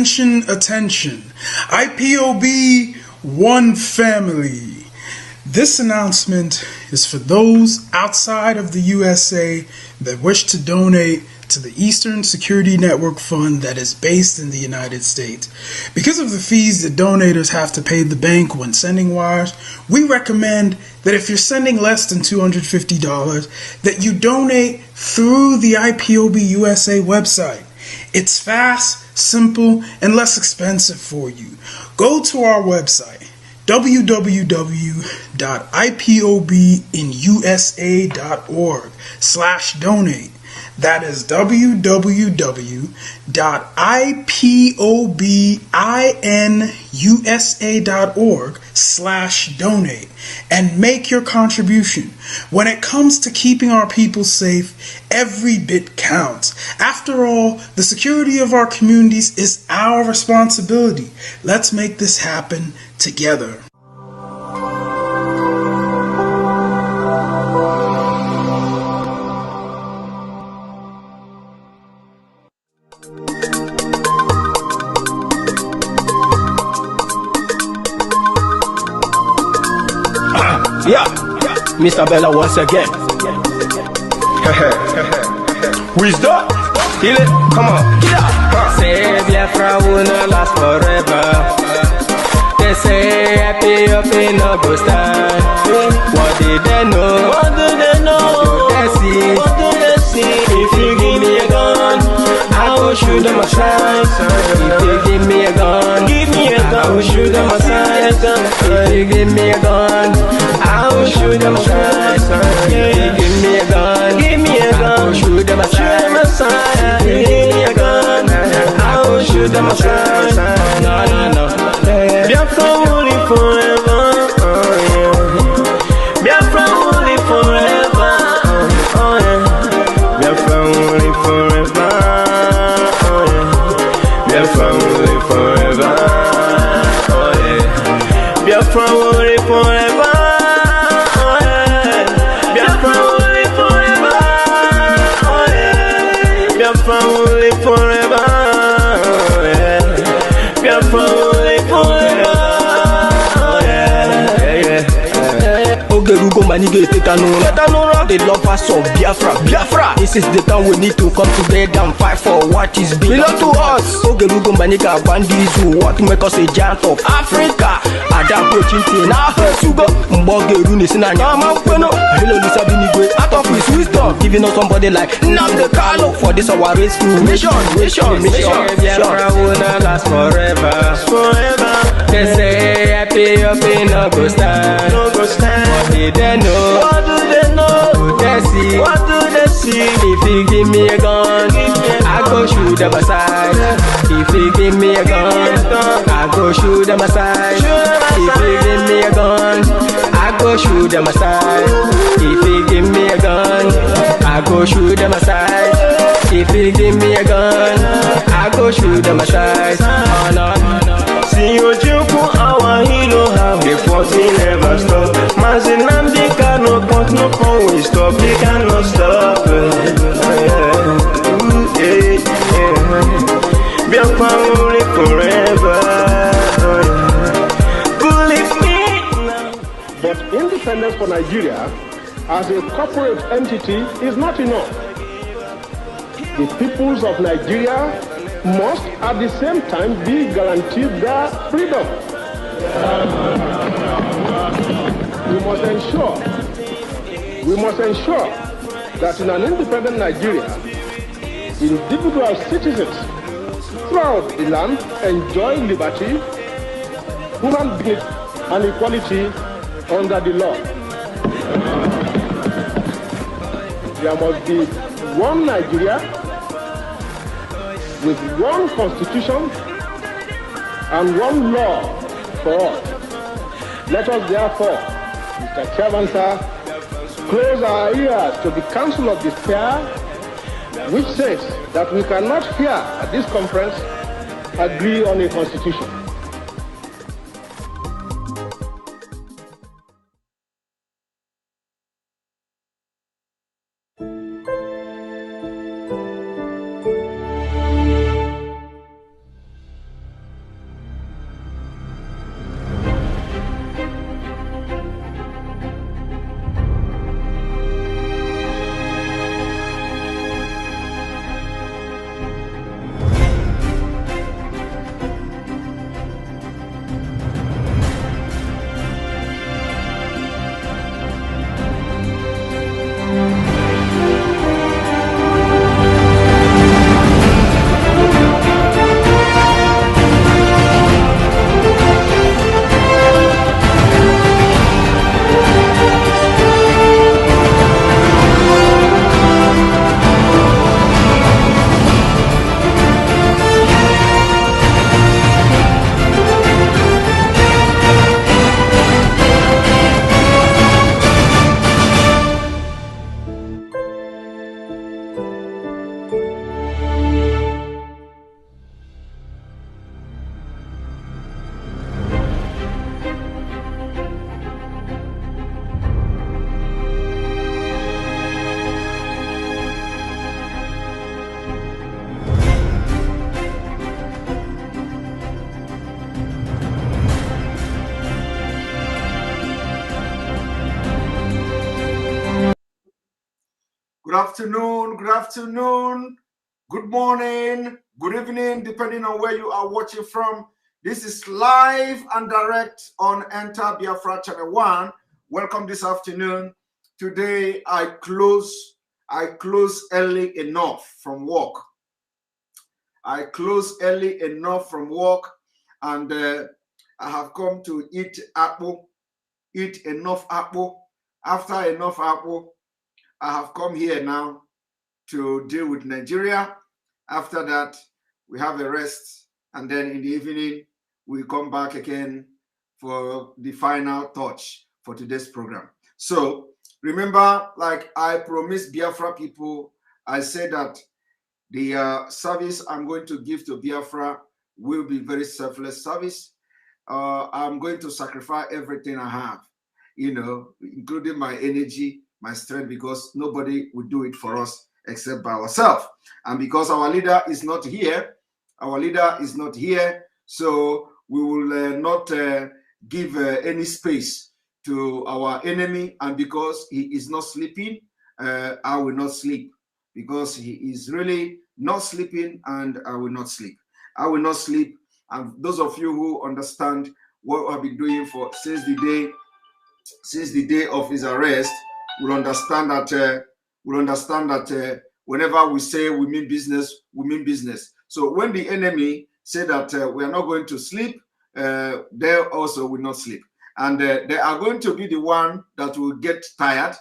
Attention, attention. IPOB One Family. This announcement is for those outside of the USA that wish to donate to the Eastern Security Network Fund that is based in the United States. Because of the fees that donators have to pay the bank when sending wires, we recommend that if you're sending less than $250, that you donate through the IPOB USA website. It's fast, simple, and less expensive for you. Go to our website, www.ipobinusa.org/donate. That is www.ipobinusa.org/donate and make your contribution. When it comes to keeping our people safe, every bit counts. After all, the security of our communities is our responsibility. Let's make this happen together. Yeah, Mr. Bella once again. Wisdom, kill it, come on, kill it. Say Biafra will not last forever. They say happy up in no go stand. What did they know? What do they know? What do they see? What do they see? If you give me a gun, I will shoot them aside. If you give me a gun, give me a gun, I will shoot them aside. If you give me a gun, I will shoot them aside. If you give me a gun, give me a gun, I will shoot them aside. If you give me a gun, I will shoot them aside. No, no, no. Biafra will live forever. Biafra will live forever. Biafra will live forever. Biafra will live forever. Biafra will live forever. Biafra will live forever. Biafra will live forever. Biafra will live forever. Ogerugo manige tetanura. The lovers of Biafra. This is the time we need to come together and fight for what is belong to us. Ogerugo maniga bandizu, what make us a giant of Africa. Adam Pochinti na Sugo Mbogeru Nisina Nyama Kweno. Hello Lisa Binigwe, out of his wisdom, giving us somebody like Nnamdi Kanu for this our race to mission. Biafra will not last forever. They say happy up in no go stand. What did they know? What do they know? What do they see? What do they see? If you give me a gun, I go shoot them aside. If you give me a gun, I go shoot them aside. If you give me a gun, I go shoot them aside. If you give me a gun, I go shoot them aside. If you give me a gun, I go shoot them aside. Oh no, no. See you joke, our hero have the force never stop. Nnamdi Kanu, but no phone will stop. He cannot stop. Biafra will live forever. Believe me. But independence for Nigeria as a corporate entity is not enough. The peoples of Nigeria must at the same time be guaranteed their freedom. We must ensure that in an independent Nigeria, individual citizens throughout the land enjoy liberty, human dignity, and equality under the law. There must be one Nigeria with one constitution and one law for all. Let us therefore, Mr. Chairman, sir, close our ears to the counsel of despair, which says that we cannot here at this conference agree on a constitution. good afternoon, good morning, good evening, depending on where you are watching from. This is live and direct on Enter Biafra Channel 1. Welcome this afternoon. Today I close early enough from work. I close early enough from work, and I have come to eat enough apple. After enough apple, I have come here now to deal with Nigeria. After that, we have a rest, and then in the evening, we come back again for the final touch for today's program. So remember, like I promised Biafra people, I said that the service I'm going to give to Biafra will be very selfless service. I'm going to sacrifice everything I have, including my energy, my strength, because nobody will do it for us except by ourselves. And because our leader is not here, so we will not give any space to our enemy. And because he is not sleeping, I will not sleep, because he is really not sleeping, and I will not sleep. I will not sleep. And those of you who understand what I've been doing since the day of his arrest will understand that whenever we say we mean business, we mean business. So when the enemy say that we are not going to sleep, they also will not sleep. And they are going to be the one that will get tired.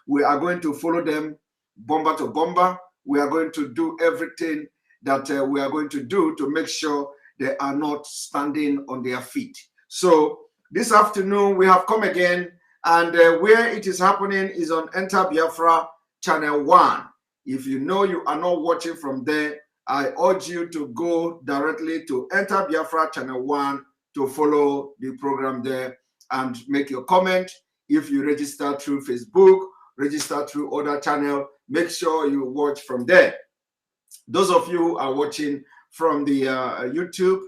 We are going to follow them bomber to bomber. We are going to do everything that we are going to do to make sure they are not standing on their feet. So this afternoon we have come again, and where it is happening is on Enter Biafra Channel 1. If you know you are not watching from there, I urge you to go directly to Enter Biafra Channel 1 to follow the program there and make your comment. If you register through Facebook, register through other channel, make sure you watch from there. Those of you who are watching from the YouTube,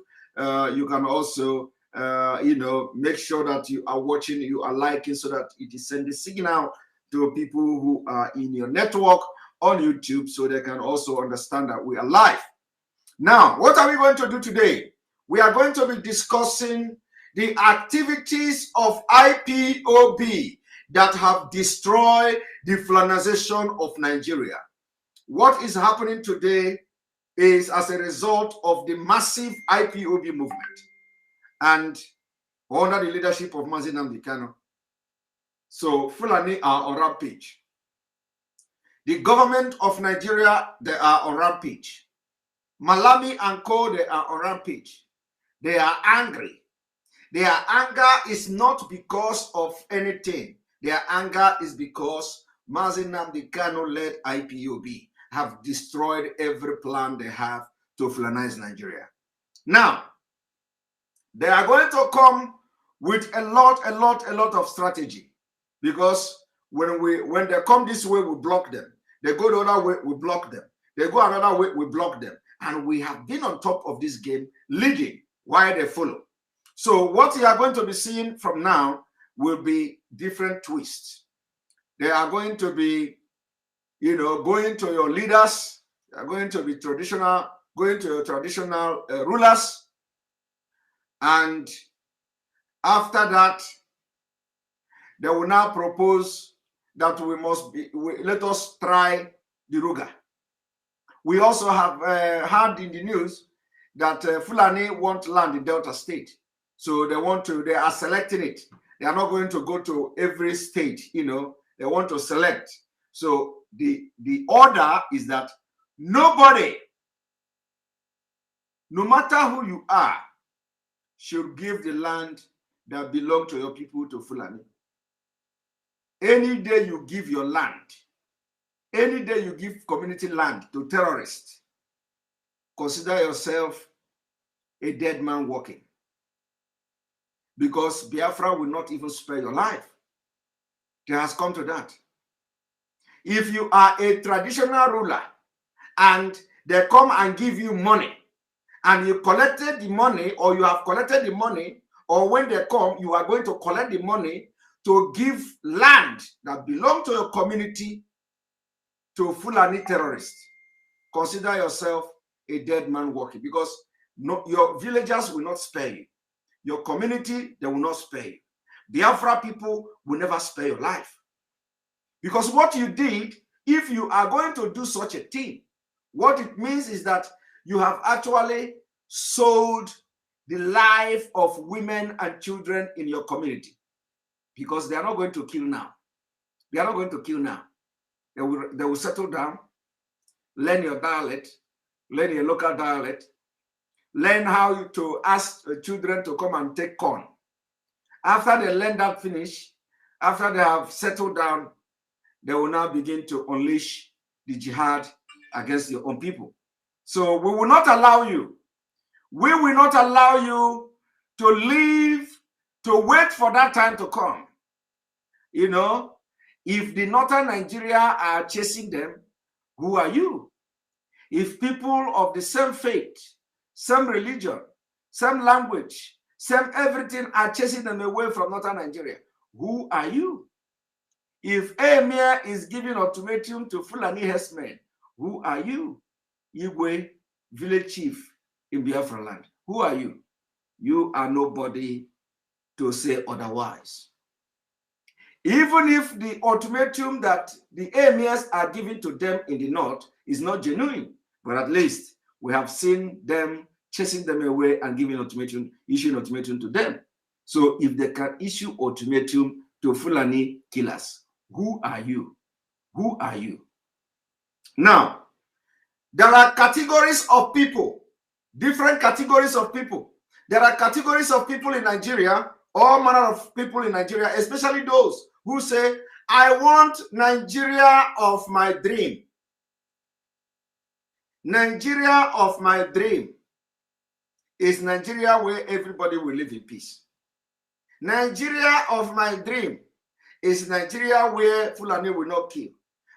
you can also make sure that you are watching, you are liking, so that it is sending signal to people who are in your network on YouTube, so they can also understand that we are live. Now, what are we going to do today? We are going to be discussing the activities of IPOB that have destroyed the Fulanization of Nigeria. What is happening today is as a result of the massive IPOB movement, and under the leadership of Mazi Nnamdi Kanu. So Fulani are on rampage. The government of Nigeria, they are on rampage. Malami and co, they are on rampage. They are angry. Their anger is not because of anything. Their anger is because Mazi Nnamdi Kanu-led IPOB have destroyed every plan they have to Fulanize Nigeria. Now, they are going to come with a lot of strategy, because when they come this way, we block them. They go the other way, we block them. They go another way, we block them. And we have been on top of this game, leading while they follow. So what you are going to be seeing from now will be different twists. They are going to be, going to your leaders. They are going to be going to your traditional rulers. And after that, they will now propose that let us try the Ruga. We also have heard in the news that Fulani want land in Delta State. So they are selecting it. They are not going to go to every state, they want to select. So the order is that nobody, no matter who you are, should give the land that belong to your people to Fulani. Any day you give your land, any day you give community land to terrorists, consider yourself a dead man walking. Because Biafra will not even spare your life. It has come to that. If you are a traditional ruler and they come and give you money, and you collected the money, or you have collected the money, or when they come, you are going to collect the money to give land that belongs to your community to Fulani terrorists, consider yourself a dead man walking, because your villagers will not spare you. Your community, they will not spare you. Biafra people will never spare your life. Because what you did, if you are going to do such a thing, what it means is that you have actually sold the life of women and children in your community, because they are not going to kill now. They are not going to kill now. They will settle down, learn your dialect, learn your local dialect, learn how to ask children to come and take corn. After they learn that finish, after they have settled down, they will now begin to unleash the jihad against your own people. So we will not allow you. We will not allow you to leave, to wait for that time to come. You know, if the northern Nigeria are chasing them, who are you? If people of the same faith, same religion, same language, same everything are chasing them away from northern Nigeria, who are you? If Emir is giving ultimatum to Fulani herdsmen, who are you? Igwe, village chief in Biafra land. Who are you? You are nobody to say otherwise. Even if the ultimatum that the emirs are giving to them in the north is not genuine, but at least we have seen them chasing them away and giving ultimatum, issuing ultimatum to them. So if they can issue ultimatum to Fulani killers, who are you? Who are you? Now, there are categories of people, different categories of people. There are categories of people in Nigeria, all manner of people in Nigeria, especially those who say, I want Nigeria of my dream. Nigeria of my dream is Nigeria where everybody will live in peace. Nigeria of my dream is Nigeria where Fulani will not kill.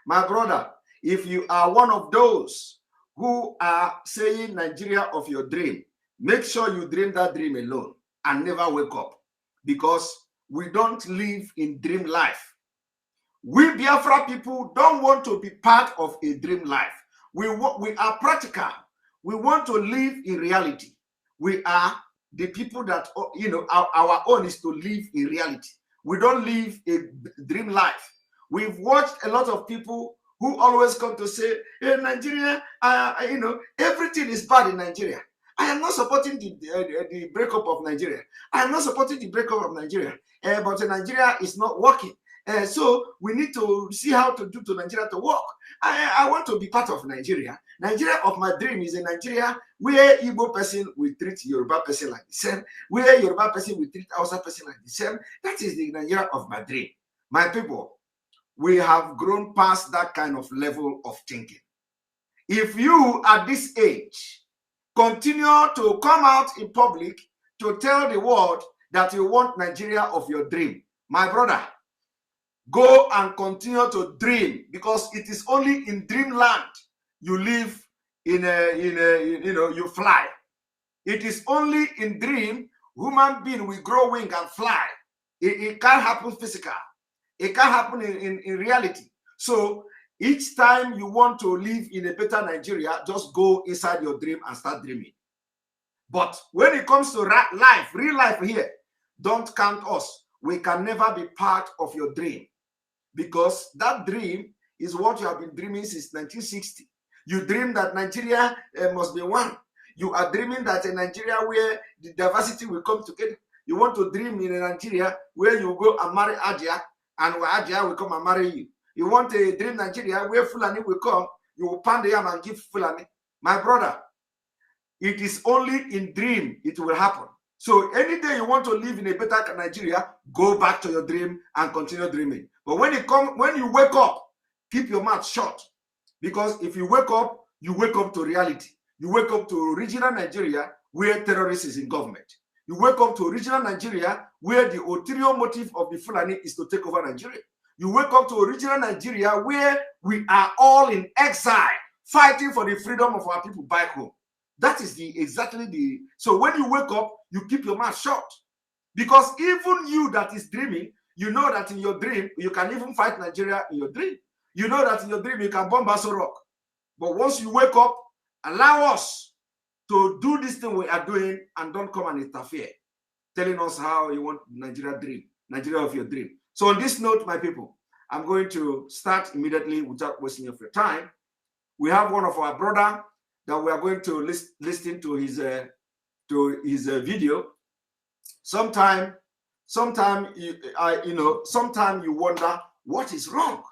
My brother, if you are one of those who are saying Nigeria of your dream, make sure you dream that dream alone and never wake up, because we don't live in dream life. We Biafra people don't want to be part of a dream life. We are practical. We want to live in reality. We are the people that, you know, our own is to live in reality. We don't live a dream life. We've watched a lot of people who always come to say, hey, Nigeria, you know, everything is bad in Nigeria. I am not supporting the breakup of Nigeria. I am not supporting the breakup of Nigeria. But Nigeria is not working. So we need to see how to do to Nigeria to work. I want to be part of Nigeria. Nigeria of my dream is a Nigeria where Igbo person will treat Yoruba person like the same, where Yoruba person will treat Hausa person like the same. That is the Nigeria of my dream. My people, we have grown past that kind of level of thinking. If you at this age continue to come out in public to tell the world that you want Nigeria of your dream, my brother, go and continue to dream, because it is only in dreamland you live you know, you fly. It is only in dream human being will grow wing and fly. It can't happen physical. It can't happen in reality. So each time you want to live in a better Nigeria, just go inside your dream and start dreaming. But when it comes to life, real life here, don't count us. We can never be part of your dream, because that dream is what you have been dreaming since 1960. You dream that Nigeria must be one. You are dreaming that a Nigeria where the diversity will come together. You want to dream in a Nigeria where you go and marry Ajia, and where Ajia will come and marry you. You want a dream Nigeria where Fulani will come, you will pound the yam and give Fulani. My brother, it is only in dream it will happen. So any day you want to live in a better Nigeria, go back to your dream and continue dreaming. But when you wake up, keep your mouth shut. Because if you wake up to reality. You wake up to regional Nigeria where terrorists is in government. You wake up to regional Nigeria where the ulterior motive of the Fulani is to take over Nigeria. You wake up to original Nigeria where we are all in exile, fighting for the freedom of our people back home. That is exactly the. So when you wake up, you keep your mouth shut. Because even you that is dreaming, you know that in your dream, you can even fight Nigeria in your dream. You know that in your dream you can bomb Aso Rock. But once you wake up, allow us to do this thing we are doing and don't come and interfere, telling us how you want Nigeria dream, Nigeria of your dream. So on this note, my people, I'm going to start immediately without wasting of your time. We have one of our brother that we are going to listen to his video. Sometime you wonder what is wrong.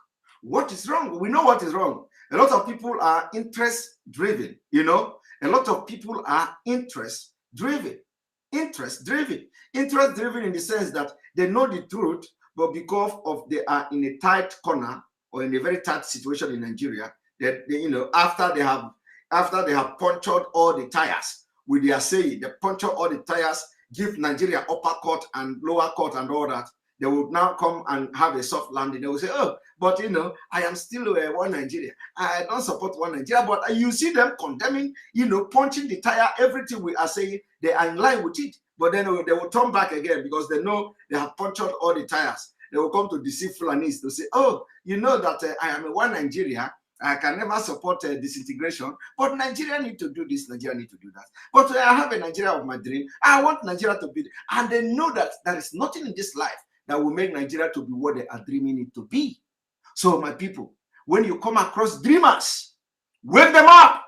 What is wrong? We know what is wrong. A lot of people are interest driven. A lot of people are interest driven in the sense that they know the truth, but because of they are in a tight corner or in a very tight situation in Nigeria, that after they have punctured all the tires with their saying, they puncture all the tires, give Nigeria upper court and lower court and all that, they will now come and have a soft landing. They will say, oh, but I am still one Nigeria. I don't support one Nigeria. But you see them condemning, punching the tire, everything we are saying, they are in line with it. But then they will turn back again because they know they have punctured all the tires. They will come to deceive Fulanis to say, oh, you know that I am a one Nigeria. I can never support disintegration, but Nigeria need to do this, Nigeria need to do that. But I have a Nigeria of my dream. I want Nigeria to be, and they know that there is nothing in this life that will make Nigeria to be what they are dreaming it to be. So my people, when you come across dreamers, wake them up.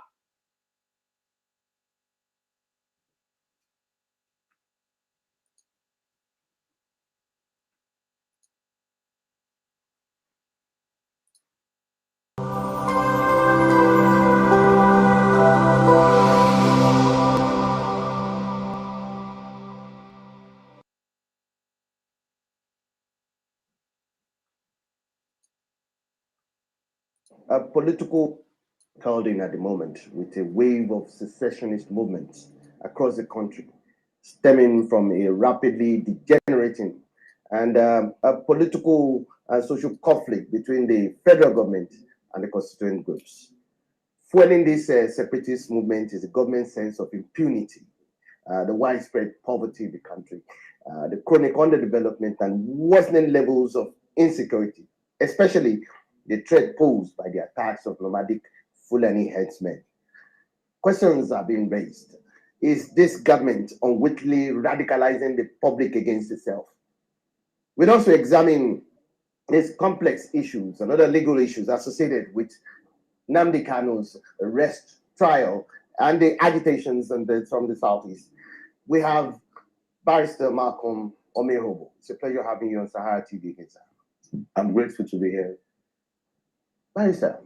A political holding at the moment with a wave of secessionist movements across the country, stemming from a rapidly degenerating and a political and social conflict between the federal government and the constituent groups. Fueling this separatist movement is the government's sense of impunity, the widespread poverty in the country, the chronic underdevelopment and worsening levels of insecurity, especially the threat posed by the attacks of nomadic Fulani headsmen. Questions are being raised. Is this government unwittingly radicalizing the public against itself? We'd also examine these complex issues and other legal issues associated with Nnamdi Kanu's arrest, trial, and the agitations from the Southeast. We have Barrister Malcolm Omehobo. It's a pleasure having you on Sahara TV again, sir. I'm grateful to be here. Barrister.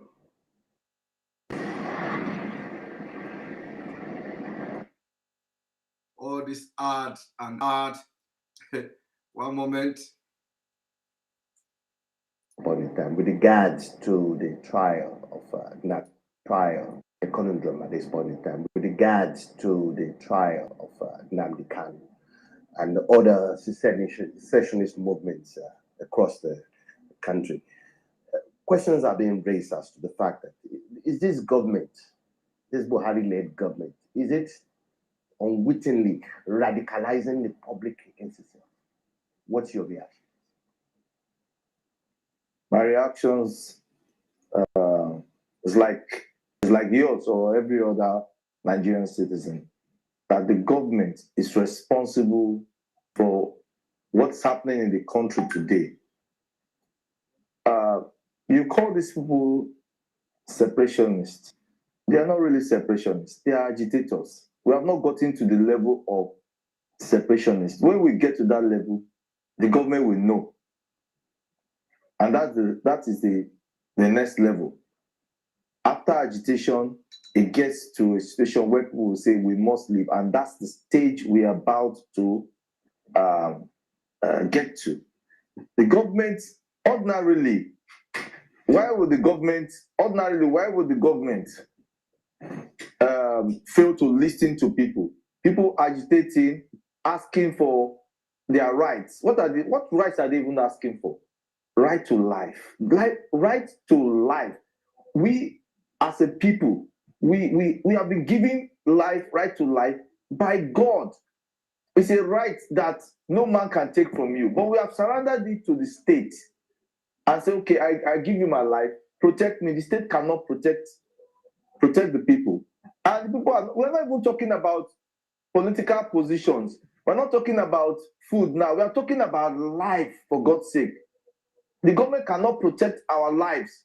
All this art and art. One moment. With regards to the trial of a conundrum at this point in time, with regards to the trial of Nnamdi Kanu and other secessionist movements across the country, questions are being raised as to the fact that is this government, this Buhari-led government, is it unwittingly radicalizing the public against itself? What's your reaction? My reactions is like yours or every other Nigerian citizen, that the government is responsible for what's happening in the country today. You call these people separationists. They are not really separationists. They are agitators. We have not gotten to the level of separationists. When we get to that level, the government will know. And that is the next level. After agitation, it gets to a situation where people will say we must leave. And that's the stage we are about to get to. The government ordinarily, why would the government fail to listen to people? People agitating, asking for their rights. What rights are they even asking for? Right to life. Right to life. We as a people, we have been given life, right to life by God. It's a right that no man can take from you. But we have surrendered it to the state and say, okay, I give you my life, protect me. The state cannot protect the people. And the people we're not even talking about political positions. We're not talking about food now. We are talking about life, for God's sake. The government cannot protect our lives.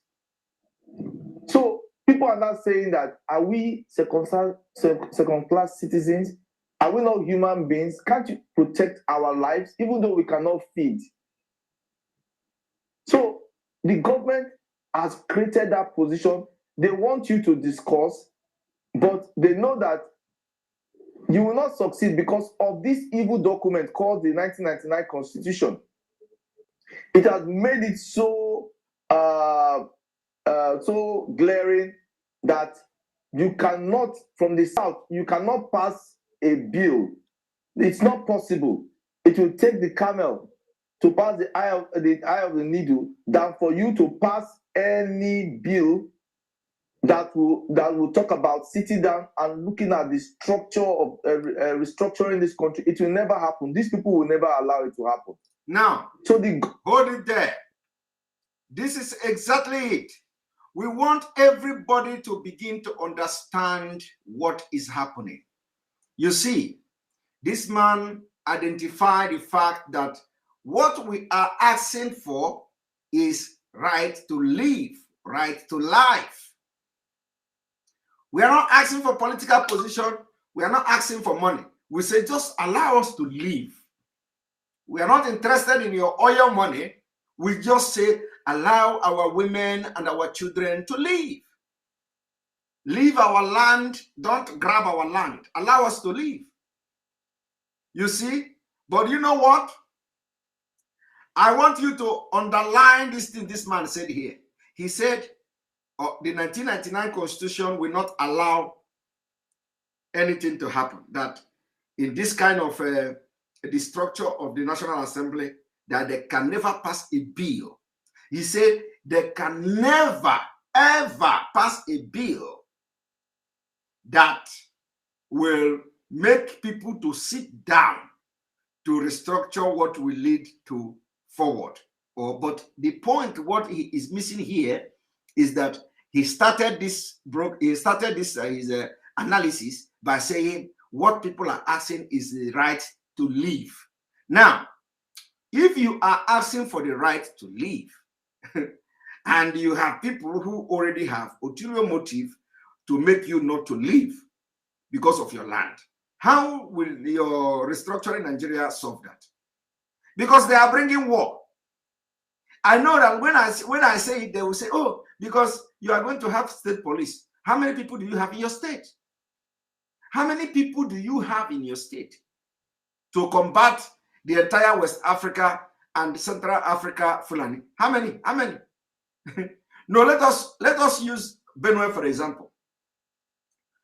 So people are now saying that, are we second-class citizens? Are we not human beings? Can't you protect our lives even though we cannot feed? So the government has created that position. They want you to discuss, but they know that you will not succeed because of this evil document called the 1999 Constitution. It has made it so so glaring that you cannot, from the South, you cannot pass a bill. It's not possible. It will take the camel to pass the eye of the needle than for you to pass any bill that will talk about sitting down and looking at the structure of restructuring this country. It will never happen. These people will never allow it to happen. Now, so hold it there. This is exactly it. We want everybody to begin to understand what is happening. You see, this man identified the fact that what we are asking for is right to live, right to life. We are not asking for political position. We are not asking for money. We say, just allow us to live. We are not interested in your oil money. We just say, allow our women and our children to live. Leave our land. Don't grab our land. Allow us to live. You see? But you know what? I want you to underline this thing this man said here. He said, the 1999 Constitution will not allow anything to happen. That in this kind of the structure of the National Assembly, that they can never pass a bill. He said they can never, ever pass a bill that will make people to sit down to restructure what will lead to forward. But the point, what he is missing here, is that he started this his analysis by saying what people are asking is the right to live. Now, if you are asking for the right to live, and you have people who already have ulterior motive to make you not to live because of your land, how will your restructuring Nigeria solve that? Because they are bringing war. I know that when I say it, they will say, oh, because you are going to have state police. How many people do you have in your state? How many people do you have in your state to combat the entire West Africa and Central Africa Fulani? How many? How many? No, let us use Benue, for example.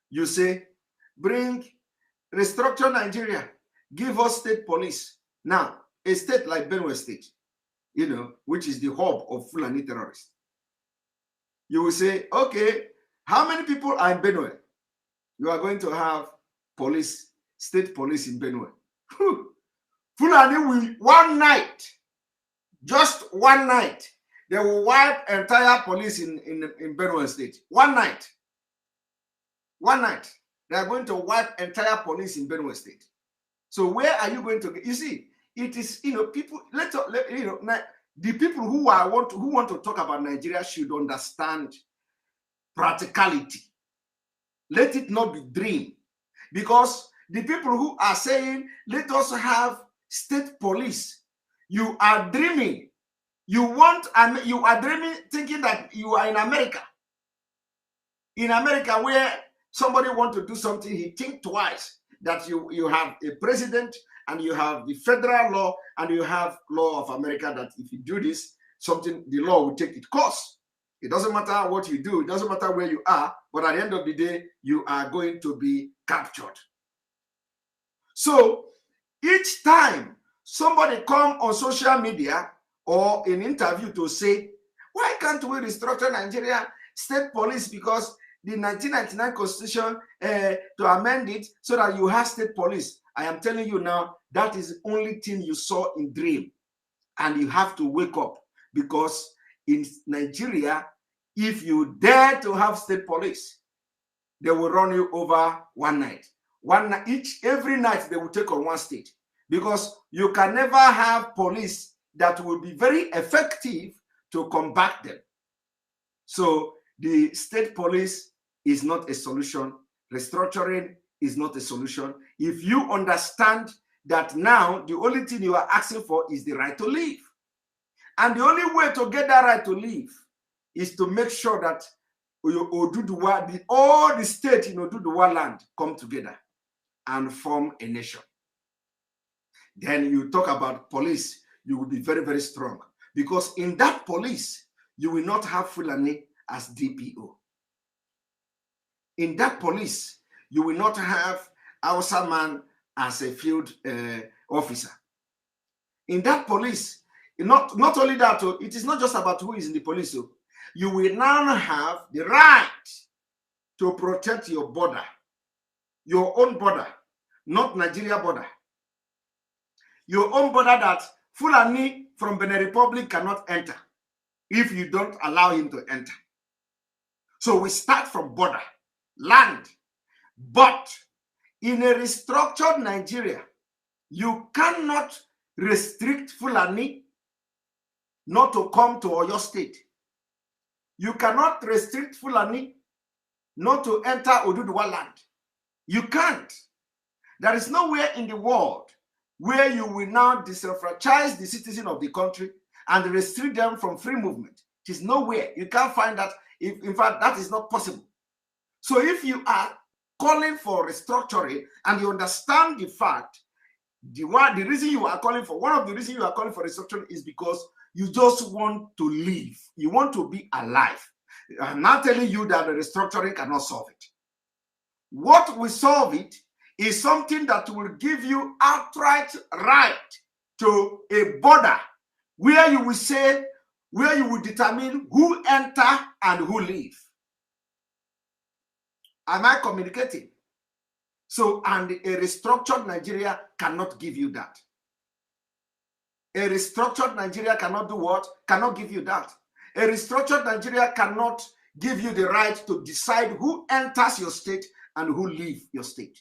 You say, restructure Nigeria, give us state police. Now, a state like Benue State, you know, which is the hub of Fulani terrorists. You will say, okay, how many people are in Benue? You are going to have police, state police in Benue. Fulani will, one night, just one night, they will wipe entire police in Benue State. One night. One night. They are going to wipe entire police in Benue State. So where are you going to get? You see, it is, you know, people, the people who want to talk about Nigeria should understand practicality. Let it not be dream. Because the people who are saying, let us have state police, you are dreaming. You are dreaming, thinking that you are in America. In America, where somebody wants to do something, he thinks twice. That you have a president, and you have the federal law, and you have law of America, that if you do this, the law will take its course. It doesn't matter what you do, it doesn't matter where you are, but at the end of the day, you are going to be captured. So each time somebody come on social media or in interview to say, why can't we restructure Nigeria state police, because the 1999 Constitution, to amend it so that you have state police. I am telling you now, that is the only thing you saw in dream. And you have to wake up, because in Nigeria, if you dare to have state police, they will run you over one night. Every night they will take on one state, because you can never have police that will be very effective to combat them. So the state police is not a solution. Restructuring is not a solution. If you understand that now the only thing you are asking for is the right to live, and the only way to get that right to live is to make sure that Oduduwa, all the states in Oduduwa land come together and form a nation. Then you talk about police, you will be very, very strong, because in that police, you will not have Fulani as DPO. In that police, you will not have Hausa man as a field officer. In that police, not only that, it is not just about who is in the police. You will now have the right to protect your border, your own border, not Nigeria border. Your own border that Fulani from Benin Republic cannot enter if you don't allow him to enter. So we start from border, land. But in a restructured Nigeria, you cannot restrict Fulani not to come to Oyo State. You cannot restrict Fulani not to enter Oduduwa land. You can't. There is nowhere in the world where you will now disenfranchise the citizen of the country and restrict them from free movement. It is nowhere. You can't find that. In fact, that is not possible. So if you are calling for restructuring and you understand the fact, the reason you are calling for, one of the reasons you are calling for restructuring is because you just want to live. You want to be alive. I'm not telling you that the restructuring cannot solve it. What will solve it is something that will give you outright right to a border where you will say, where you will determine who enter and who leave. Am I communicating? So, and a restructured Nigeria cannot give you that. A restructured Nigeria cannot do what? Cannot give you that. A restructured Nigeria cannot give you the right to decide who enters your state and who leaves your state.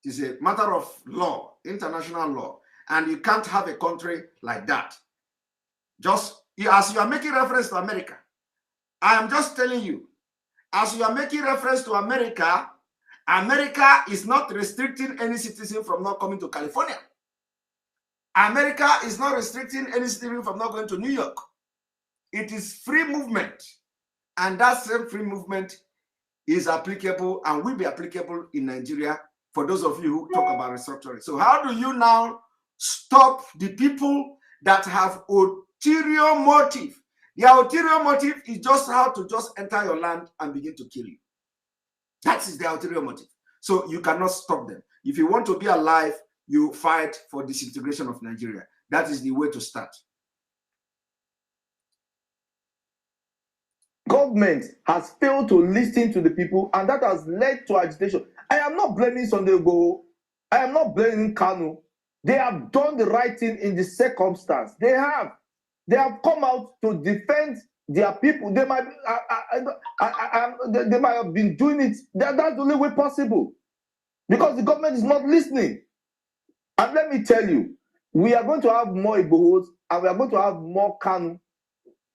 It is a matter of law, international law, and you can't have a country like that. Just as you are making reference to America, I am just telling you, as you are making reference to America, America is not restricting any citizen from not coming to California. America is not restricting any citizen from not going to New York. It is free movement. And that same free movement is applicable and will be applicable in Nigeria for those of you who talk about restructuring. So how do you now stop the people that have ulterior motive? Their ulterior motive is just how to just enter your land and begin to kill you. That is their ulterior motive. So you cannot stop them. If you want to be alive, you fight for disintegration of Nigeria. That is the way to start. Government has failed to listen to the people, and that has led to agitation. I am not blaming Sunday Igboho. I am not blaming Kanu. They have done the right thing in the circumstance. They have come out to defend their people. They might have been doing it. That's the only way possible, because the government is not listening. And let me tell you, we are going to have more Igbohos and we are going to have more Kanu.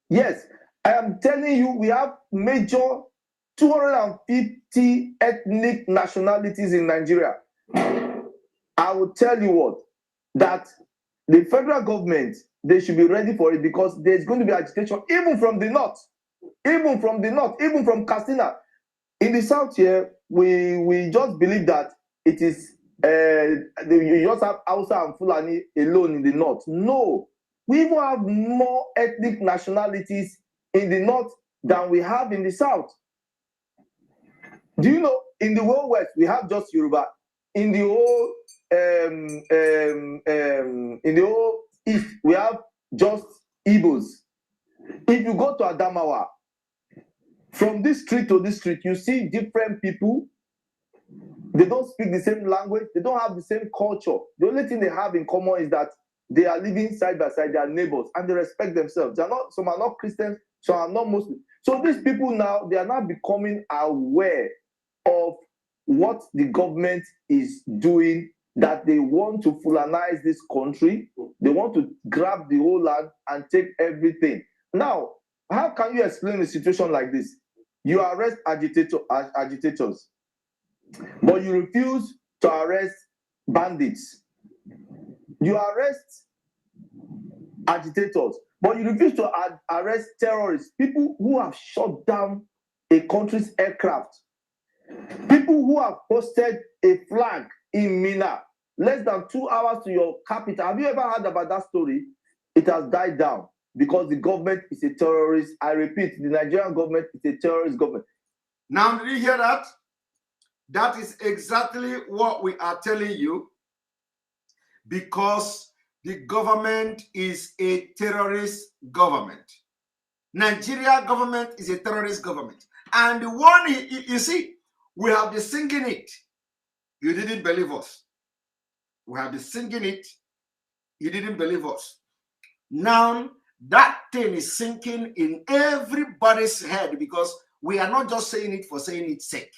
Yes, I am telling you, we have major 250 ethnic nationalities in Nigeria. I will tell you what, that the federal government, they should be ready for it, because there's going to be agitation even from the north, even from Katsina. In the south here, we just believe that it is you just have Hausa and Fulani alone in the north. No, we even have more ethnic nationalities in the north than we have in the south. Do you know, in the whole west we have just Yoruba. In the whole east we have just Igbos. If you go to Adamawa, from this street to this street, you see different people. They don't speak the same language. They don't have the same culture. The only thing they have in common is that they are living side by side. They are neighbors and they respect themselves. Some are not Christians, So I'm not Muslim. So these people now, they are now becoming aware of what the government is doing, that they want to Fulanize this country. They want to grab the whole land and take everything. Now, how can you explain a situation like this? You arrest agitators, but you refuse to arrest bandits. You arrest agitators, but you refuse to arrest terrorists, people who have shot down a country's aircraft, people who have posted a flag in Mina less than 2 hours to your capital. Have you ever heard about that story? It has died down because the government is a terrorist. I repeat, the Nigerian government is a terrorist government. Now, did you hear that? That is exactly what we are telling you, because the government is a terrorist government. Nigeria government is a terrorist government. And the one, you see, we have been singing it. You didn't believe us. We have been singing it. You didn't believe us. Now, that thing is sinking in everybody's head, because we are not just saying it for saying its sake.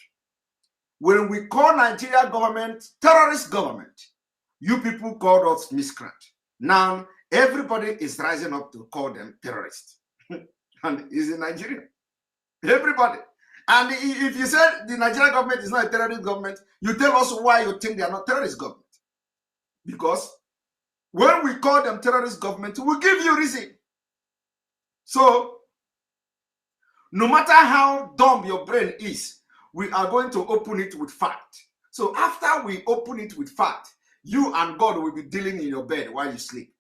When we call Nigeria government terrorist government, you people called us miscreant. Now, everybody is rising up to call them terrorists. And it's in Nigeria. Everybody. And if you say the Nigerian government is not a terrorist government, you tell us why you think they are not terrorist government. Because when we call them terrorist government, we give you reason. So, no matter how dumb your brain is, we are going to open it with fact. So after we open it with fact, you and God will be dealing in your bed while you sleep.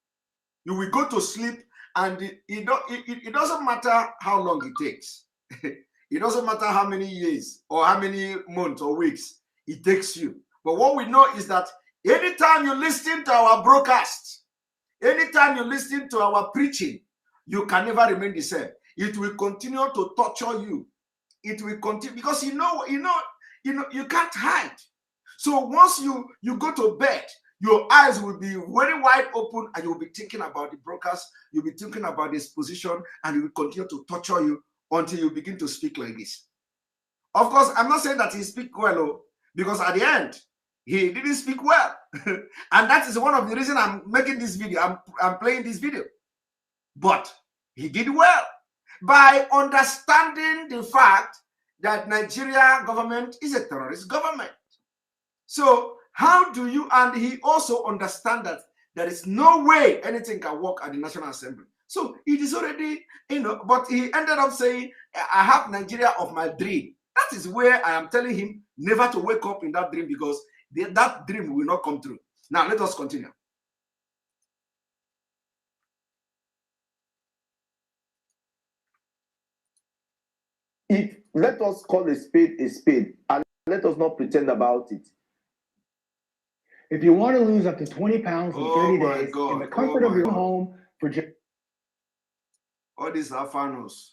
You will go to sleep, and it doesn't matter how long it takes. It doesn't matter how many years or how many months or weeks it takes you. But what we know is that anytime you listen to our broadcast, anytime you listen to our preaching, you can never remain the same. It will continue to torture you. It will continue, because you can't hide. So once you go to bed, your eyes will be very wide open, and you will be thinking about the broadcast, you'll be thinking about this position, and it will continue to torture you until you begin to speak like this. Of course, I'm not saying that he speaks well, because at the end, he didn't speak well. And that is one of the reasons I'm making this video. I'm playing this video. But he did well by understanding the fact that Nigeria government is a terrorist government. So how do you, and he also understands that there is no way anything can work at the National Assembly. So it is already, but he ended up saying, I have Nigeria of my dream. That is where I am telling him never to wake up in that dream, because that dream will not come true. Now, let us continue. Let us call a spade, and let us not pretend about it. If you want to lose up to 20 pounds in 30 days in the comfort of your home for just... All these Afanos.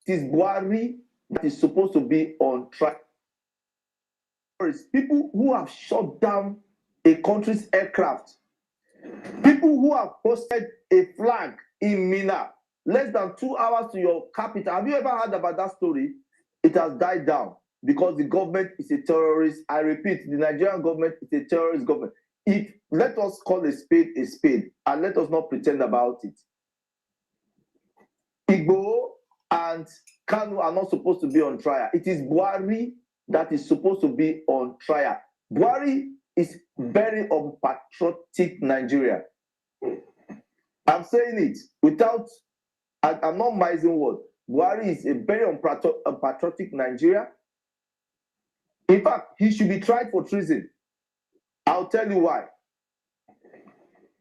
It is Buhari that is supposed to be on track. People who have shot down a country's aircraft, people who have posted a flag in Mina less than 2 hours to your capital. Have you ever heard about that story? It has died down because the government is a terrorist. I repeat, the Nigerian government is a terrorist government. Let us call a spade, and let us not pretend about it. Igbo and Kanu are not supposed to be on trial. It is Buhari that is supposed to be on trial. Buhari is very unpatriotic Nigeria. I'm saying it without, I'm not mising word. Buhari is a very unpatriotic Nigeria. In fact, he should be tried for treason. I'll tell you why.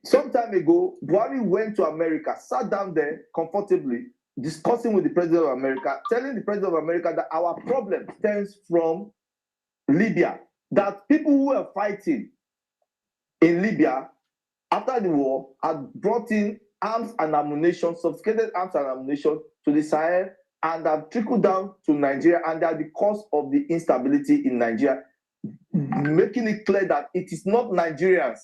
Some time ago, Buhari went to America, sat down there comfortably, discussing with the President of America, telling the President of America that our problem stems from Libya, that people who were fighting in Libya after the war had brought in arms and ammunition, sophisticated arms and ammunition to the Sahel, and have trickled down to Nigeria, and they are the cause of the instability in Nigeria, making it clear that it is not Nigerians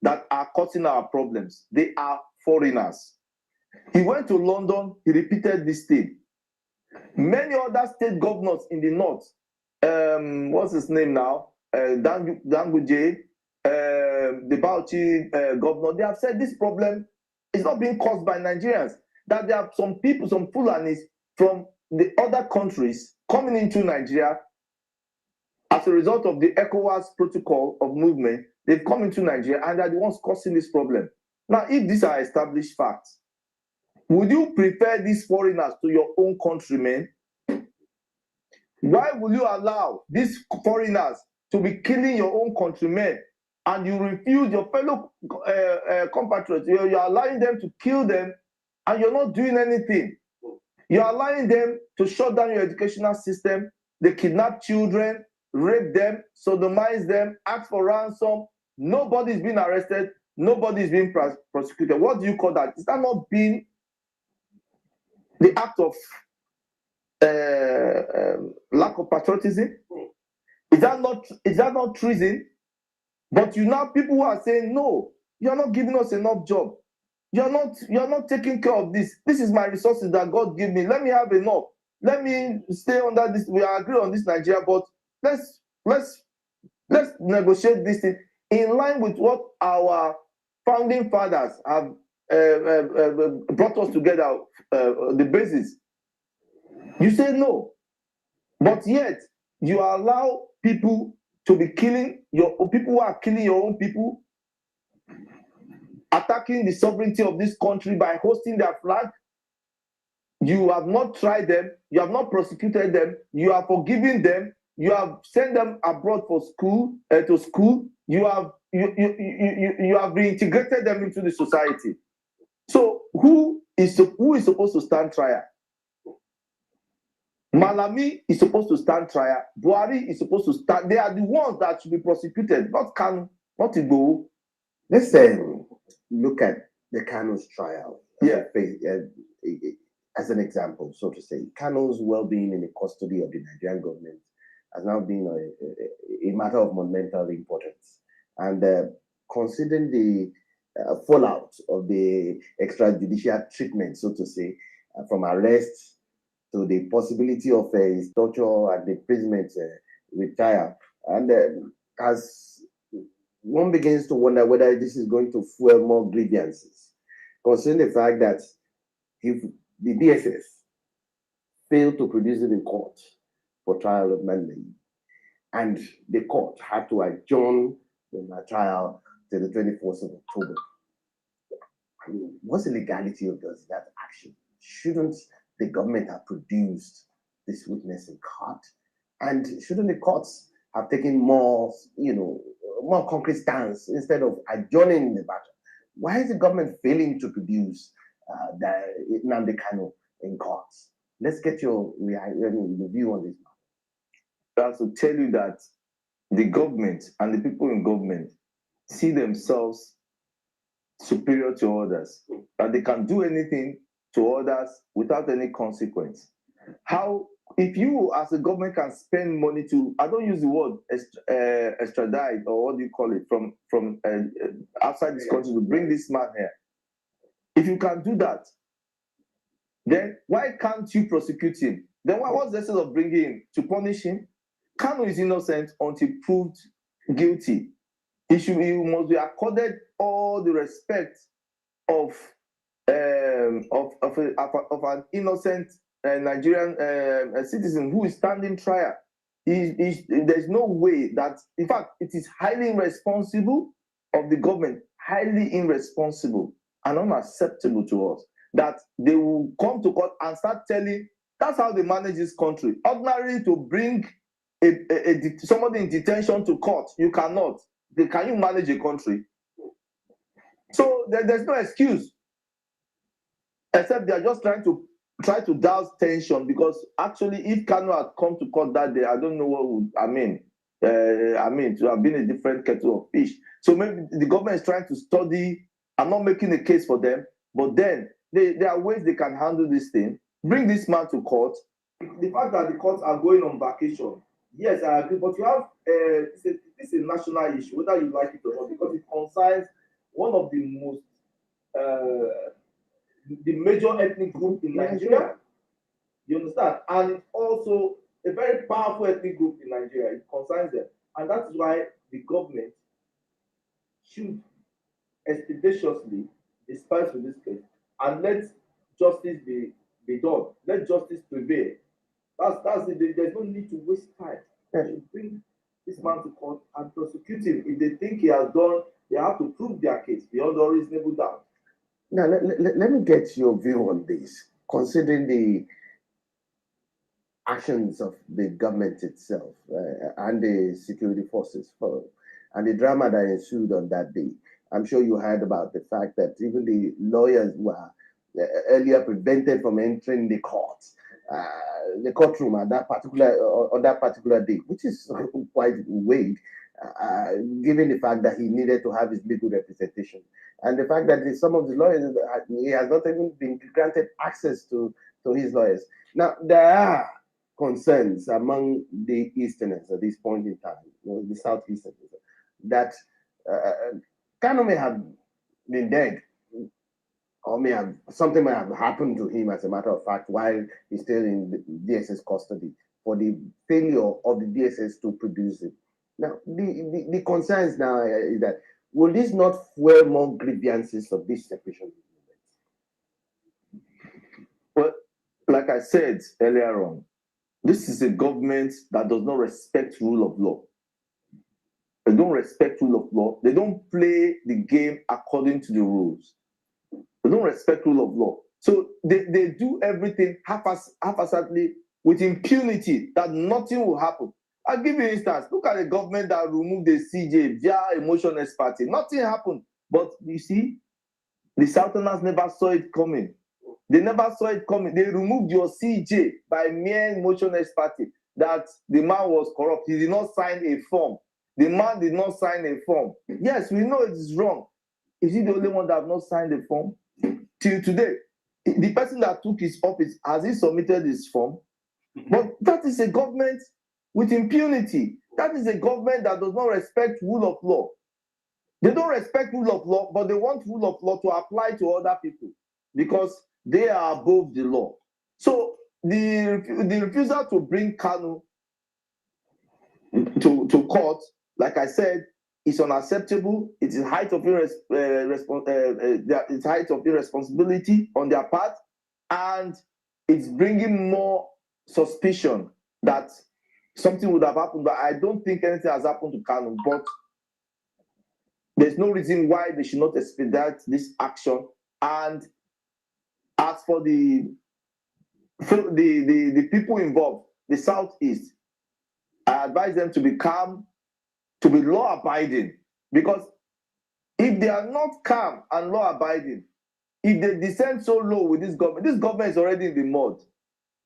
that are causing our problems. They are foreigners. He went to London, he repeated this thing. Many other state governors in the north, what's his name now? Danguje, the Bauchi governor, they have said this problem is not being caused by Nigerians. That there are some people, some Fulanis from the other countries coming into Nigeria as a result of the ECOWAS protocol of movement. They've come into Nigeria and are the ones causing this problem. Now, if these are established facts, would you prefer these foreigners to your own countrymen? Why will you allow these foreigners to be killing your own countrymen and you refuse your fellow compatriots? You're allowing them to kill them and you're not doing anything. You're allowing them to shut down your educational system. They kidnap children, rape them, sodomize them, ask for ransom. Nobody's been arrested. Nobody's been prosecuted. What do you call that? Is that not being the act of lack of patriotism? Is that not treason? But you now people who are saying, no, you're not giving us enough job. You're not taking care of this. This is my resources that God gave me. Let me have enough. Let me stay under this. We agree on this, Nigeria, but let's negotiate this thing in line with what our founding fathers have brought us together, the basis. You say no, but yet you allow people to be killing people who are killing your own people, attacking the sovereignty of this country by hosting their flag. You have not tried them, you have not prosecuted them, you are forgiving them, you have sent them abroad for school, you have reintegrated them into the society. So who is supposed to stand trial? Malami is supposed to stand trial. Buhari is supposed to stand. They are the ones that should be prosecuted, not Kanu, not Igboho. Let's look at the Kanu's trial. Yeah. As an example, so to say, Kanu's well-being in the custody of the Nigerian government has now been a matter of monumental importance. And considering the fallout of the extrajudicial treatment, so to say, from arrest to the possibility of his torture and imprisonment with trial, and as one begins to wonder whether this is going to fuel more grievances, considering the fact that if the DSS failed to produce it in court for trial of Monday, and the court had to adjourn the trial to the 24th of October. I mean, what's the legality of that action? Shouldn't the government have produced this witness in court? And shouldn't the courts have taken more concrete stance instead of adjourning the matter? Why is the government failing to produce Nnamdi Kanu in courts? Let's get your view on this. That's to tell you that the government and the people in government see themselves superior to others, that they can do anything to others without any consequence. How, if you as a government can spend money to, I don't use the word extradite, or what do you call it, from outside this country to bring this man here. If you can do that, then why can't you prosecute him? Then what's the essence of bringing him? To punish him? Kanu is innocent until proved guilty. He must be accorded all the respect of an innocent Nigerian citizen who is standing trial. There's no way that, in fact, it is highly irresponsible of the government, highly irresponsible and unacceptable to us, that they will come to court and start telling, that's how they manage this country. Ordinarily, to bring somebody in detention to court, you cannot. Can you manage a country? So there's no excuse, except they are just trying to douse tension, because actually, if Kanu had come to court that day, I don't know what would, to have been a different kettle of fish. So maybe the government is trying to study. I'm not making a case for them, but then there are ways they can handle this thing. Bring this man to court. The fact that the courts are going on vacation, yes, I agree, but you have this is a national issue, whether you like it or not, because it concerns one of the most the major ethnic group in Nigeria. You understand? And it's also a very powerful ethnic group in Nigeria. It concerns them. And that's why the government should expeditiously dispense with this case and let justice be done. Let justice prevail. That's it. There's no need to waste time. They should bring this man to court and prosecute him. If they think he has done, they have to prove their case beyond all reasonable doubt. Now, let me get your view on this, considering the actions of the government itself and the security forces and the drama that ensued on that day. I'm sure you heard about the fact that even the lawyers were earlier prevented from entering the courtroom on that particular day, which is quite weird, given the fact that he needed to have his legal representation, and the fact that some of the lawyers, he has not even been granted access to his lawyers. Now, there are concerns among the Easterners at this point in time, the Southeasterners, that Kanu may have been dead, or something may have happened to him, as a matter of fact, while he's still in the DSS custody, for the failure of the DSS to produce him. Now, the concerns now is that, will this not fuel more grievances of this separation movement? Well, like I said earlier on, this is a government that does not respect rule of law. They don't respect rule of law. They don't play the game according to the rules. They don't respect rule of law. So they do everything haphazardly with impunity that nothing will happen. I'll give you an instance. Look at the government that removed the CJ via a motion expertise. Nothing happened. But you see, the Southerners never saw it coming. They never saw it coming. They removed your CJ by mere motion expertise that the man was corrupt. He did not sign a form. The man did not sign a form. Yes, we know it is wrong. Is he the only one that has not signed the form? Till today, the person that took his office, has he submitted his form? But that is a government with impunity. That is a government that does not respect rule of law. They don't respect rule of law, but they want rule of law to apply to other people because they are above the law. So the refusal to bring Kanu to court, like I said, is unacceptable. It is height of irresponsibility on their part, and it's bringing more suspicion that something would have happened. But I don't think anything has happened to Kanu. But there's no reason why they should not expedite this action. And as for the people involved, the Southeast, I advise them to be calm, to be law-abiding, because if they are not calm and law-abiding, if they descend so low with this government is already in the mud.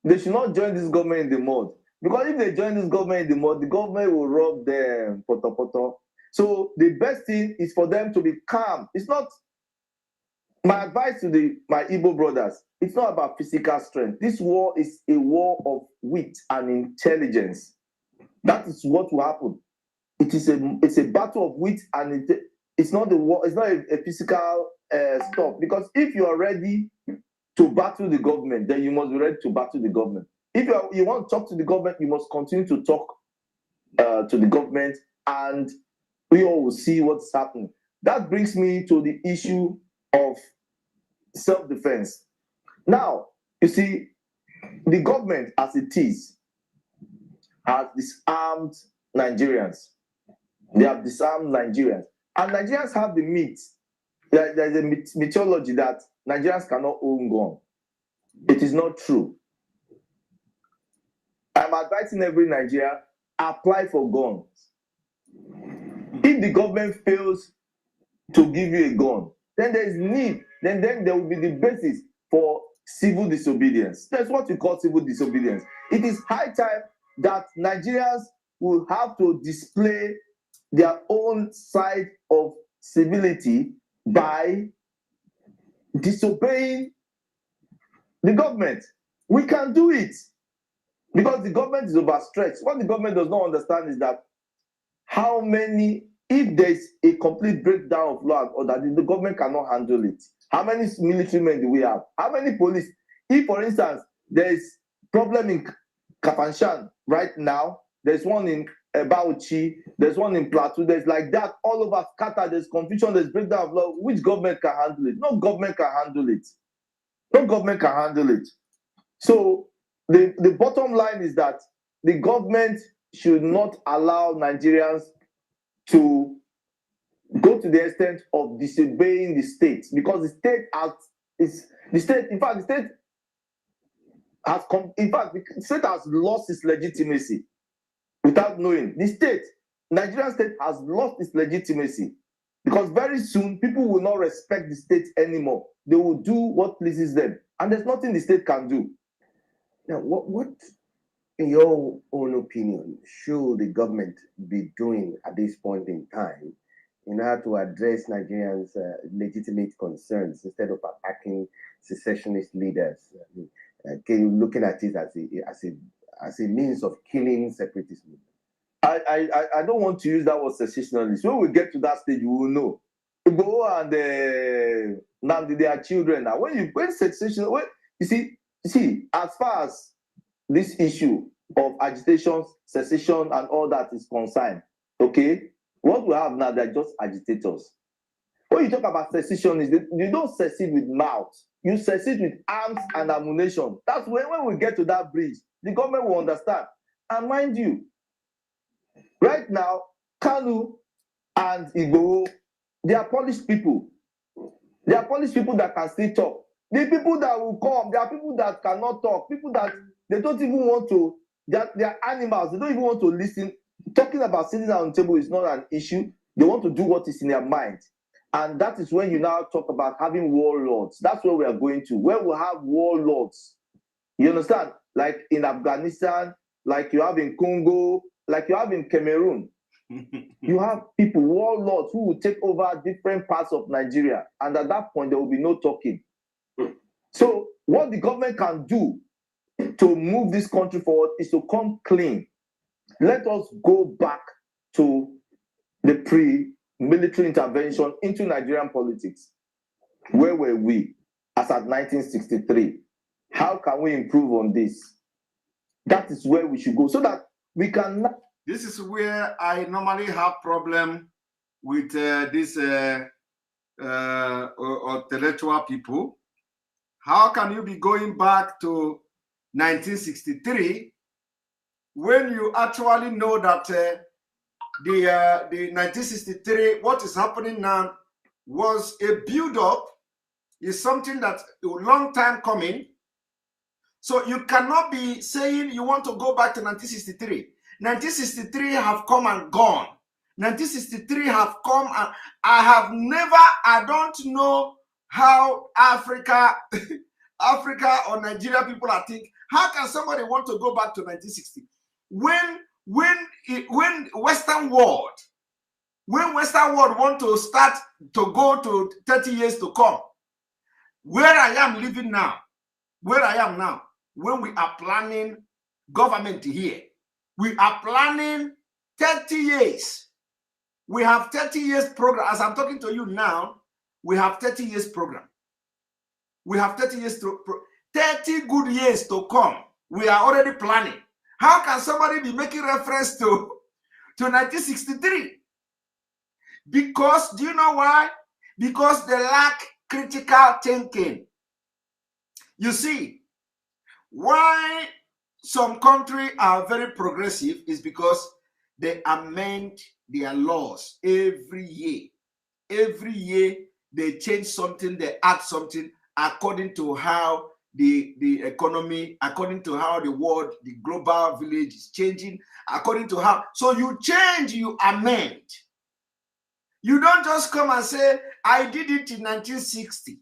They should not join this government in the mud, because if they join this government in the mud, the government will rob them, poto. So the best thing is for them to be calm. It's not, my advice to my Igbo brothers, it's not about physical strength. This war is a war of wit and intelligence. That is what will happen. It's a battle of wit, and it's not a war. It's not a physical stuff. Because if you are ready to battle the government, then you must be ready to battle the government. If you want to talk to the government, you must continue to talk to the government, and we all will see what's happening. That brings me to the issue of self-defense. Now, you see, the government as it is has disarmed Nigerians. They have disarmed Nigerians. And Nigerians have the myth. There's a mythology that Nigerians cannot own gun. It is not true. I'm advising every Nigerian, apply for guns. If the government fails to give you a gun, then there is need, then there will be the basis for civil disobedience. That's what we call civil disobedience. It is high time that Nigerians will have to display their own side of civility by disobeying the government. We can do it because the government is overstretched. What the government does not understand is that if there's a complete breakdown of law and order, the government cannot handle it. How many military men do we have? How many police? If, for instance, there is problem in Kafanchan right now, there's one in Bauchi, there's one in Plateau, there's like that all over Qatar, there's confusion, there's breakdown of law. Which government can handle it? No government can handle it. No government can handle it. So the bottom line is that the government should not allow Nigerians to go to the extent of disobeying the state, because the state has lost its legitimacy without knowing. Nigerian state has lost its legitimacy, because very soon people will not respect the state anymore. They will do what pleases them, and there's nothing the state can do. Now, what in your own opinion should the government be doing at this point in time in order to address Nigerians' legitimate concerns instead of attacking secessionist leaders, looking at it as a means of killing separatism? I don't want to use that word secessionist. When we get to that stage, we will know. Igboho and Nnamdi, they are children now. You see, as far as this issue of agitation, secession, and all that is concerned, okay, what we have now, they're just agitators. When you talk about secessionists, you don't secede with mouth. You secede with arms and ammunition. That's when we get to that bridge, the government will understand. And mind you, right now, Kanu and Igboho, they are polished people. They are polished people that can still talk. The people that will come, there are people that cannot talk, people that they don't even want to, they are animals, they don't even want to listen. Talking about sitting down on the table is not an issue. They want to do what is in their mind. And that is when you now talk about having warlords. That's where we are going to, where we have warlords. You understand? Like in Afghanistan, like you have in Congo, like you have in Cameroon. You have people, warlords, who will take over different parts of Nigeria. And at that point, there will be no talking. So what the government can do to move this country forward is to come clean. Let us go back to the pre-military intervention into Nigerian politics. Where were we as at 1963? How can we improve on this? That is where we should go, so that we can... This is where I normally have problem with these intellectual people. How can you be going back to 1963 when you actually know that the 1963, what is happening now, was a build-up, is something that a long time coming. So you cannot be saying you want to go back to 1963. 1963 have come and gone. 1963 have come and I don't know how Africa or Nigeria people are thinking. How can somebody want to go back to 1960? When Western world want to start to go to 30 years to come, where I am living now, when we are planning government here, we are planning 30 years. We have 30 years program. As I'm talking to you now, we have 30 years program. We have 30 years 30 good years to come. We are already planning. How can somebody be making reference to 1963? Because, do you know why? Because they lack critical thinking. You see, why some countries are very progressive is because they amend their laws every year. Every year, they change something, they add something according to how the economy, according to how the world, the global village is changing, according to how. So you change, you amend. You don't just come and say, I did it in 1960.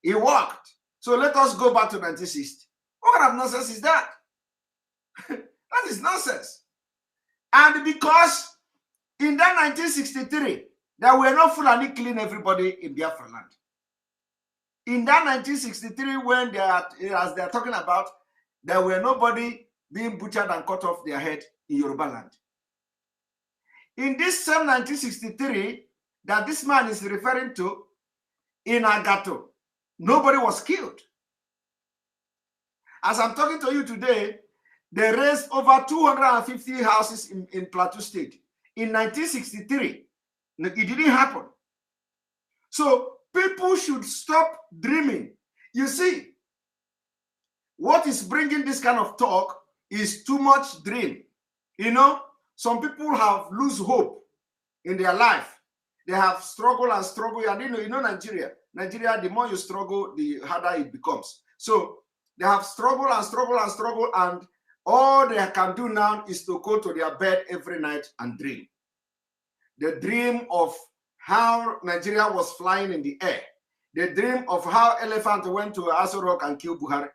It worked. So let us go back to 1960. What kind of nonsense is that? That is nonsense. And because in that 1963, there were no Fulani killing everybody in Biafra land. In that 1963, when as they are talking about, there were nobody being butchered and cut off their head in Yoruba land. In this same 1963 that this man is referring to, in Agato, nobody was killed. As I'm talking to you today, they raised over 250 houses in Plateau State. In 1963, it didn't happen. So people should stop dreaming. You see, what is bringing this kind of talk is too much dream. You know, some people have lose hope in their life. They have struggled and struggled. And you know Nigeria. Nigeria, the more you struggle, the harder it becomes. So they have struggled and struggled and struggled, and all they can do now is to go to their bed every night and dream. The dream of how Nigeria was flying in the air. The dream of how elephant went to Aso Rock and killed Buhari.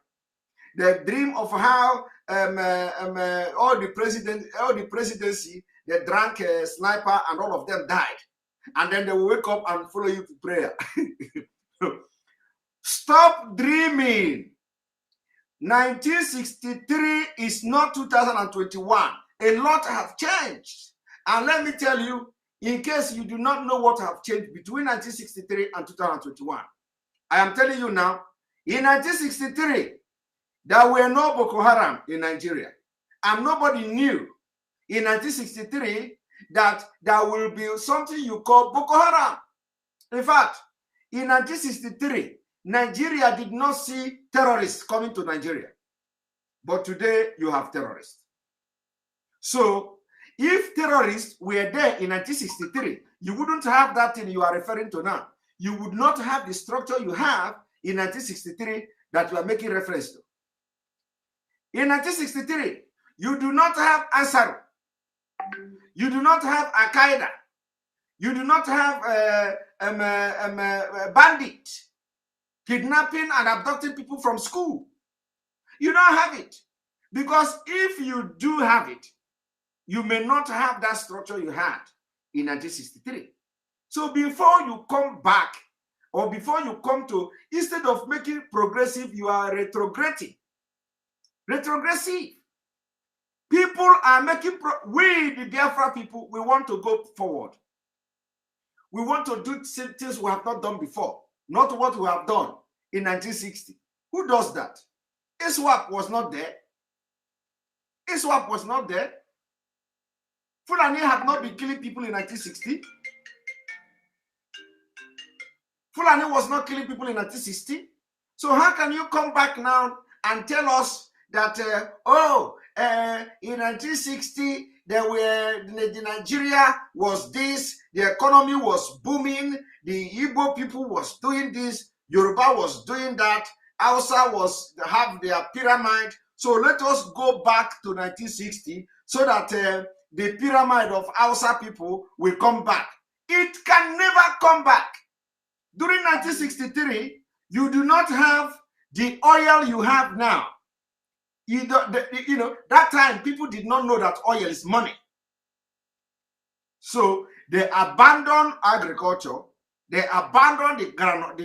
The dream of how all the presidency, they drank a sniper and all of them died. And then they will wake up and follow you to prayer. Stop dreaming. 1963 is not 2021. A lot have changed. And let me tell you, in case you do not know what have changed between 1963 and 2021, I am telling you now, in 1963, there were no Boko Haram in Nigeria. And nobody knew in 1963 that there will be something you call Boko Haram. In fact, in 1963, Nigeria did not see terrorists coming to Nigeria. But today, you have terrorists. So, if terrorists were there in 1963, you wouldn't have that thing you are referring to now. You would not have the structure you have in 1963 that you are making reference to. In 1963, you do not have Ansar. You do not have Al-Qaeda. You do not have bandit kidnapping and abducting people from school. You don't have it. Because if you do have it, you may not have that structure you had in 1963. So before you come back, or before you come to, instead of making progressive, you are retrograding. Retrogressive. People are making, we, the Biafra people, we want to go forward. We want to do things we have not done before, not what we have done in 1960. Who does that? ISWAP was not there. ISWAP was not there. Fulani had not been killing people in 1960. Fulani was not killing people in 1960. So how can you come back now and tell us that, in 1960, the Nigeria was this, the economy was booming, the Igbo people was doing this, Yoruba was doing that, Hausa was have their pyramid. So let us go back to 1960 so that the pyramid of Hausa people will come back. It can never come back. During 1963, you do not have the oil you have now. You know, that time people did not know that oil is money. So they abandoned agriculture, they abandoned the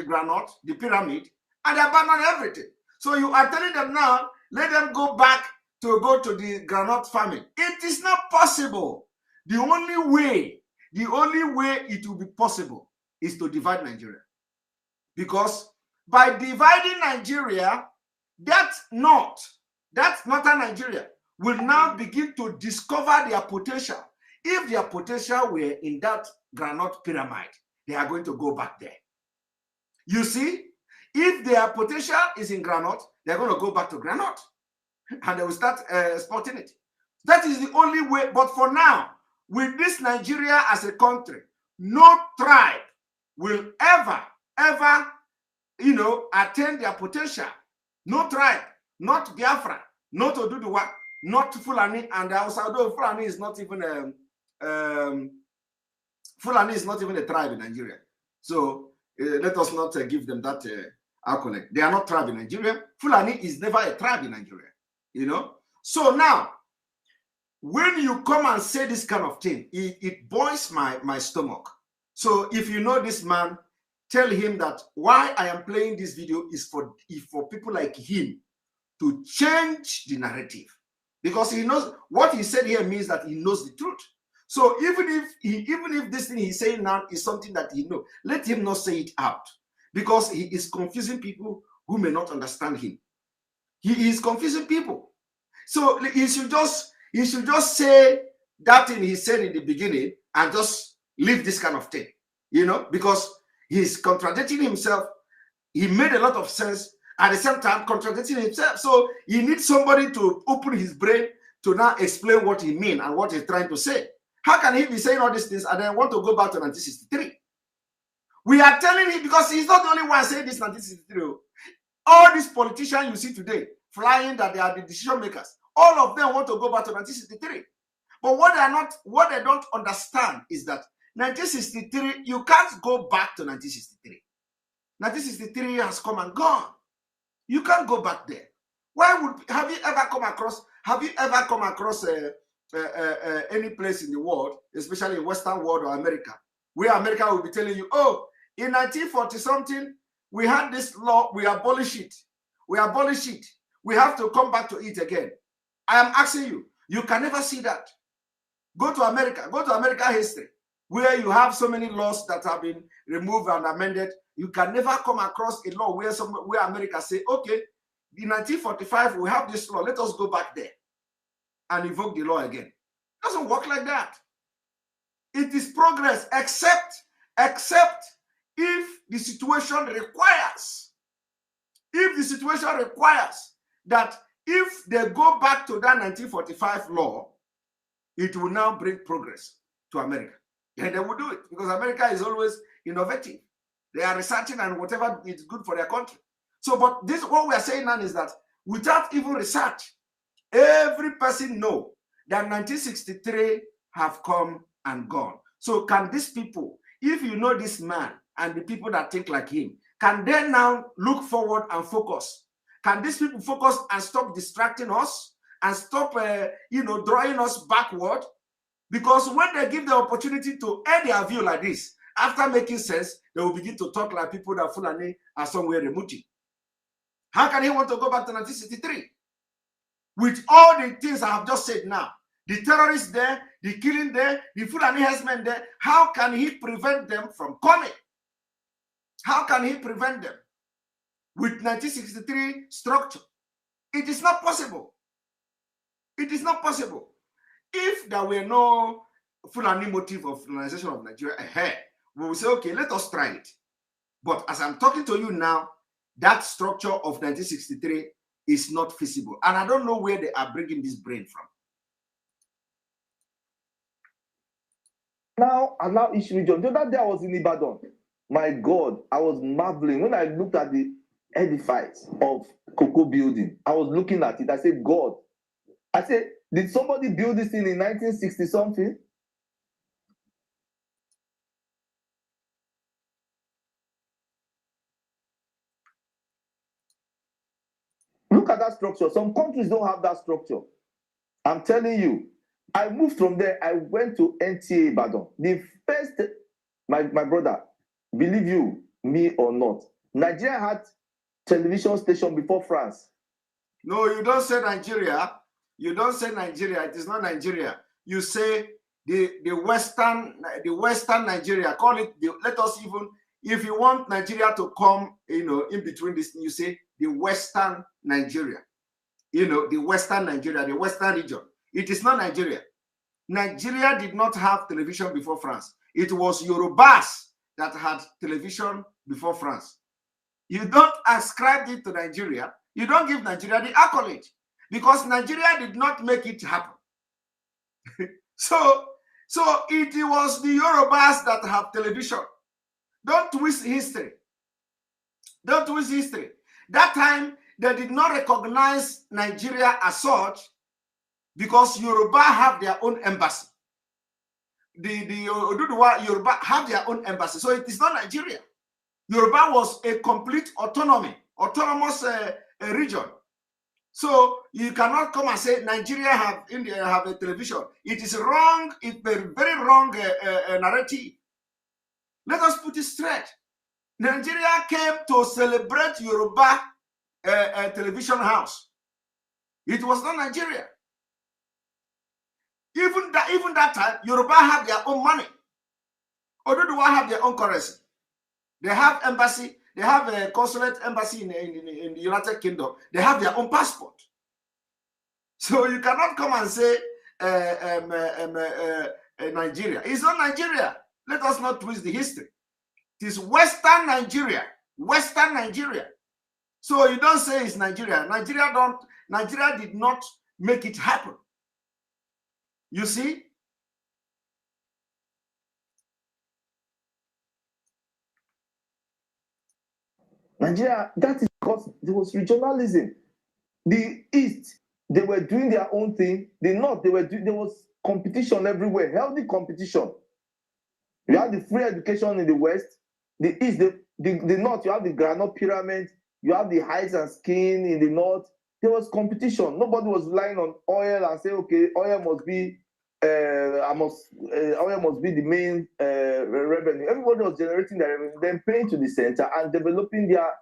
granite, the pyramid, and they abandoned everything. So you are telling them now, let them go back to go to the granite farming. It is not possible. The only way it will be possible is to divide Nigeria. Because by dividing Nigeria, that's northern Nigeria will now begin to discover their potential. If their potential were in that granite pyramid, they are going to go back there. You see, if their potential is in granite, they're going to go back to granite and they will start exporting it. That is the only way. But for now, with this Nigeria as a country, no tribe will ever, attain their potential. No tribe, not Biafra, not Oduduwa, not Fulani, and also, although Fulani is not even a tribe in Nigeria. So let us not give them that accolade. They are not tribe in Nigeria. Fulani is never a tribe in Nigeria. You know. So now, when you come and say this kind of thing, it boils my stomach. So if you know this man, tell him that why I am playing this video is for people like him to change the narrative, because he knows what he said here means that he knows the truth. So even if this thing he's saying now is something that he knows, let him not say it out, because he is confusing people who may not understand him. He is confusing people. So he should just say that thing he said in the beginning and just leave this kind of thing, because he's contradicting himself. He made a lot of sense at the same time contradicting himself. So he needs somebody to open his brain to now explain what he means and what he's trying to say. How can he be saying all these things and then want to go back to 1963? We are telling him, because he's not the only one saying this 1963. All these politicians you see today flying that they are the decision makers, all of them want to go back to 1963. But what they don't understand is that 1963, you can't go back to 1963. 1963 has come and gone. You can't go back there. Have you ever come across any place in the world, especially in Western world or America, where America will be telling you, oh, in 1940 something, we had this law, we abolish it. We abolish it. We have to come back to it again. I am asking you, you can never see that. Go to America history, where you have so many laws that have been removed and amended. You can never come across a law where America say, okay, in 1945, we have this law, let us go back there and invoke the law again. It doesn't work like that. It is progress, except if the situation requires. If the situation requires that if they go back to that 1945 law, it will now bring progress to America. And they will do it because America is always innovative. They are researching and whatever is good for their country. So, but what we are saying now is that without even research, every person know that 1963 have come and gone. So can these people, if you know this man and the people that think like him, can they now look forward and focus? Can these people focus and stop distracting us and stop, drawing us backward? Because when they give the opportunity to air their view like this, after making sense, they will begin to talk like people that Fulani are somewhere remote. How can he want to go back to 1963? With all the things I have just said now, the terrorists there, the killing there, the Fulani herdsmen there, how can he prevent them from coming? How can he prevent them? With 1963 structure, it is not possible. It is not possible. If there were no Fulani motive of colonization of Nigeria ahead, we will say, okay, let us try it. But as I'm talking to you now, that structure of 1963 is not feasible. And I don't know where they are bringing this brain from. Now, East region. The other day I was in Ibadan. My God, I was marveling. When I looked at the edifice of Cocoa building, I was looking at it. I said, God. I said, did somebody build this thing in 1960 something? Look at that structure. Some countries don't have that structure. I'm telling you. I moved from there. I went to NTA Ibadan. The first, my brother, believe you me or not, Nigeria had television station before France. No, you don't say Nigeria. You don't say Nigeria. It is not Nigeria. You say the Western Nigeria. Call it. Let us even, if you want Nigeria to come, in between this, you say the Western Nigeria. The Western Nigeria, the Western region. It is not Nigeria. Nigeria did not have television before France. It was Yorubas that had television before France. You don't ascribe it to Nigeria. You don't give Nigeria the accolade because Nigeria did not make it happen. So it was the Yorubas that have television. Don't twist history. Don't twist history. That time, they did not recognize Nigeria as such because Yoruba have their own embassy. The Oduduwa Yoruba have their own embassy. So it is not Nigeria. Yoruba was a complete autonomous region. So you cannot come and say Nigeria have a television. It is wrong. It's a very wrong narrative. Let us put it straight. Nigeria came to celebrate Yoruba television house. It was not Nigeria. Even that time, Yoruba have their own money. Oduduwa have their own currency. They have embassy. they have a consulate embassy in the United Kingdom. They have their own passport. So you cannot come and say Nigeria. It's not Nigeria. Let us not twist the history. It is Western Nigeria. Western Nigeria. So you don't say it's Nigeria. Nigeria did not make it happen. You see? Nigeria, that is because there was regionalism. The East, they were doing their own thing. The North, there was competition everywhere, healthy competition. You have the free education in the West. The East, the North, you have the Granite Pyramid. You have the hides and skin in the North. There was competition. Nobody was relying on oil and say, okay, oil must be the main revenue. Everybody was generating their revenue, then paying to the center and developing their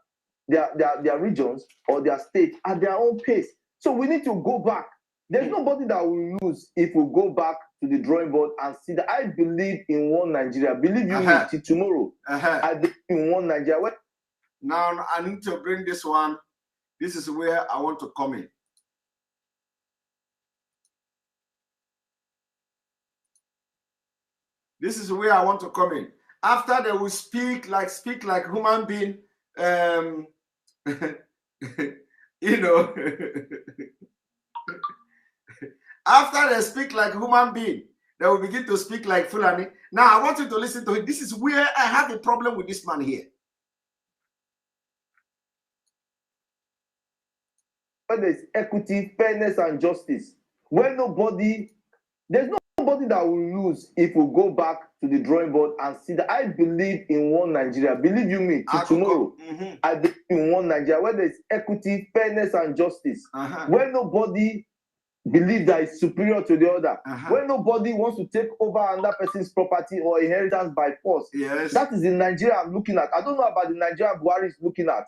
regions or their state at their own pace. So we need to go back. There's nobody that will lose if we go back to the drawing board and see that. I believe in one Nigeria. Believe you me, till tomorrow. I believe in one Nigeria. Now I need to bring this one. This is where I want to come in. This is where I want to come in. After they will speak like human being, you know. After they speak like human being, they will begin to speak like Fulani. Now I want you to listen to it. This is where I have a problem with this man here. When there's equity, fairness, and justice, when there's nobody that will lose if we go back to the drawing board and see that. I believe in one Nigeria. Believe you me, till tomorrow. I believe in one Nigeria where there's equity, fairness, and justice. When nobody believes that is superior to the other. When nobody wants to take over another person's property or inheritance by force. Yes. That is the Nigeria I'm looking at. I don't know about the Nigeria Buhari is looking at.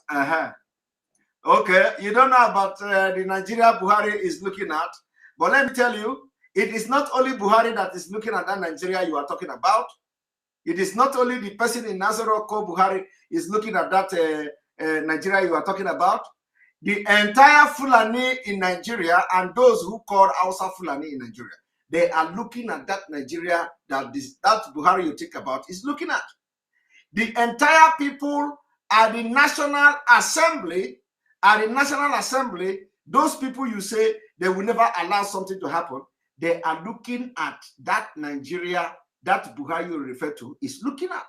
Okay, you don't know about the Nigeria Buhari is looking at, but let me tell you, it is not only Buhari that is looking at that Nigeria you are talking about. It is not only the person in Nazareth called Buhari is looking at that Nigeria you are talking about. The entire Fulani in Nigeria and those who call Hausa Fulani in Nigeria, they are looking at that Nigeria that Buhari you think about is looking at. The entire people at the National Assembly, those people you say they will never allow something to happen, they are looking at that Nigeria that Buhari you refer to is looking at.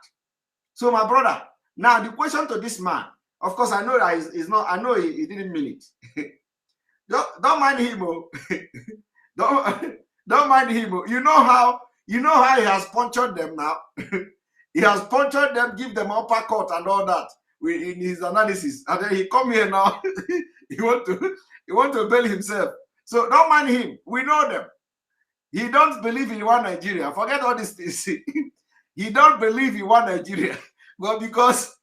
So my brother, now the question to this man, of course I know that he's not, I know he didn't mean it. don't mind him, oh. don't mind him. Oh. You know how he has punctured them now. He has punctured them, give them uppercut and all that in his analysis, and then he come here now. he want to bail himself. So don't mind him. We know them. He don't believe in one Nigeria. Forget all this things. He don't believe in one Nigeria, but because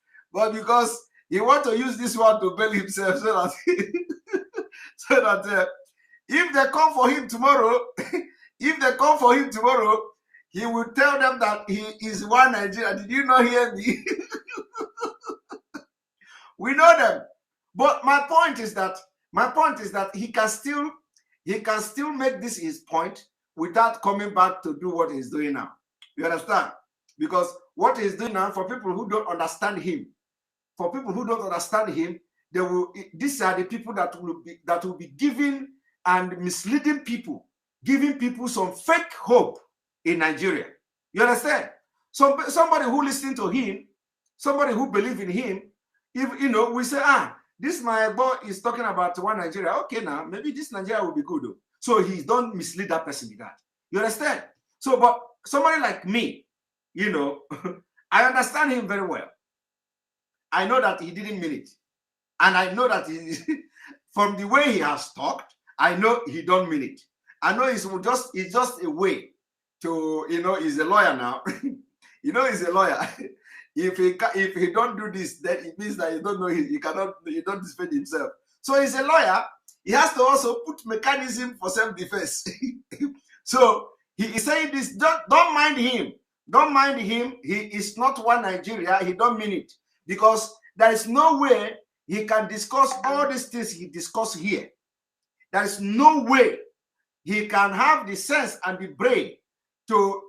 he want to use this one to bail himself, so that if they come for him tomorrow, he will tell them that he is one Nigeria. Did you not hear me? We know them. But my point is that he can still make this his point without coming back to do what he's doing now. You understand? Because what he's doing now, for people who don't understand him, these are the people that will be giving and misleading people, giving people some fake hope in Nigeria. You understand? So somebody who listens to him, somebody who believes in him, if we say, this my boy is talking about one Nigeria. Okay, now maybe this Nigeria will be good though. So he don't mislead that person with that. You understand? So, but somebody like me, I understand him very well. I know that he didn't mean it. And I know that from the way he has talked, I know he don't mean it. I know it's just a way to, he's a lawyer now. He's a lawyer. If he don't do this, then it means that he don't know he don't defend himself. So he's a lawyer. He has to also put mechanism for self-defense. So he is saying this. Don't mind him. Don't mind him. He is not one Nigeria. He don't mean it, because there is no way he can discuss all these things he discussed here. There is no way he can have the sense and the brain to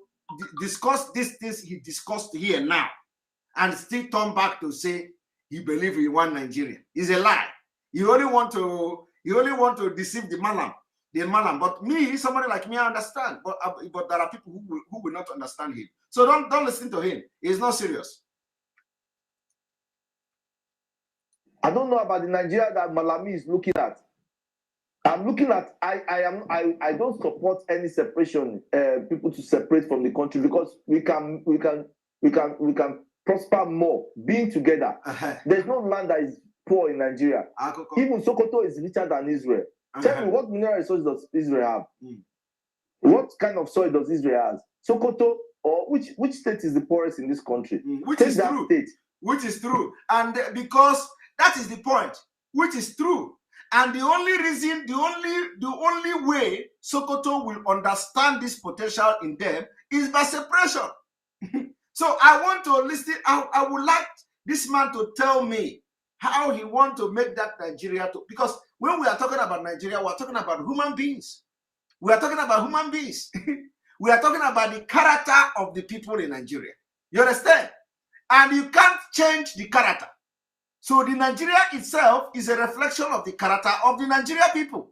discuss these things he discussed here now and still turn back to say he believes in one Nigeria. It's a lie. You only want to deceive the malam. But me, somebody like me, I understand. But there are people who will not understand him. So don't listen to him. He's not serious. I don't know about the Nigeria that Malami is looking at. I'm looking at. I don't support any separation. People to separate from the country because we can prosper more being together. There's no land that is poor in Nigeria. Even Sokoto is richer than Israel. Tell me, what mineral resources does Israel have? What kind of soil does Israel have? Sokoto, or which state is the poorest in this country? Which is true. State. Which is true. And because that is the point, which is true. And the only reason, the only way Sokoto will understand this potential in them is by separation. So I want to listen. I would like this man to tell me how he wants to make that Nigeria to, because when we are talking about Nigeria, we are talking about human beings. We are talking about human beings. We are talking about the character of the people in Nigeria. You understand? And you can't change the character. So the Nigeria itself is a reflection of the character of the Nigeria people.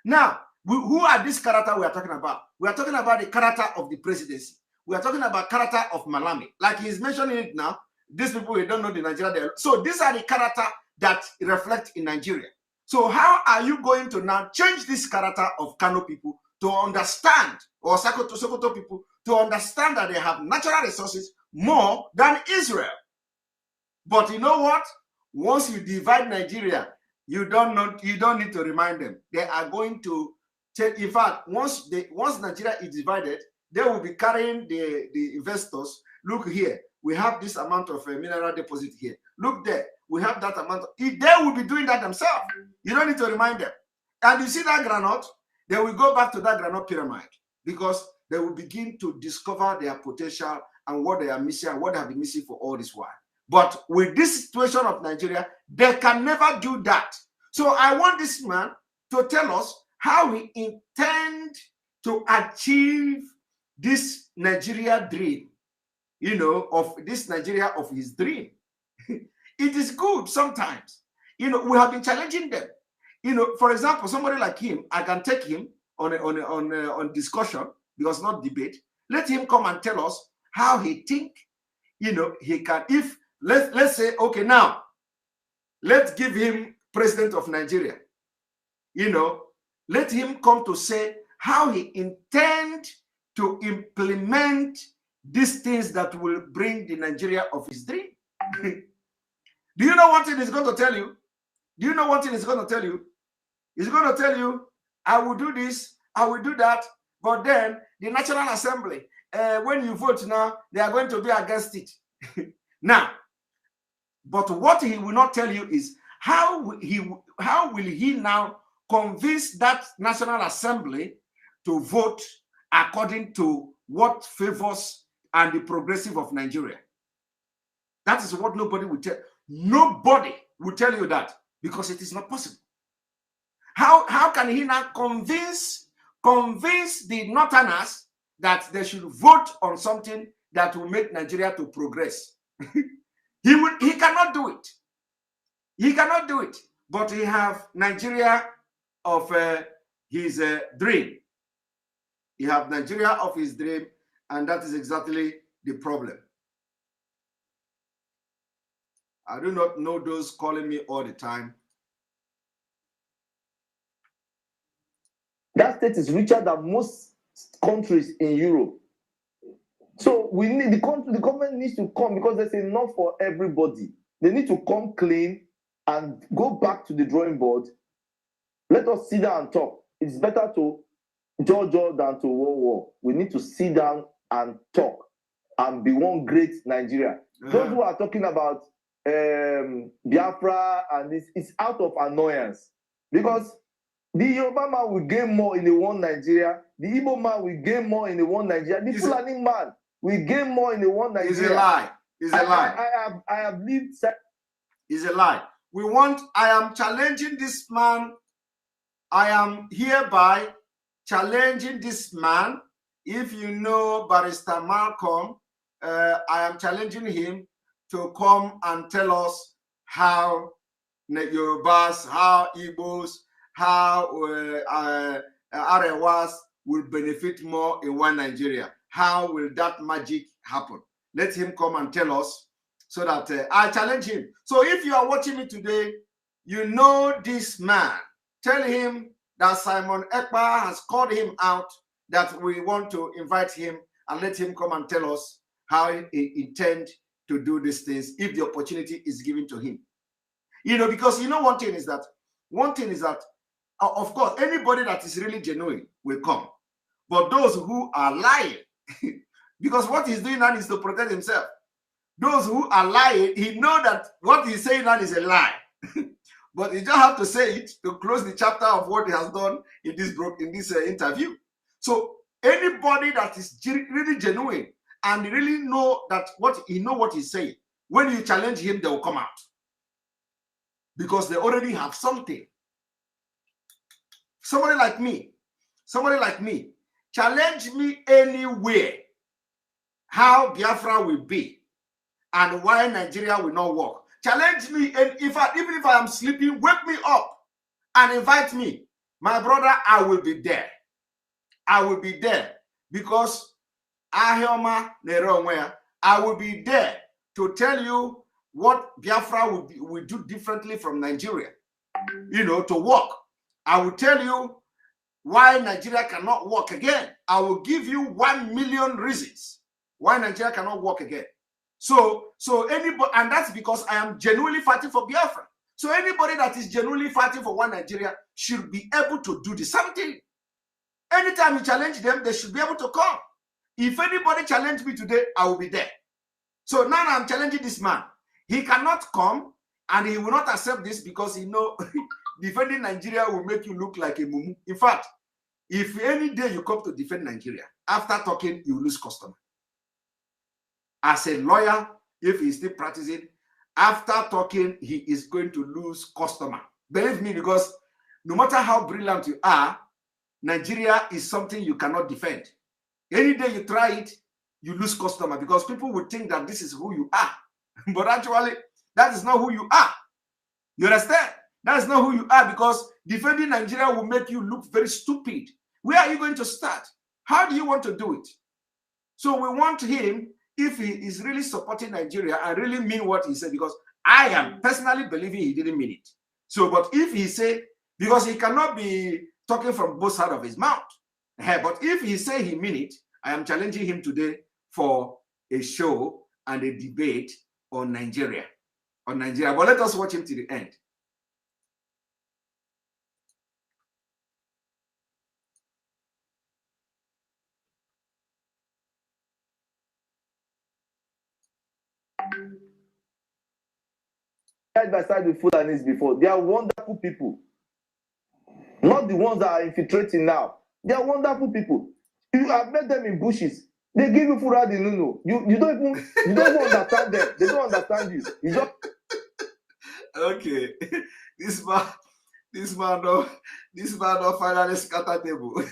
Now, who are this character we are talking about? We are talking about the character of the presidency. We are talking about character of Malami. Like he's mentioning it now, these people, we don't know the Nigeria. So these are the character that reflect in Nigeria. So how are you going to now change this character of Kano people to understand, or Sokoto people, to understand that they have natural resources more than Israel? But you know what? Once you divide Nigeria, you don't need to remind them. They are going to take. In fact, once Nigeria is divided, they will be carrying the investors. Look here, we have this amount of mineral deposit here. Look there, we have that amount. They will be doing that themselves. You don't need to remind them. And you see that granite, they will go back to that granite pyramid because they will begin to discover their potential and what they are missing and what they have been missing for all this while. But with this situation of Nigeria, they can never do that. So I want this man to tell us how he intends to achieve this Nigeria dream, of this Nigeria of his dream. It is good sometimes. We have been challenging them. For example, somebody like him, I can take him on discussion, because not debate. Let him come and tell us how he think, he can, if, let's say, okay, now, let's give him president of Nigeria. Let him come to say how he intend to implement these things that will bring the Nigeria of his dream. Do you know one thing he's going to tell you? Do you know one thing he's going to tell you? He's going to tell you, I will do this, I will do that, but then the National Assembly, when you vote now, they are going to be against it. Now, but what he will not tell you is how will he now convince that National Assembly to vote according to what favors and the progressive of Nigeria. That is what nobody will tell. Nobody will tell you that, because it is not possible. How can he now convince the Northerners that they should vote on something that will make Nigeria to progress? He cannot do it. He cannot do it. But he have Nigeria of his dream. He have Nigeria of his dream, and that is exactly the problem. I do not know those calling me all the time. That state is richer than most countries in Europe. So we need the government needs to come, because there's enough for everybody. They need to come clean and go back to the drawing board. Let us sit down and talk. It's better to judge than to war. We need to sit down and talk and be one great Nigeria. Those who are talking about Biafra and this, it's out of annoyance, because the Yoruba man will gain more in the one Nigeria. The Igbo man will gain more in the one Nigeria. The Fulani man will gain more in the one Nigeria. It's a lie. It's a lie. I have lived. is a lie. I am challenging this man. I am hereby challenging this man. If you know Barrister Malcolm, I am challenging him to come and tell us how Yorubas, how Igbos, how Arewas will benefit more in one Nigeria. How will that magic happen? Let him come and tell us so that I challenge him. So if you are watching me today, you know this man. Tell him that Simon Ekpa has called him out, that we want to invite him and let him come and tell us how he intends to do these things if the opportunity is given to him. You know, because you know one thing is that, of course, anybody that is really genuine will come. But those who are lying, because what he's doing now is to protect himself. Those who are lying, he know that what he's saying now is a lie. But he just have to say it to close the chapter of what he has done in this interview. So anybody that is really genuine and really know that what he's saying, when you challenge him, they will come out. Because they already have something. Somebody like me, challenge me anywhere how Biafra will be and why Nigeria will not work. Challenge me, and even if I am sleeping, wake me up and invite me. My brother, I will be there. I will be there because I will be there to tell you what Biafra will do differently from Nigeria, you know, to work. I will tell you why Nigeria cannot work again. I will give you 1 million reasons why Nigeria cannot work again. So anybody, and that's because I am genuinely fighting for Biafra. So anybody that is genuinely fighting for one Nigeria should be able to do the same thing. Anytime you challenge them, they should be able to come. If anybody challenge me today, I will be there. So now I'm challenging this man. He cannot come and he will not accept this because he know defending Nigeria will make you look like a mumu. In fact, if any day you come to defend Nigeria, after talking, you lose customer. As a lawyer, if he's still practicing, after talking, he is going to lose customer. Believe me, because no matter how brilliant you are, Nigeria is something you cannot defend. Any day you try it, you lose customer because people would think that this is who you are. But actually, that is not who you are. You understand? That is not who you are because defending Nigeria will make you look very stupid. Where are you going to start? How do you want to do it? So we want him, if he is really supporting Nigeria and really mean what he said, because I am personally believing he didn't mean it. So, but if he say, because he cannot be talking from both sides of his mouth. But if he say he mean it, I am challenging him today for a show and a debate on Nigeria. But let us watch him to the end. Side by side with Fulanis before, they are wonderful people. Not the ones that are infiltrating now. They are wonderful people. You have met them in bushes. They give you Fura the Nuno. You don't even understand them. They don't understand you. You don't. Okay, this man don't finally scatter table.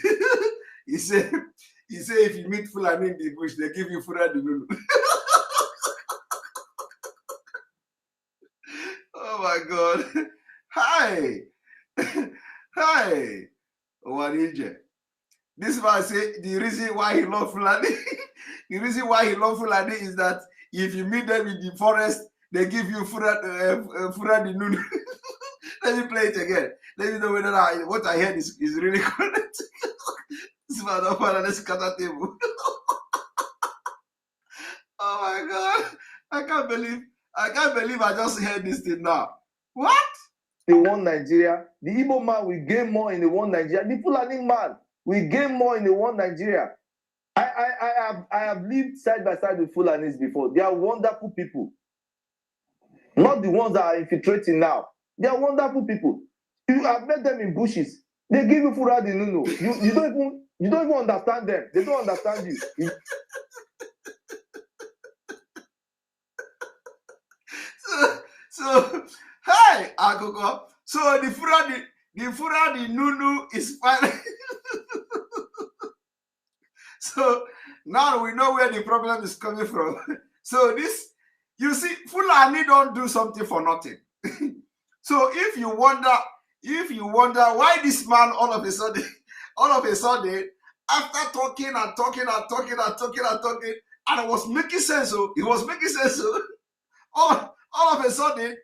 he said if you meet Fulani in the bush, they give you Fura the Nuno. Oh my God! Hi. Hi, Warije. This man say the reason why he love Fulani, the reason why he love Fulani is that if you meet them in the forest, they give you Fura the Nuno. Let me play it again. Let me know whether what I heard is really correct. This man don't find this scatter table. Oh my God! I can't believe I just heard this thing now. What? The one Nigeria, the Igbo man will gain more in the one Nigeria. The Fulani man will gain more in the one Nigeria. I have lived side by side with Fulanis before. They are wonderful people. Not the ones that are infiltrating now. They are wonderful people. You have met them in bushes. They give you Fura the Nuno. You don't even understand them. They don't understand you. So, hey, Agogo. So the Fura, the Nunu is fine. So now we know where the problem is coming from. So this, you see, Fulani don't do something for nothing. So if you wonder why this man all of a sudden, after talking and talking, and it was making sense. So it was making sense. So all of a sudden,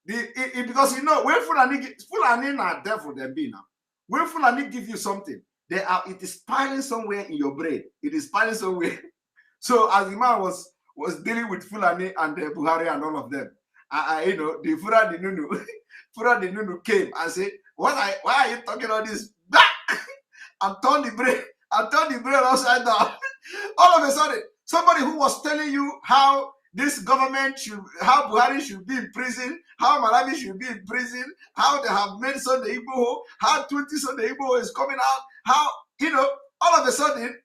because you know when Fulani are devil them be now. When Fulani give you something, it is piling somewhere in your brain. It is piling somewhere. So as the man was dealing with Fulani and Buhari and all of them, you know, the Fura the Nunu, Fura the Nunu came and said, why are you talking all this? And turn the brain upside down. All of a sudden, somebody who was telling you how this government how Buhari should be in prison, how Malawi should be in prison, how they have made Sunday Igboho, how 20 Sunday Igboho is coming out, how, you know, all of a sudden,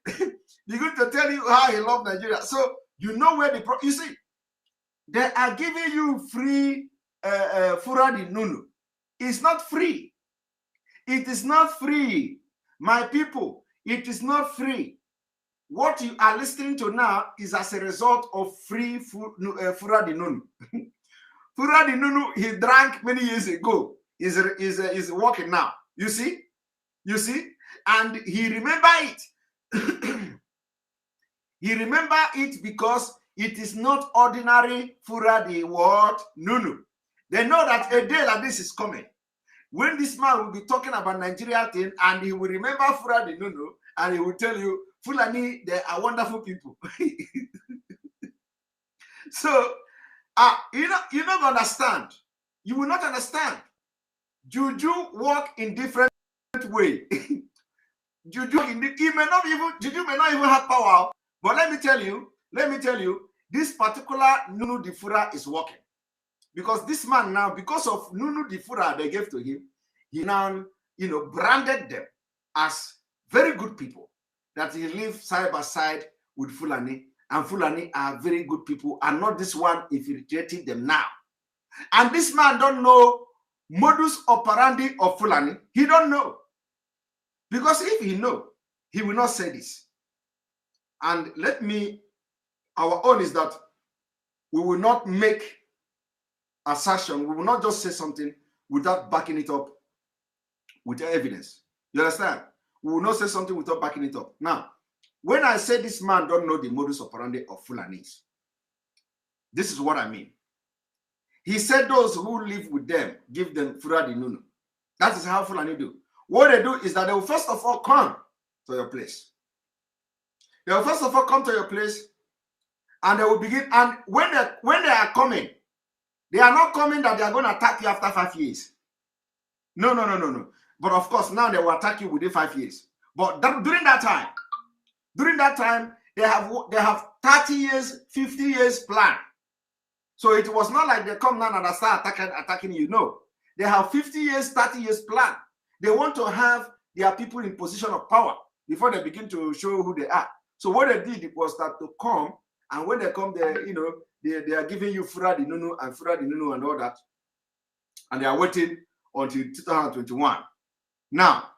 they're going to tell you how he loves Nigeria. So, you know where you see, they are giving you free Fura di Nunu. It's not free. It is not free. My people, it is not free. What you are listening to now is as a result of free Fura di Nunu. Fura di Nunu, he drank many years ago. Is working now. You see? You see? And he remember it. He remember it because it is not ordinary Fura di what? Nunu. They know that a day like this is coming. When this man will be talking about Nigeria thing and he will remember Fura di Nunu and he will tell you, Fulani, they are wonderful people. So, you don't understand. You will not understand. Juju work in different way. Juju may not even have power. But let me tell you, this particular Nunu di Fura is working. Because this man now, because of Nunu di Fura they gave to him, he now, you know, branded them as very good people. That he live side by side with Fulani, and Fulani are very good people, and not this one infiltrating them now. And this man don't know modus operandi of Fulani. He don't know. Because if he know, he will not say this. And our own is that we will not make assertion. We will not just say something without backing it up with evidence. You understand? We will not say something without backing it up. Now, when I say this man don't know the modus operandi of Fulanis, this is what I mean. He said those who live with them, give them Fura di Nunu. That is how Fulani do. What they do is that they will first of all come to your place. They will first of all come to your place and they will begin. And when they are coming, they are not coming that they are going to attack you after 5 years. No. But of course, now they will attack you within 5 years. But during that time, they have 30 years, 50 years plan. So it was not like they come now and they start attacking you. No. They have 50 years, 30 years plan. They want to have their people in position of power before they begin to show who they are. So what they did was that to come, and when they come, they are giving you Fura di Nunu and all that. And they are waiting until 2021. Now,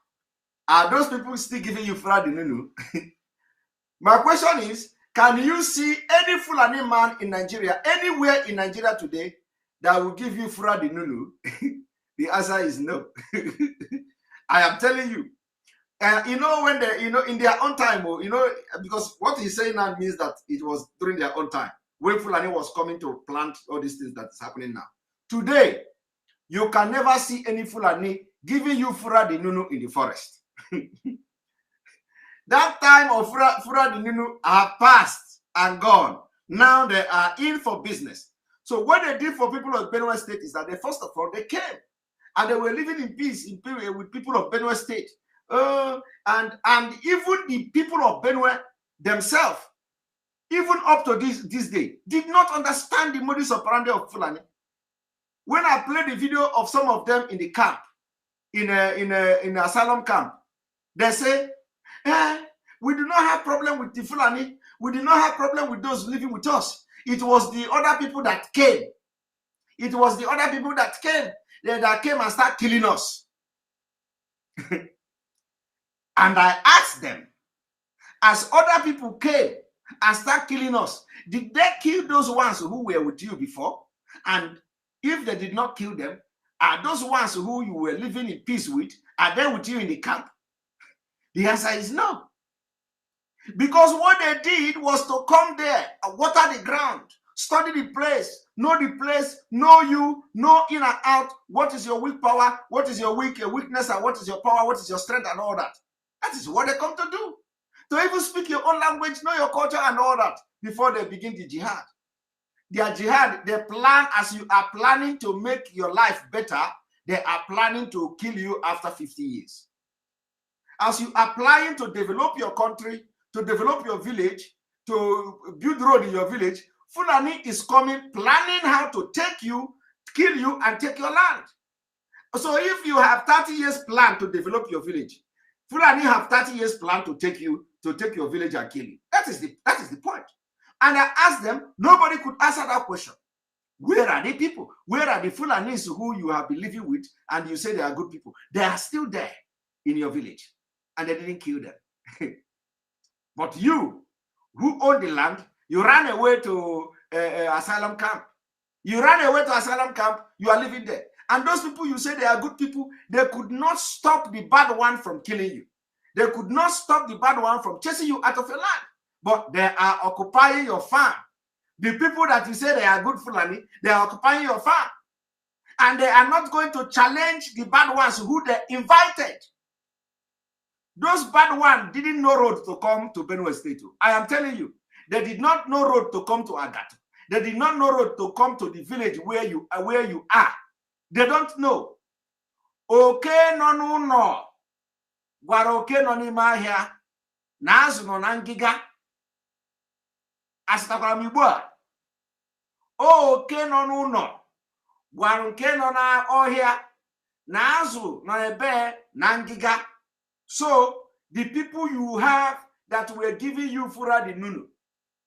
are those people still giving you Fura di Nunu? My question is, can you see any Fulani man in Nigeria, anywhere in Nigeria today, that will give you Fura di Nunu? The answer is no. I am telling you. You know, when they, in their own time, because what he's saying now means that it was during their own time, when Fulani was coming to plant all these things that is happening now. Today, you can never see any Fulani giving you Fura di Nunu in the forest. That time of Fura di Nunu are past and gone. Now they are in for business. So what they did for people of Benue State is that first of all, they came and they were living in peace with people of Benue State. And even the people of Benue themselves, even up to this day, did not understand the modus operandi of Fulani. When I played the video of some of them in the camp, in a asylum camp, they say, we do not have problem with the Fulani. We do not have problem with those living with us. It was the other people that came. It was the other people that came and started killing us. And I asked them, as other people came and started killing us, did they kill those ones who were with you before? And if they did not kill them, are those ones who you were living in peace with, are they with you in the camp? The answer is no. Because what they did was to come there, water the ground, study the place, know you, know in and out, what is your weak power, what is your weakness, and what is your power, what is your strength, and all that. That is what they come to do. To even speak your own language, know your culture, and all that before they begin the jihad. Their jihad, they plan, as you are planning to make your life better, they are planning to kill you after 50 years. As you are planning to develop your country, to develop your village, to build road in your village, Fulani is coming, planning how to take you, kill you, and take your land. So if you have 30 years plan to develop your village, Fulani have 30 years plan to take your village and kill you. That is the point. And I asked them, nobody could answer that question. Where are the people? Where are the Fulanis who you have been living with and you say they are good people? They are still there in your village and they didn't kill them. But you, who own the land, you ran away to asylum camp. You ran away to asylum camp, you are living there. And those people you say they are good people, they could not stop the bad one from killing you. They could not stop the bad one from chasing you out of your land. But they are occupying your farm. The people that you say they are good Fulani, they are occupying your farm. And they are not going to challenge the bad ones who they invited. Those bad ones didn't know road to come to Benue State. I am telling you, they did not know road to come to Agato. They did not know road to come to the village where you are. They don't know. Okay, no. Guaroke no ni mahia. Nazu no nangiga. Asitakwara mibua. Okay, no. Guaroke no na ohia. Nazu no ebe nangiga. So, the people you have that were giving you Fura the Nunu,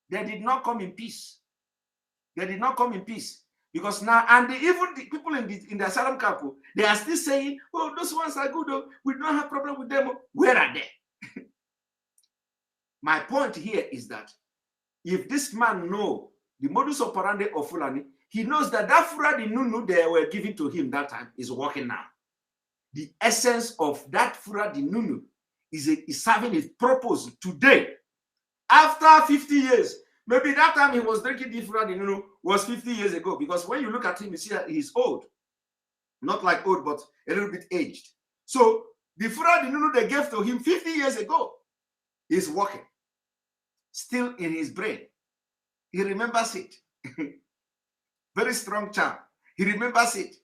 they did not come in peace. They did not come in peace. Because now, and even the people in the asylum camp, they are still saying, oh, those ones are good, oh, we don't have problem with them. Where are they? My point here is that if this man knows the modus operandi of Fulani, he knows that Fura the Nunu they were giving to him that time is working now. The essence of that Fura the Nunu is serving its purpose today. After 50 years, maybe that time he was drinking the Fura the Nunu was 50 years ago, because when you look at him, you see that he's old. Not like old, but a little bit aged. So the Fura the Nunu they gave to him 50 years ago is working. Still in his brain. He remembers it. Very strong charm. He remembers it.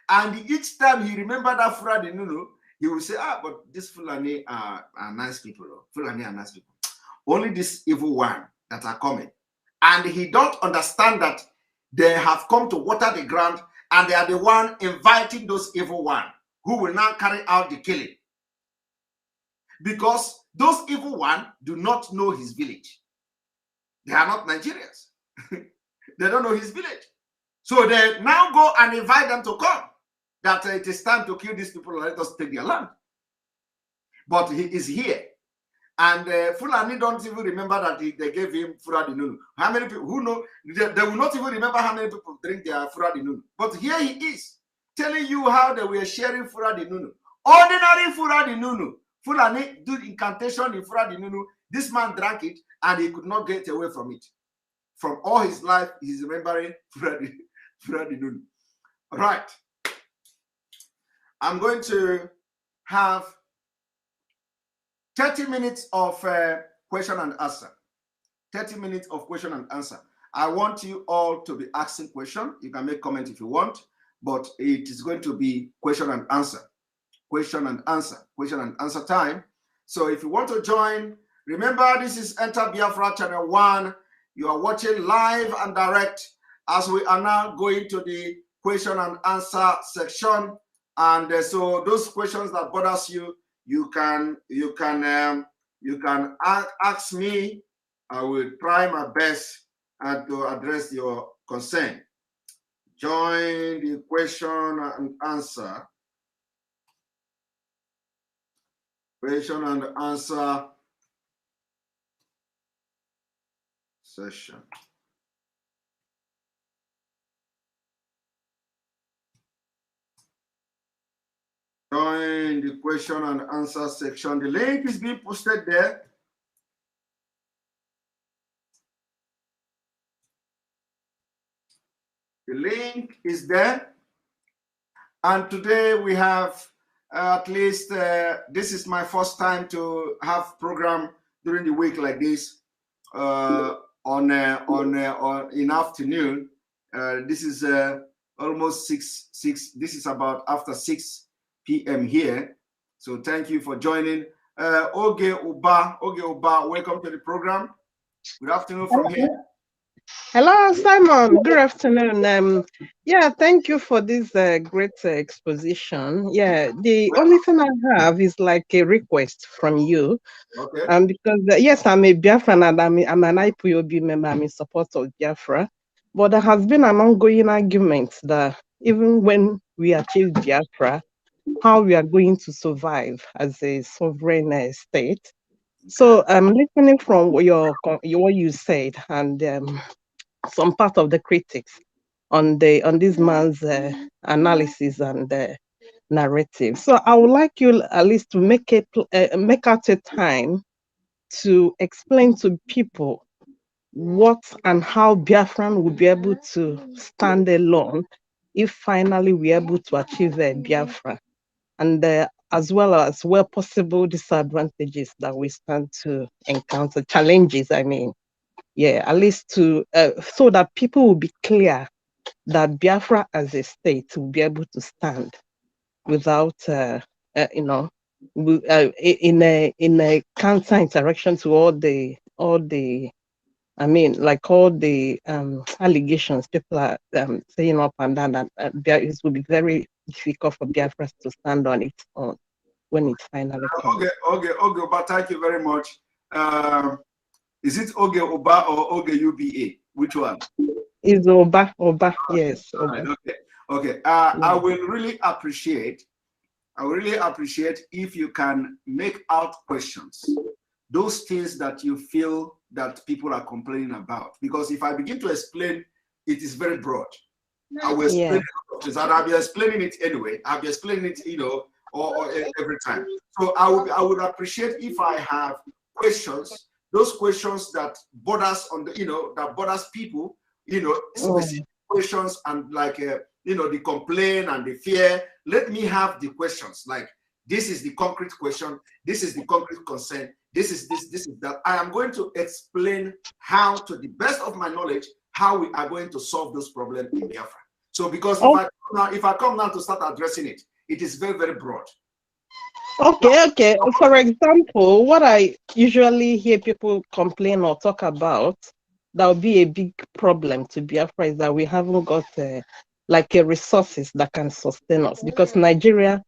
And each time he remembered that Fura the Nunu, he will say, but these Fulani are nice people. Fulani are nice people. Only this evil one that are coming. And he don't understand that they have come to water the ground and they are the one inviting those evil one who will now carry out the killing. Because those evil one do not know his village. They are not Nigerians. They don't know his village. So they now go and invite them to come. That it is time to kill these people and let us take their land. But he is here. And Fulani don't even remember that they gave him Fura the Nunu. How many people who know? They will not even remember how many people drink their Fura the Nunu. But here he is, telling you how they were sharing Fura the Nunu. Ordinary Fura the Nunu. Fulani did incantation in Fura the Nunu. This man drank it and he could not get away from it. From all his life, he's remembering Fura the Nunu. Right. I'm going to have 30 minutes of question and answer. 30 minutes of question and answer. I want you all to be asking questions. You can make comments if you want, but it is going to be question and answer. Question and answer. Question and answer time. So if you want to join, remember this is Enter Biafra Channel 1. You are watching live and direct as we are now going to the question and answer section. And so those questions that bothers you, you can ask me. I will try my best to address your concern. join the question and answer. Question and answer session. Join the question and answer section. The link is being posted there. The link is there. And today we have at least, this is my first time to have program during the week like this in afternoon. This is almost 6. This is about after 6 p.m. here. So thank you for joining. Oge Oba, welcome to the program. Good afternoon from here. Hello, Simon. Good afternoon. Yeah, thank you for this great exposition. Yeah, the only thing I have is like a request from you. Okay. Because yes, I'm a Biafran and I'm an IPOB member. I'm in support of Biafra. But there has been an ongoing argument that even when we achieve Biafra, how we are going to survive as a sovereign state. So I'm listening from what you said and some part of the critics on this man's analysis and narrative. So I would like you at least to make out a time to explain to people what and how Biafran will be able to stand alone if finally we're able to achieve Biafra, and as well as where possible disadvantages that we stand to encounter, challenges, I mean. Yeah, at least to so that people will be clear that Biafra as a state will be able to stand without, in a counter interaction to all the, I mean, like all the allegations people are saying up and down, that it will be very difficult for Biafra to stand on its own when it finally comes. Okay, but thank you very much. Is it Oge Oba or Oge UBA? Which one? It's Oba, yes. Oba. Right, okay. I will really appreciate if you can make out questions, those things that you feel that people are complaining about. Because if I begin to explain, it is very broad. I will explain it, and I'll be explaining it anyway. I'll be explaining it, or every time. So I would appreciate if I have questions. Those questions that borders on the, that borders people, specific questions and like, the complaint and the fear. Let me have the questions. Like, this is the concrete question. This is the concrete concern. This is this. This is that. I am going to explain how, to the best of my knowledge, how we are going to solve those problems in Biafra. So, because if I come now to start addressing it, it is very, very broad. Okay. For example, what I usually hear people complain or talk about, that would be a big problem to Biafra, is that we haven't got resources that can sustain us. Because Nigeria,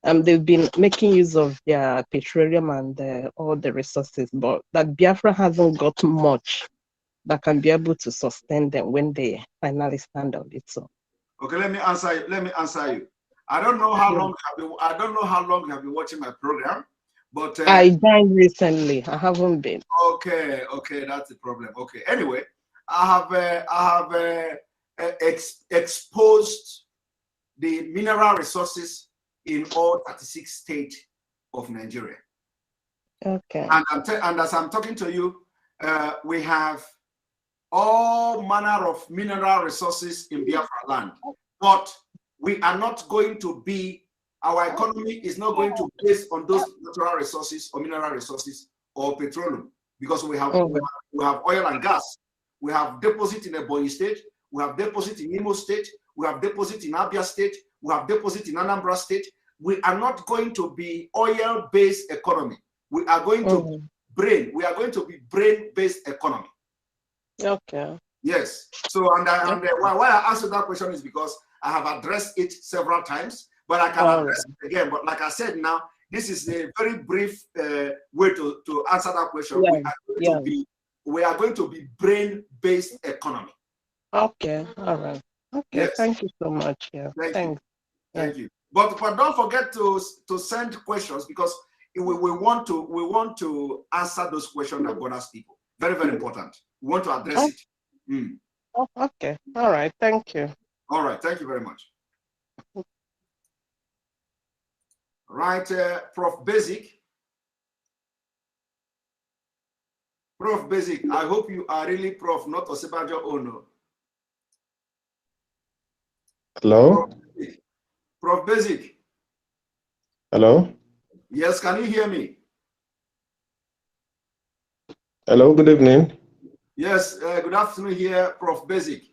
they've been making use of their petroleum and all the resources, but that Biafra hasn't got much that can be able to sustain them when they finally stand on its own. Okay, let me answer you. I don't know how long you have been watching my program, but I joined recently. I haven't been. Okay, that's the problem. Okay, anyway, I have exposed the mineral resources in all 36 states of Nigeria. Okay. And as I'm talking to you, we have all manner of mineral resources in Biafra land, but we are not going to be, our economy is not going to be based on those natural resources or mineral resources or petroleum, because we have oil and gas. We have deposit in Ebonyi State, we have deposit in Imo State, we have deposit in Abia State, we have deposit in Anambra State. We are not going to be oil-based economy. We are going to be brain-based economy. Okay. Yes. So, why I answered that question is because I have addressed it several times, but I can address it again. But like I said, now this is a very brief way to answer that question. We are going to be brain-based economy. Okay. All right. Okay, yes. Thank you so much. Yeah, Thank you. But don't forget to send questions, because we want to answer those questions that bothers people. Very, very important. We want to address it. Oh, okay. All right. Thank you. All right. Thank you very much. Right, Prof. Basic. Prof. Basic, I hope you are really Prof, not Osebajo Ono. Hello? Prof. Basic. Hello? Yes, can you hear me? Hello, good evening. Yes, good afternoon here, Prof. Basic.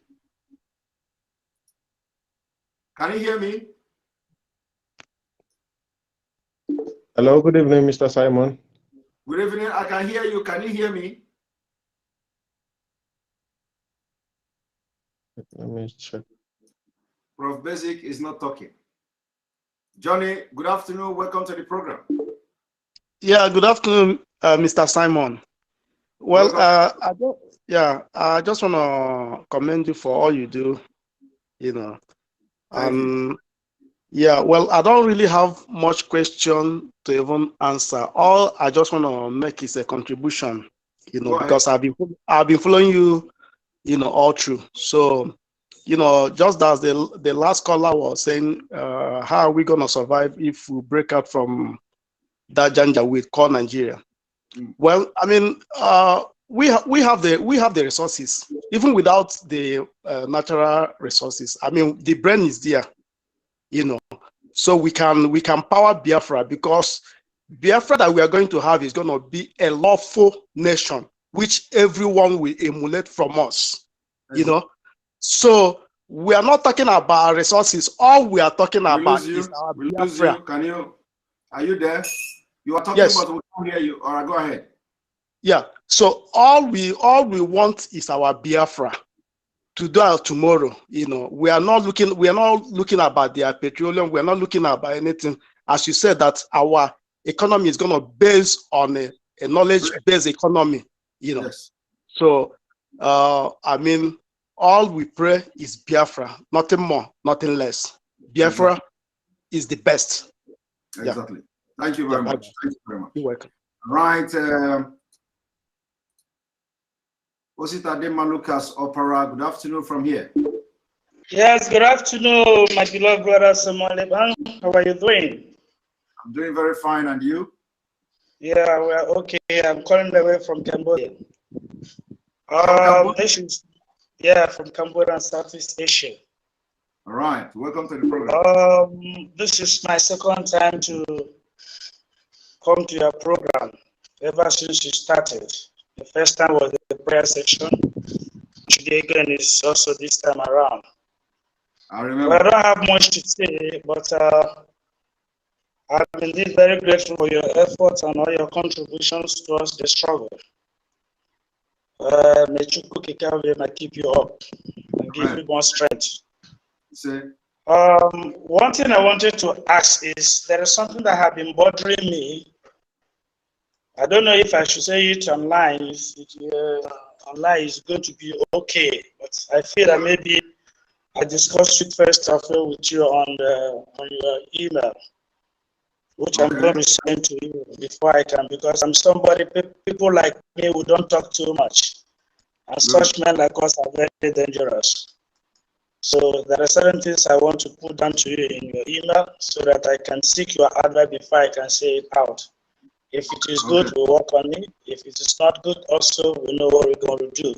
Can you hear me? Hello, good evening, Mr. Simon. Good evening, I can hear you. Can you hear me? Let me check. Prof. Basic is not talking. Johnny, good afternoon. Welcome to the program. Yeah, good afternoon, Mr. Simon. Well, I just want to commend you for all you do, you know. Thank you. Yeah, well, I don't really have much question to even answer. All I just want to make is a contribution, you know, because I've been following you, you know, all through. So, you know, just as the last caller was saying, how are we going to survive if we break out from that Janjaweed called Nigeria? Well, I mean, we have the resources, even without the natural resources. I mean, the brain is there, you know, so we can power Biafra, because Biafra that we are going to have is going to be a lawful nation, which everyone will emulate from us, you know. So we are not talking about resources. All we are talking about is our Biafra. Are you there? You are talking, but we can't hear you. All right, go ahead. Yeah. So all we want is our Biafra today or tomorrow. You know, we are not looking about their petroleum. We are not looking about anything. As you said, that our economy is going to base on a knowledge-based economy. You know. Yes. So I mean, all we pray is Biafra, nothing more, nothing less. Biafra is the best. Exactly. Yeah. Thank you very much. Thank you very much. You're welcome. Right. Osita Dema Lucas Opera, good afternoon from here. Yes, good afternoon, my beloved brother Samuel Leban. How are you doing? I'm doing very fine, and you? Yeah, we are okay. I'm calling away from Cambodia. From Cambodia and Southeast Asia. All right, welcome to the program. This is my second time to come to your program ever since you started. The first time was the prayer section. Today again is also this time around. I remember. Well, I don't have much to say, but I'm indeed very grateful for your efforts and all your contributions towards the struggle. May Chukwu might keep you up and give you more strength. One thing I wanted to ask is, there is something that has been bothering me. I don't know if I should say it online. Online is going to be okay, but I feel that maybe I discussed it first of all with you on your email, which I'm going to send to you before I can, because I'm somebody, people like me who don't talk too much, and such men like us are very dangerous. So there are certain things I want to put down to you in your email so that I can seek your advice before I can say it out. If it is good, we'll work on it. If it is not good, also, we know what we're going to do.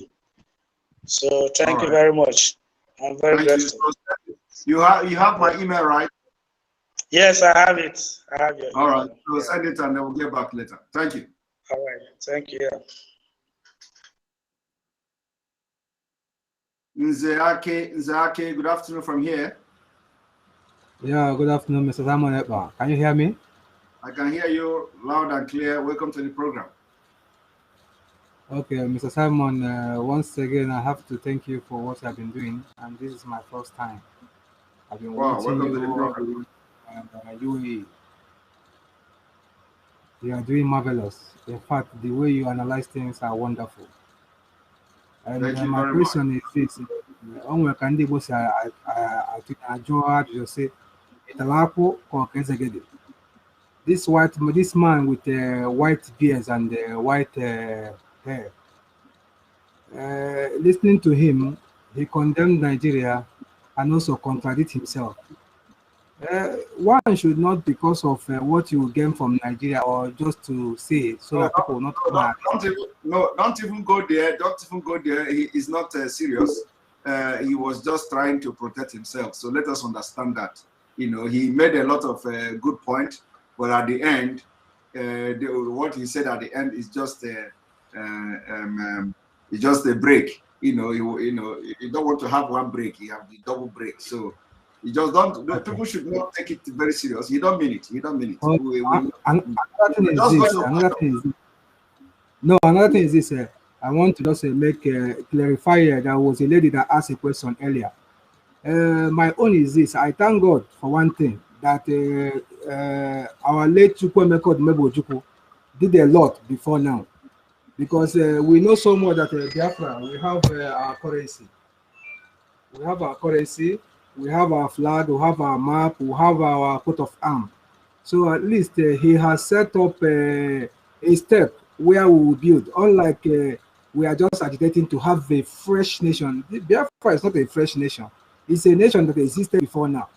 So thank you very much. I'm very grateful. You have my email, right? Yes, I have it. I have your email. All right. So send it and then we'll get back later. Thank you. All right. Thank you. Nzeake, good afternoon from here. Yeah, good afternoon, Mr. Simon Ekpa. Can you hear me? I can hear you loud and clear. Welcome to the program. Okay, Mr. Simon, once again, I have to thank you for what I've been doing, and this is my first time. I've been watching you and UAE. You are doing marvelous. In fact, the way you analyze things are wonderful. And my question is this: onwe ka ndị Igbo si ajụ ajụjụ sị ịtara akwụ ka ọ ka ezegede. This man with white beard and white hair, listening to him, he condemned Nigeria and also contradict himself. One should not, because of what you gain from Nigeria, or just to say so that people will not come out. Don't even go there. Don't even go there. He is not serious. He was just trying to protect himself. So let us understand that. You know, he made a lot of good points. But at the end, what he said at the end is just a break. You know, you don't want to have one break. You have the double break. So you just don't. People should not take it very serious. You don't mean it. You don't mean it. Another thing is this. I want to just clarify. There was a lady that asked a question earlier. My own is this. I thank God for one thing, that our late Chukwuemeka Odumegwu Ojukwu did a lot before now, because we know so much that Biafra, we have our currency. We have our currency, we have our flag, we have our map, we have our coat of arms. So at least he has set up a step where we will build, unlike we are just agitating to have a fresh nation. Biafra is not a fresh nation. It's a nation that existed before now.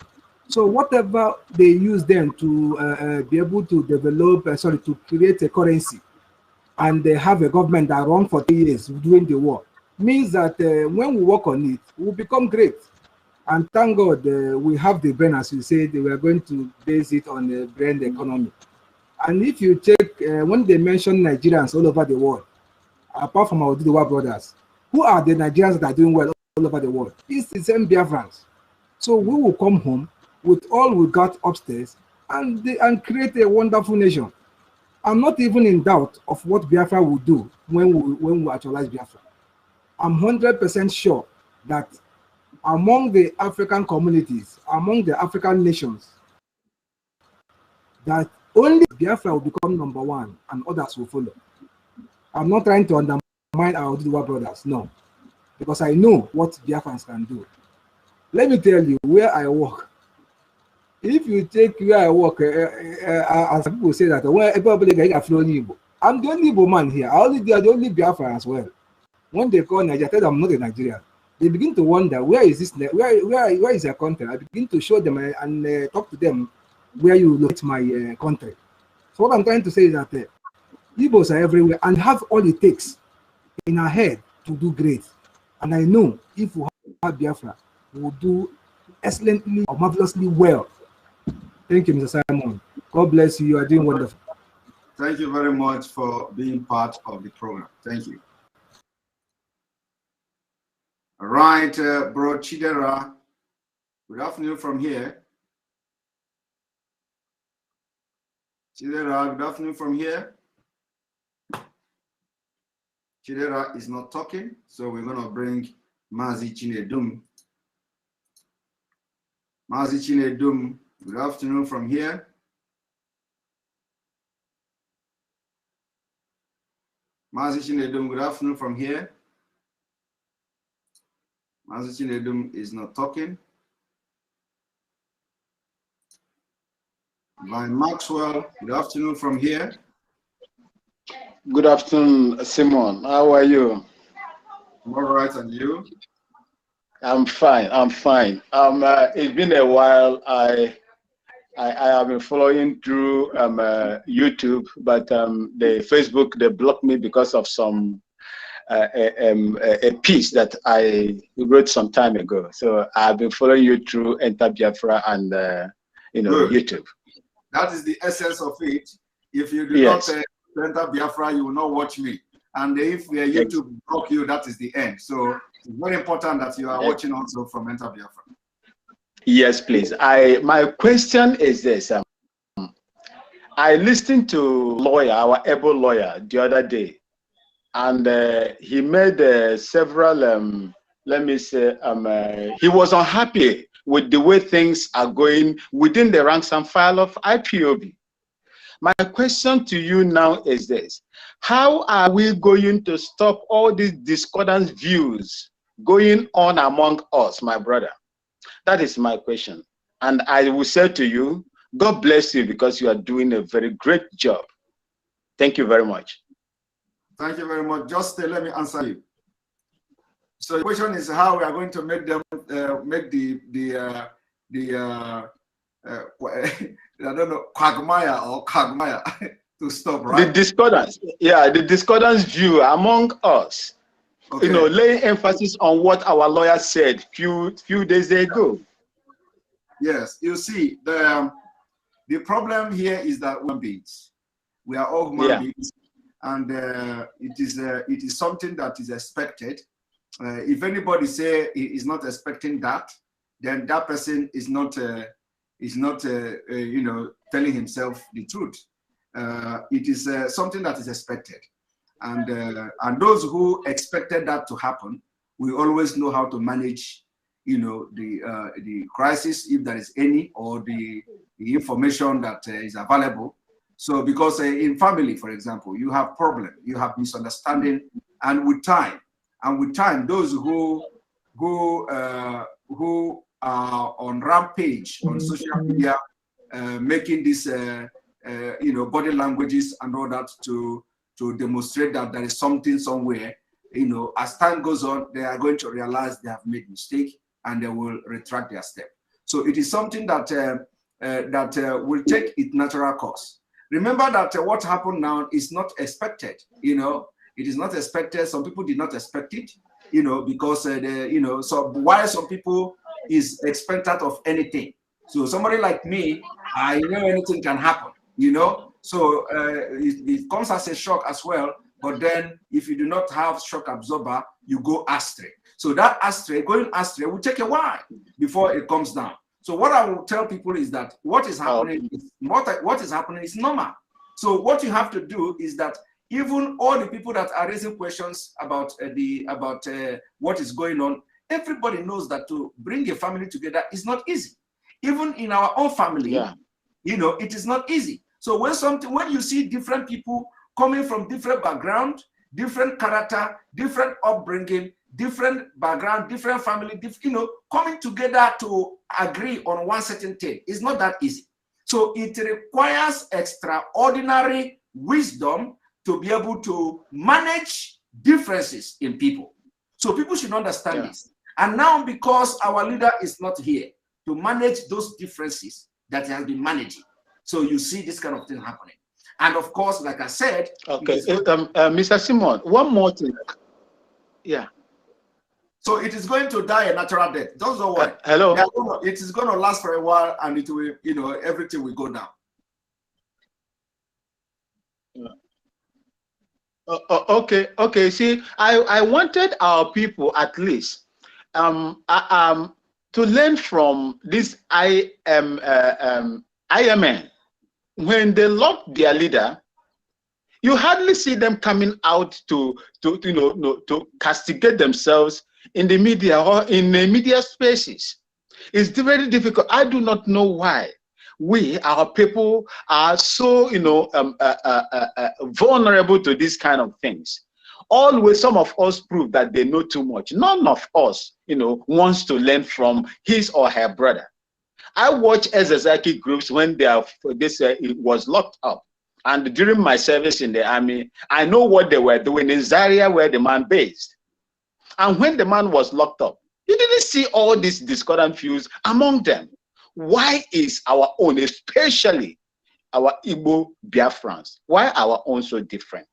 So whatever they use then to be able to develop, to create a currency, and they have a government that run for 3 years during the war, means that when we work on it, we'll become great. And thank God we have the brain, as you said, we are going to base it on the brain economy. And if you check, when they mention Nigerians all over the world, apart from our Oduduwa brothers, who are the Nigerians that are doing well all over the world? It's the same Biafrans. So we will come home with all we got upstairs and create a wonderful nation. I'm not even in doubt of what Biafra will do when we actualize Biafra. I'm 100% sure that among the African communities, among the African nations, that only Biafra will become number one and others will follow. I'm not trying to undermine our Oduduwa brothers, no, because I know what Biafrans can do. Let me tell you where I work. If you take where I work, as people say that, I'm the only Igbo man here. They are the only Biafra as well. When they call Nigeria, I tell them I'm not a Nigerian. They begin to wonder, where is this? Where is their country? I begin to show them and talk to them where you locate my country. So what I'm trying to say is that Igbos are everywhere and have all it takes in our head to do great. And I know if we have Biafra, we will do excellently or marvelously well. Thank you, Mr. Simon. God bless you. You are doing wonderful. Thank you very much for being part of the program. Thank you. All right, bro Chidera. Good afternoon from here. Chidera, good afternoon from here. Chidera is not talking, so we're going to bring Mazi Chinedum. Mazi Chinedum, good afternoon from here. Mazi Chinedum, good afternoon from here. Mazi Chinedum is not talking. Vine Maxwell, good afternoon from here. Good afternoon, Simon. How are you? I'm all right, and you? I'm fine. I'm fine. It's been a while. I have been following through YouTube, but the Facebook, they blocked me because of some a piece that I wrote some time ago. So I've been following you through Enter Biafra and Good. YouTube. That is the essence of it. If you do not Enter Biafra, you will not watch me. And if YouTube block you, that is the end. So it's very important that you are watching also from Enter Biafra. Yes, please. My question is this. I listened to our able lawyer the other day, and he made several, let me say, he was unhappy with the way things are going within the ranks and file of IPOB. My question to you now is this: how are we going to stop all these discordant views going on among us, my brother? That is my question. And I will say to you, God bless you because you are doing a very great job. Thank you very much. Thank you very much. Just let me answer you. So the question is how we are going to make them make I don't know, quagmire or quagmire to stop, right? The discordance, yeah, the discordance view among us. Okay. You know, laying emphasis on what our lawyer said few days ago. Yes, you see, the problem here is that human beings, we are all human beings, and it is something that is expected. If anybody say he is not expecting that, then that person is not you know, telling himself the truth. It is something that is expected, and those who expected that to happen, we always know how to manage, you know, the crisis, if there is any, or the information that is available. So because in family, for example, you have problem, you have misunderstanding, and with time, those who are on rampage on social media, making this you know, body languages and all that to demonstrate that there is something somewhere, you know, as time goes on, they are going to realize they have made mistake and they will retract their step. So it is something that will take its natural course. Remember that what happened now is not expected. You know, it is not expected. Some people did not expect it. You know, because you know, so why some people is expected of anything. So somebody like me, I know anything can happen. You know, so it comes as a shock as well. But then, if you do not have shock absorber, you go astray. So that going astray will take a while before it comes down. So what I will tell people is that what is happening is normal. So what you have to do is that even all the people that are raising questions about what is going on, everybody knows that to bring a family together is not easy. Even in our own family, you know, it is not easy. So when you see different people coming from different background, different character, different upbringing, different background, different family, you know, coming together to agree on one certain thing, it's not that easy. So it requires extraordinary wisdom to be able to manage differences in people. So people should understand this. And now, because our leader is not here to manage those differences that he has been managing, so you see this kind of thing happening. And of course, like I said, okay, Mr. Simon, one more thing. Yeah. So it is going to die a natural death. Don't worry. Hello. It is going to last for a while, and it will, you know, everything will go down. Okay. See, I wanted our people at least to learn from this IMN. When they locked their leader, you hardly see them coming out to castigate themselves in the media or in the media spaces. It's very difficult. I do not know why our people are so vulnerable to these kind of things. Always, some of us prove that they know too much. None of us, wants to learn from his or her brother. I watch Ezezaki groups when it was locked up. And during my service in the army, I know what they were doing in Zaria, where the man based. And when the man was locked up, you didn't see all these discordant views among them. Why is our own, especially our Igbo Biafrans, why our own so different?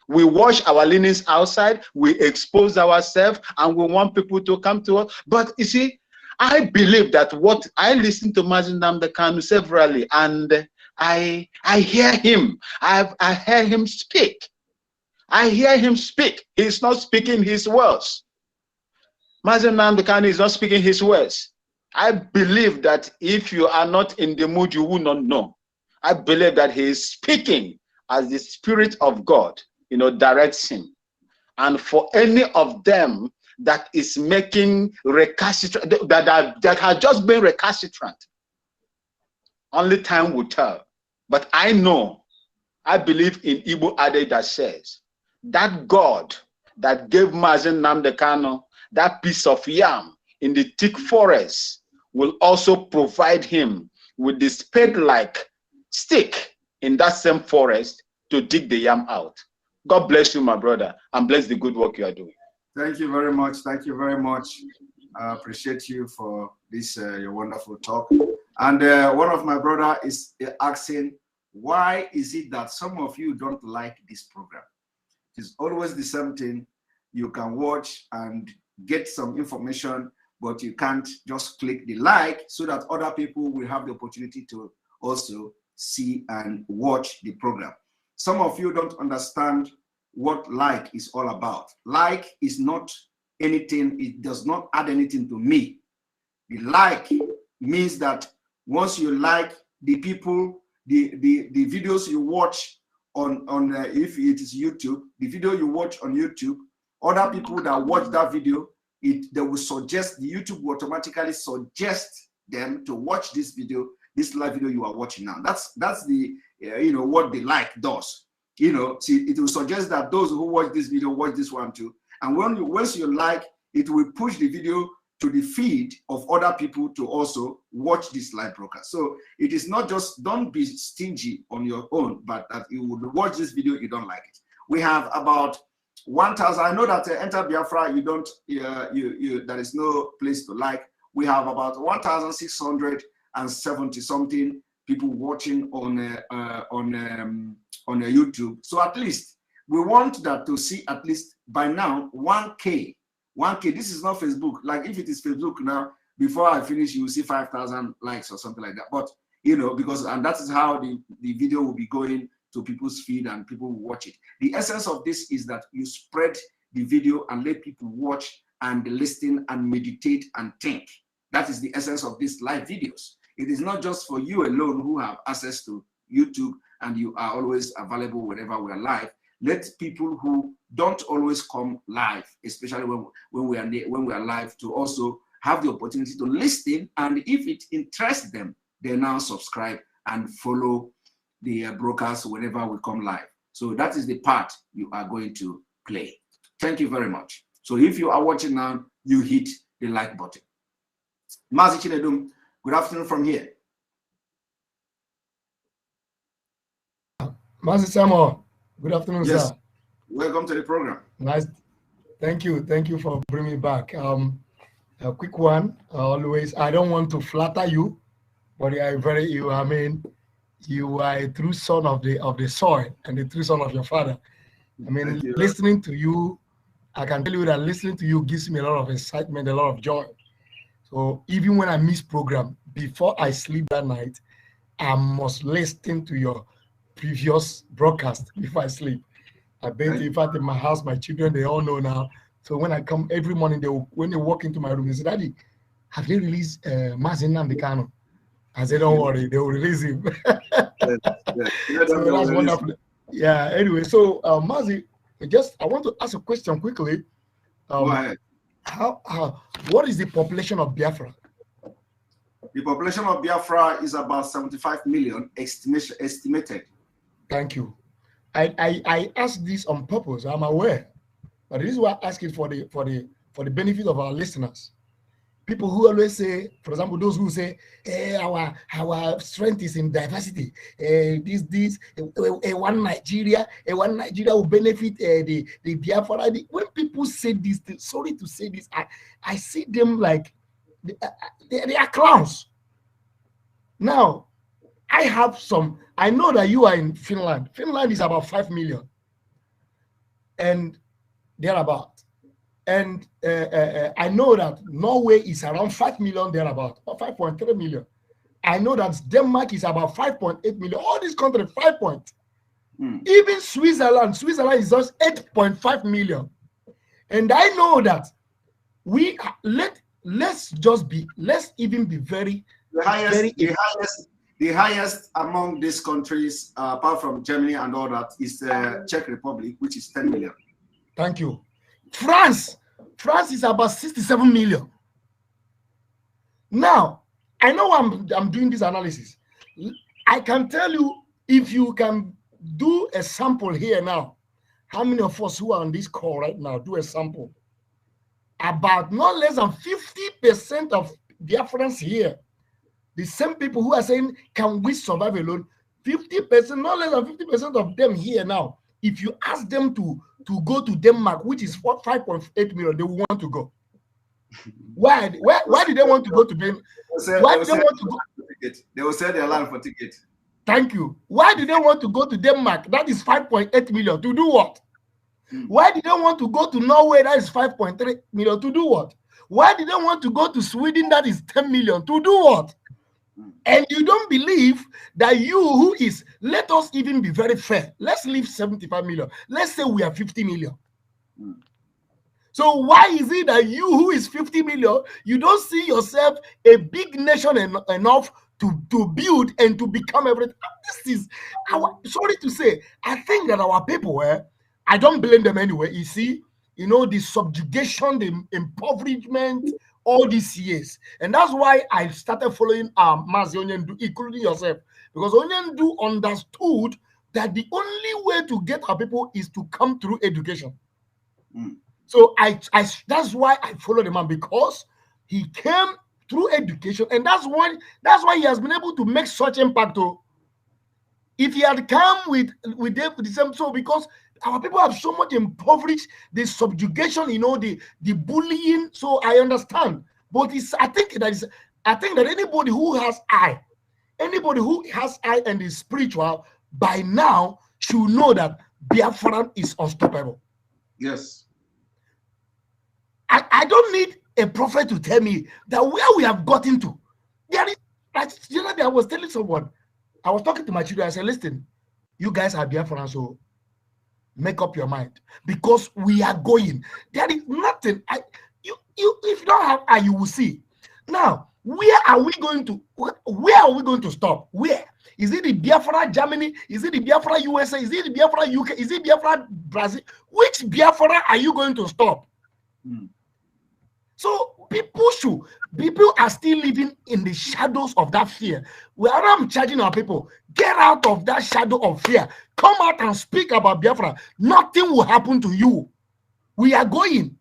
We wash our linens outside, we expose ourselves, and we want people to come to us. But you see, I believe that what I listened to Mazi Nnamdi Kanu severally, and I hear him. I hear him speak. I hear him speak. He's not speaking his words. Mazi Nnamdi Kanu is not speaking his words. I believe that if you are not in the mood, you will not know. I believe that he is speaking as the Spirit of God, directs him. And for any of them that is making recalcitrant, that has just been recalcitrant, only time will tell. But I believe in Igbo adage that says, that God that gave Mazi Nnamdi Kanu that piece of yam in the thick forest will also provide him with the spade-like stick in that same forest to dig the yam out. God bless you, my brother, and bless the good work you are doing. Thank you very much. Thank you very much. I appreciate you for this, your wonderful talk. And one of my brother is asking, why is it that some of you don't like this program? It's always the same thing. You can watch and get some information, but you can't just click the like so that other people will have the opportunity to also see and watch the program. Some of you don't understand what like is all about. Like is not anything, it does not add anything to me. The like means that once you like the people, the videos you watch on if it is YouTube, the video you watch on YouTube, other people that watch that video, they will suggest, the YouTube will automatically suggest them to watch this video, this live video you are watching now. That's the what the like does. See, it will suggest that those who watch this video watch this one too. And once you like, it will push the video to the feed of other people to also watch this live broadcast. So it is not just, don't be stingy on your own, but that you would watch this video, you don't like it. We have about 1,000. I know that Enter Biafra, you don't, there is no place to like. We have about 1,670 something people watching on YouTube. So at least we want that to see at least by now 1K. 1K. This is not Facebook. Like if it is Facebook now, before I finish, you will see 5,000 likes or something like that. But because that is how the video will be going to people's feed and people will watch it. The essence of this is that you spread the video and let people watch and listen and meditate and think. That is the essence of these live videos. It is not just for you alone who have access to YouTube and you are always available whenever we are live. Let people who don't always come live, especially when we are live, to also have the opportunity to listen, and if it interests them, they now subscribe and follow the broadcast whenever we come live. So that is the part you are going to play. Thank you very much. So if you are watching now, you hit the like button. Mazi Chinedum, good afternoon from here. Mazi Samuel, good afternoon, yes, sir. Welcome to the program. Nice. Thank you for bringing me back. A quick one. Always, I don't want to flatter you, but you are you are a true son of the soil and the true son of your father. Listening to you, I can tell you that listening to you gives me a lot of excitement, a lot of joy. So even when I miss program, before I sleep that night, I must listen to your previous broadcast before I sleep. I bet in fact in my house, my children, they all know now. So when I come every morning, when they walk into my room, they say, "Daddy, have they released Mazi Nnamdi Kanu?" I said, "Don't worry, they will release him." So that's wonderful. Yeah. Anyway, so Mazi, I want to ask a question quickly. Go ahead. What is the population of Biafra? The population of Biafra is about 75 million estimated. Thank you. I asked this on purpose. I'm aware, but this is why I ask it for the benefit of our listeners. People who always say, for example, those who say, "Hey, our strength is in diversity. One Nigeria will benefit the Biafra." When people say this, sorry to say this, I see them like they are clowns. Now, I know that you are in Finland. Finland is about 5 million and thereabout. And I know that Norway is around 5 million thereabout, or 5.3 million. I know that Denmark is about 5.8 million. All these countries, 5 point. Even Switzerland is just 8.5 million. And I know that let's even be very, the highest among these countries, apart from Germany and all that, is the Czech Republic, which is 10 million. Thank you. France is about 67 million. Now, I know I'm doing this analysis. I can tell you, if you can do a sample here now, how many of us who are on this call right now, do a sample. about not less than 50% of Biafrans here, the same people who are saying, can we survive alone? 50%, not less than 50% of them here now, if you ask them to go to Denmark, which is 5.8 million, they will want to go. Why did they want to go to Denmark? Why did they want to go? They will sell their land for ticket. Thank you. Why do they want to go to Denmark? That is 5.8 million. To do what? Why did they want to go to Norway? That is 5.3 million. To do what? Why did they want to go to Sweden? That is 10 million. To do what? And you don't believe that you who is, let us even be very fair. Let's leave 75 million. Let's say we are 50 million. So why is it that you who is 50 million, you don't see yourself a big nation enough to build and to become everything? This is, sorry to say, I think that our people, I don't blame them anyway. You see, you know, the subjugation, the impoverishment, all these years. And that's why I started following Mazi Onyendu, including yourself. Because Onyendu understood that the only way to get our people is to come through education. So that's why I follow the man, because he came through education, and that's why he has been able to make such impact. If he had come with the same, so because our people have so much impoverished, the subjugation, you know, the bullying. So I understand, but I think that anybody who has eye and is spiritual by now should know that Biafra is unstoppable. Yes. I don't need a prophet to tell me that where we have gotten to. There is, like, you know, I was telling someone, I was talking to my children, I said, listen, you guys are Biafran, so make up your mind, because we are going. There is nothing. If you don't have eye, you will see. Now, where are we going to stop? Where? Is it the Biafra Germany? Is it the Biafra USA? Is it the Biafra UK? Is it Biafra Brazil? Which Biafra are you going to stop? So people are still living in the shadows of that fear. Where I'm charging our people, get out of that shadow of fear. Come out and speak about Biafra. Nothing will happen to you. We are going.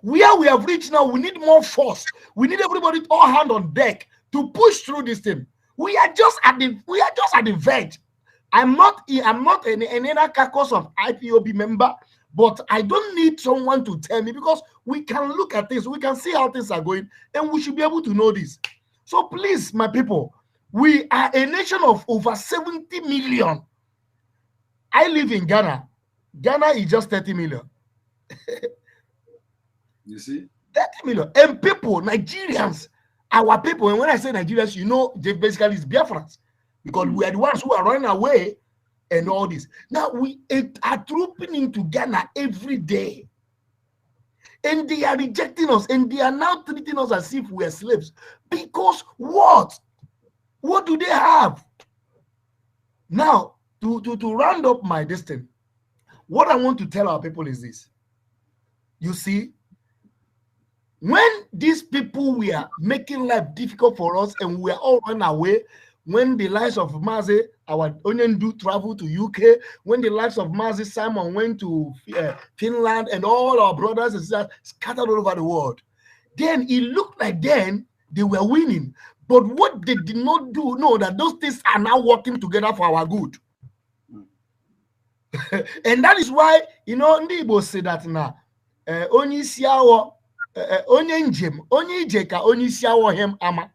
Where we have reached now, we need more force. We need everybody all hand on deck to push through this thing. We are just at the verge. I'm not an caucus of IPOB member, but I don't need someone to tell me, because we can look at this, we can see how things are going, and we should be able to know this. So please, my people, we are a nation of over 70 million. I live in Ghana. Ghana is just 30 million. You see? 30 million. And people, Nigerians, our people, and when I say Nigerians, you know, they basically is Biafrans, because we are the ones who are running away and all this. Now we are trooping into Ghana every day, and they are rejecting us, and they are now treating us as if we are slaves. Because what do they have? Now, to round up my destiny, what I want to tell our people is this. You see, when these people were making life difficult for us and we are all running away, when the lives of Mazi, our Onyendu, traveled to UK, when the lives of Mazi Simon went to Finland, and all our brothers and sisters scattered all over the world, then it looked like then they were winning. But what they did not know that those things are now working together for our good. And that is why, you know, Ndibo say that now, onye siawo, onye njem, onye ijeka, onye siawo hem ama.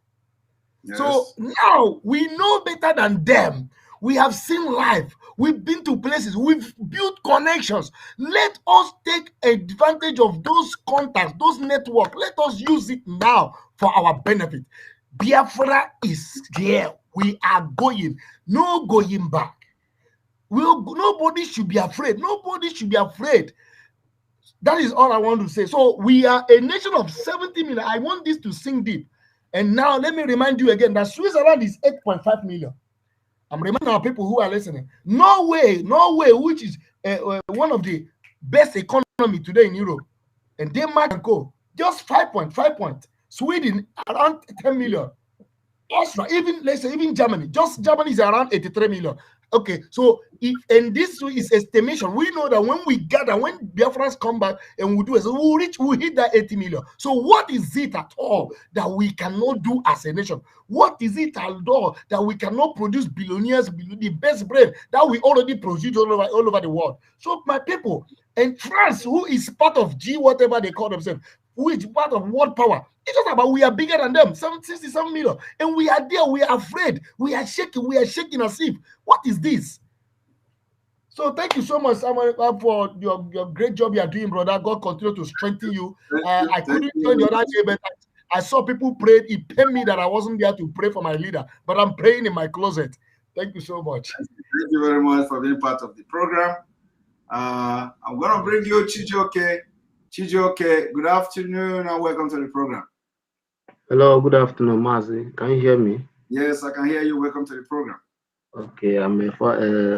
Yes. So now we know better than them. We have seen life. We've been to places. We've built connections. Let us take advantage of those contacts, those networks. Let us use it now for our benefit. Biafra is here. We are going. No going back. Nobody should be afraid. Nobody should be afraid. That is all I want to say. So we are a nation of 70 million. I want this to sink deep. And now let me remind you again that Switzerland is 8.5 million. I'm reminding our people who are listening. Norway, which is one of the best economy today in Europe, and Denmark and co, just 5 points. Sweden around 10 million. Austria, even let's say even Germany, just Germany is around 83 million. Okay, so and this is estimation. We know that when we gather, when Biafrans come back and we do it, so we'll hit that 80 million. So what is it at all that we cannot do as a nation? What is it at all that we cannot produce billionaires, the best brain that we already produce all over the world? So my people, and France, who is part of G, whatever they call themselves, who is part of world power, it's just about we are bigger than them, 67 million. And we are there, we are afraid, we are shaking as if, what is this? So thank you so much, Samuel, for your great job you are doing, brother. God continue to strengthen you. I couldn't join the other day, but I saw people pray. It pained me that I wasn't there to pray for my leader, but I'm praying in my closet. Thank you so much. Thank you very much for being part of the program. I'm going to bring you Chijioke. Chijioke, good afternoon and welcome to the program. Hello, good afternoon, Mazi. Can you hear me? Yes, I can hear you. Welcome to the program. Okay, I'm a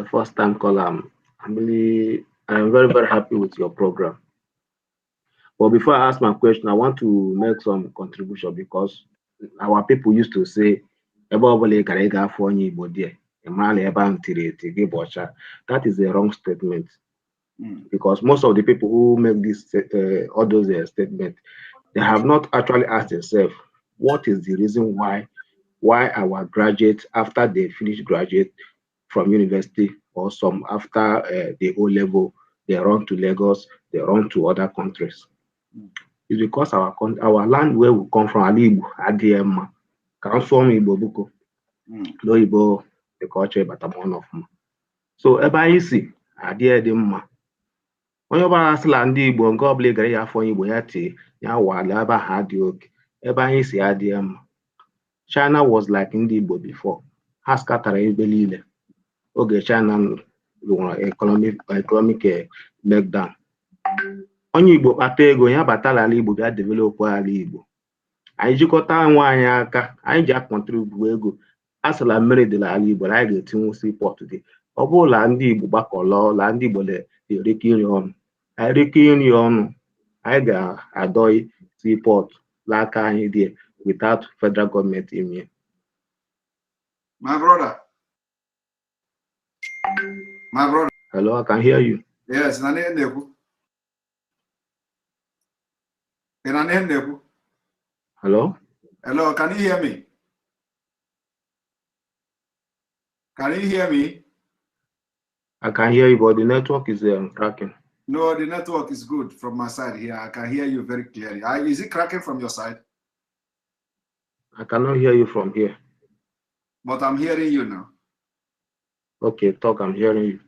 first-time caller. I'm very, very happy with your program. But before I ask my question, I want to make some contribution because our people used to say, that is a wrong statement. Because most of the people who make this all those statements, they have not actually asked themselves what is the reason why our graduates, after they finish graduate from university or some after the O level, they run to Lagos, they run to other countries. It's because our land where we come from, Alibu, Adiem, Council Igbo Buko, no Igbo, the culture, but I'm one of them. So, Ebaisi, Adiem. Onye ọbara asịla ndị Igbo nke ọbụla gara ya afọ Igbo ya tee ya wala ebe ha dị oke ebe anyị si adịghị mma. China was like ndị Igbo before. Ha scatara ebe niile oge China nwere economic breakdown. Onye Igbo kpata ego ya batala ala Igbo bịa develop ala Igbo. Anyị jikọta nwe anyị aka anyị ji akọntribute ego asịla mmiri dị ala Igbo anyị ga-etinwu seaport dị. Ọ bụla ndị Igbo gbakọlọ la ndị Igbo erike iri ọnụ. I reckon I got a seaport like I did without federal government in me. My brother. Hello, I can hear you. Yes, hello. Hello, can you hear me? Can you hear me? I can hear you, but the network is cracking. No, the network is good from my side here. I can hear you very clearly. Is it cracking from your side? I cannot hear you from here. But I'm hearing you now. Okay, talk. I'm hearing you.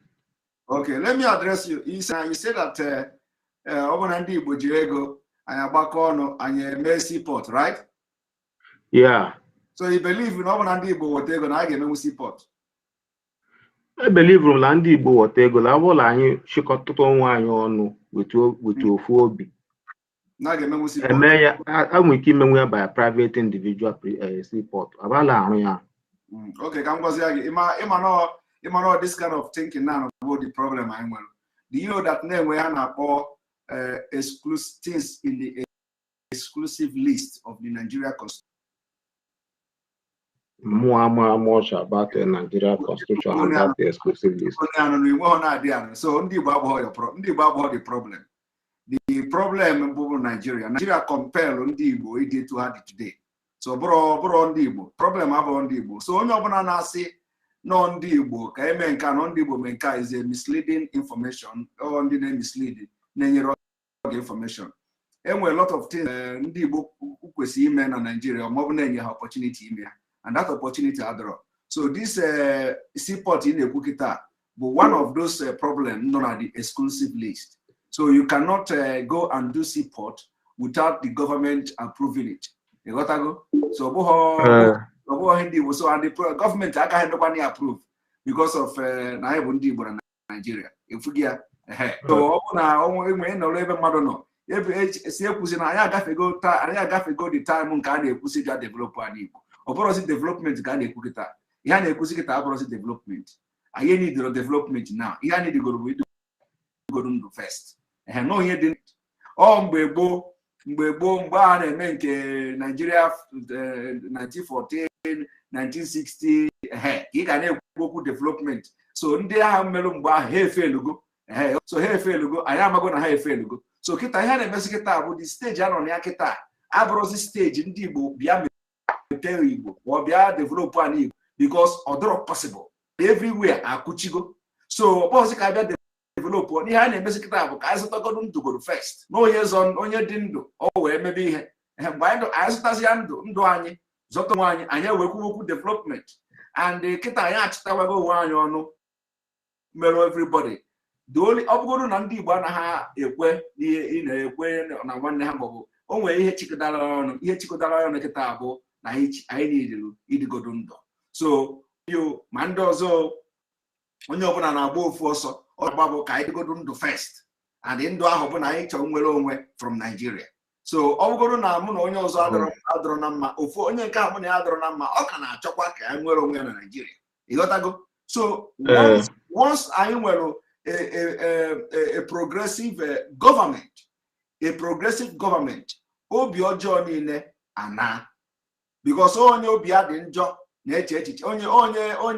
Okay, let me address you. You said that Obanandi Bujirego and Abakono and your seaport, right? Yeah. So you believe in Obanandi Bujirego and I get no seaport? I believe in Landi Botego, I will lie, she got to one with your phobia. I'm with him by a private individual seaport. Okay, come on, Imano, this kind of thinking now about the problem. I'm well. Do you know that name we have all exclusive things in the exclusive list of the Nigeria Constitution? More about the Nigeria Constitution and that the exclusive list. So, the problem. The problem in Nigeria compel Ndibo it to have it today. So, bro, Ndibo problem about Ndibo. So, only one say no Ndibo. Ndibo menka is a misleading information or misleading information. And a lot of things Ndibo kwesi men in Nigeria more than opportunity ime. And that opportunity are there. So this seaport in the Bukita, but one of those problems not on the exclusive list. So you cannot go and do seaport without the government approving it. You got to go. So and the government I can't nobody approve because of Nigeria. If we get so now the time develop Opposite development can ekukita. Ihe na-ekwusikita opposite development. Anyị need the development now. Ihe need to go do first. No here didn't. Mgbe gboo mgbe a na-eme nke Nigeria 1914 1960 ị ga na-ekwu okwu development. So ndị agha mmerụ mgbe ahụ ha efelugo so ha efelugo anyị amago na ha efelugo. So kịta ihe na-emesi kịta bụ the stage anọ na ya kịta abụrụzi stage ndị Igbo bịa mepee Igbo ma ọ bịa develop an Igbo because ọ dịrọ possible everywhere akụchigo. So ọbọzi ka abịa develop ihe a na-emesi kịta bụ ka anyị zụtagodo ndụgodo first na onye dị ndụ ọ wee mebe ihe mgbe anyị zụtazi ya ndụ anyị zọta onwe anyị anyị ewekwu okwu development and kịta anyị achịtawago onwe anyị ọnụ mere everybody ọ bụgoro na ndị Igbo anaghị ekwe n'ihe ị na-ekwe na nwanne ha maọbụ o nwere ihe chịkọtara ọnụ kịta abụ na anyị niile ịdịgodo ndụ. So ma ndị ọzọ onye ọbụla na-agba ofu ọsọ ọgba bụ ka anyị dịgodo ndụ first and ndụ ahụ bụ na anyị chọrọ nwere onwe from Nigeria. So ọ bụgoro na mụ na onye ọzọ adọrọ na mma ofu onye nke ahụ mụ na ya adọrọ na mma ọ ka na-achọkwa ka anyị nwere onwe na Nigeria. Ịghọtago? So once anyị nwere a progressive government obi ọjọọ niile ana because onye obi ya dị njọ na-eche echiche onye